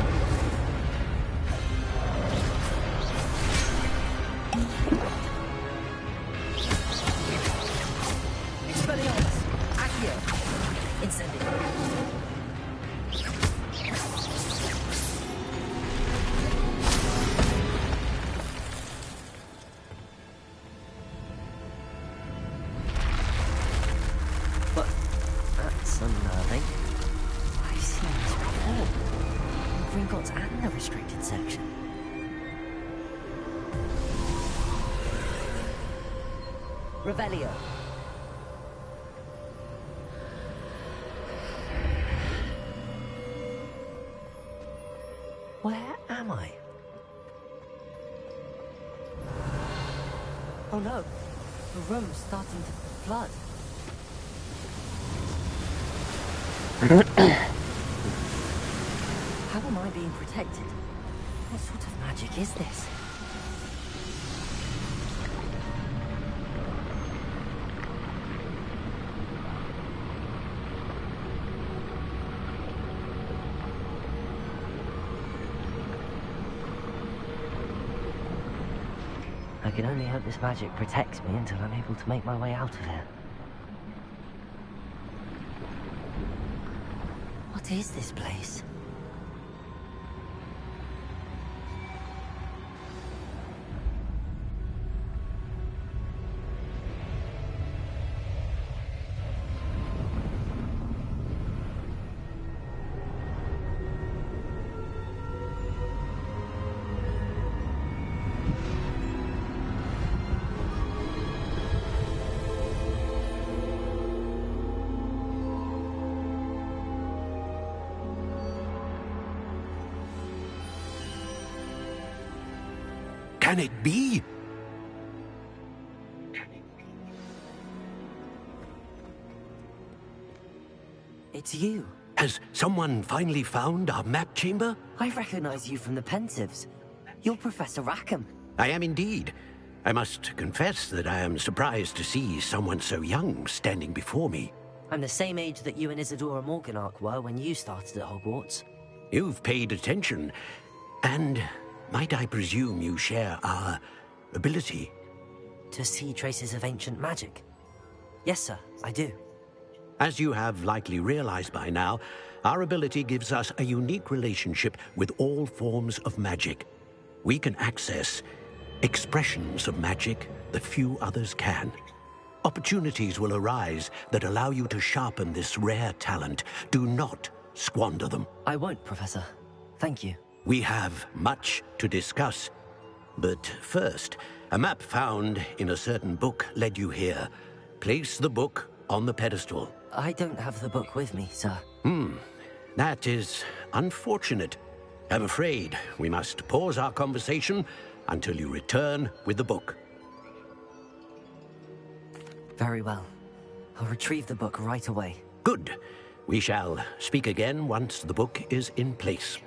Expelliarmus. Accio. Incendio. But that's unnerving. I've seen this before. Gringotts and the restricted section. Revelio. Where am I? Oh no, the room's starting to flood. How am I being protected? What sort of magic is this? I can only hope this magic protects me until I'm able to make my way out of here. What is this place? Can it be? It's you. Has someone finally found our map chamber? I recognize you from the Pensives. You're Professor Rackham. I am indeed. I must confess that I am surprised to see someone so young standing before me. I'm the same age that you and Isadora Morganach were when you started at Hogwarts. You've paid attention, and might I presume you share our ability? To see traces of ancient magic? Yes, sir, I do. As you have likely realized by now, our ability gives us a unique relationship with all forms of magic. We can access expressions of magic that few others can. Opportunities will arise that allow you to sharpen this rare talent. Do not squander them. I won't, Professor. Thank you. We have much to discuss. But first, a map found in a certain book led you here. Place the book on the pedestal. I don't have the book with me, sir. That is unfortunate. I'm afraid we must pause our conversation until you return with the book. Very well. I'll retrieve the book right away. Good. We shall speak again once the book is in place.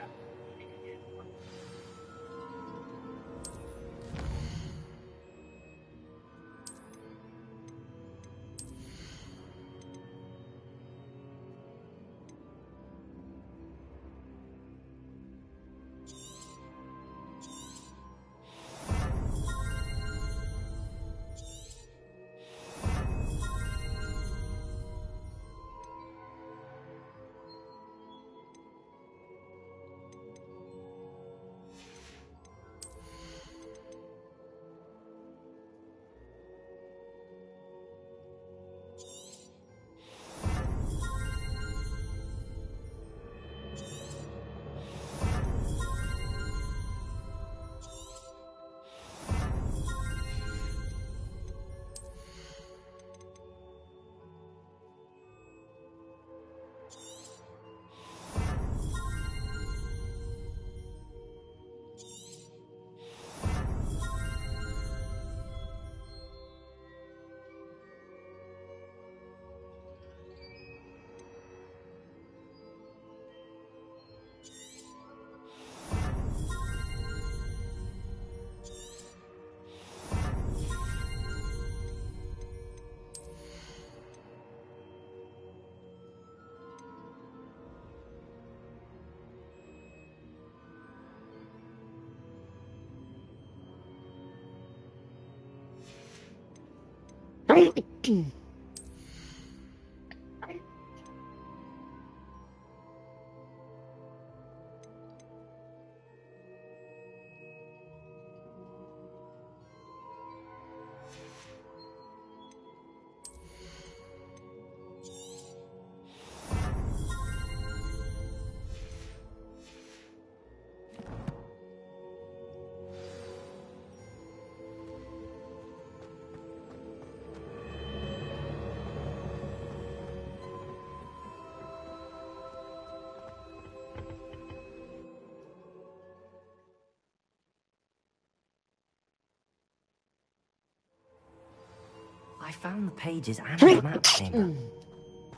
I found the pages and the map chamber.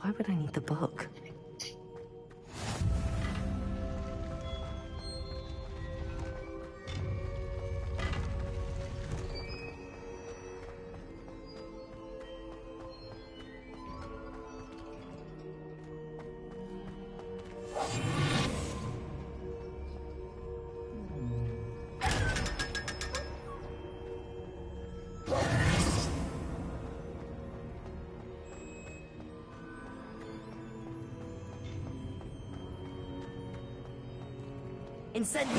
Why would I need the book? Incendio!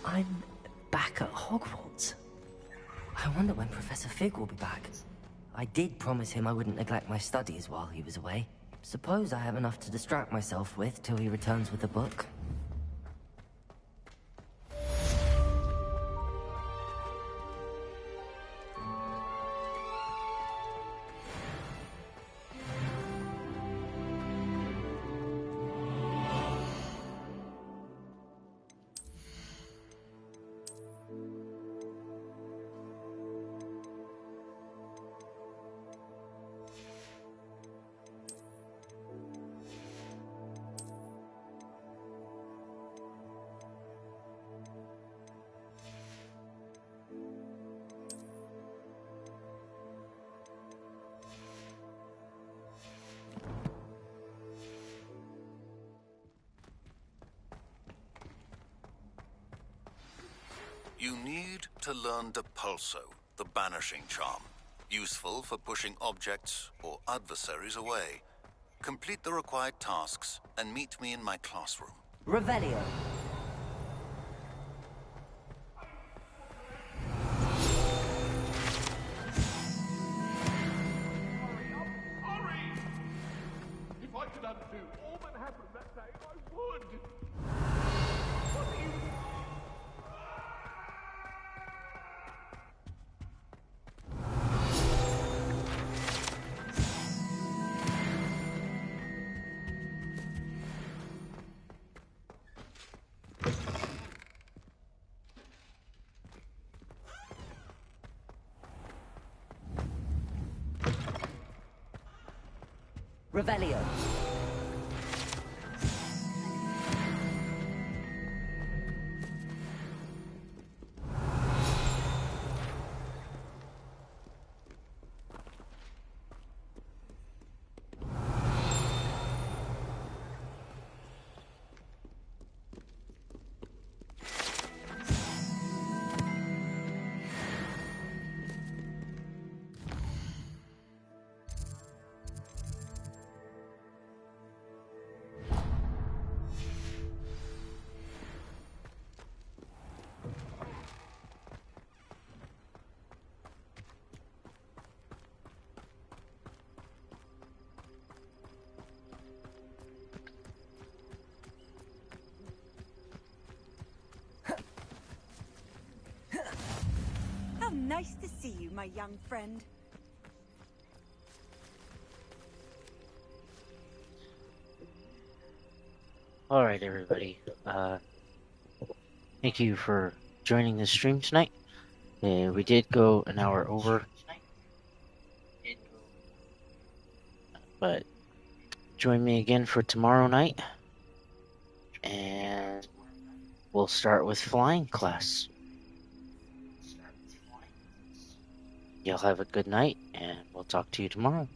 I'm back at Hogwarts. I wonder when Professor Fig will be back. I did promise him I wouldn't neglect my studies while he was away. Suppose I have enough to distract myself with till he returns with the book. You need to learn Depulso, the banishing charm. Useful for pushing objects or adversaries away. Complete the required tasks and meet me in my classroom. Revelio. If I could undo all that happened that day, I would! Revelio. How nice to see you, my young friend. Alright, everybody. Thank you for joining the stream tonight. We did go an hour over. But join me again for tomorrow night. And we'll start with flying class. Y'all have a good night, and we'll talk to you tomorrow.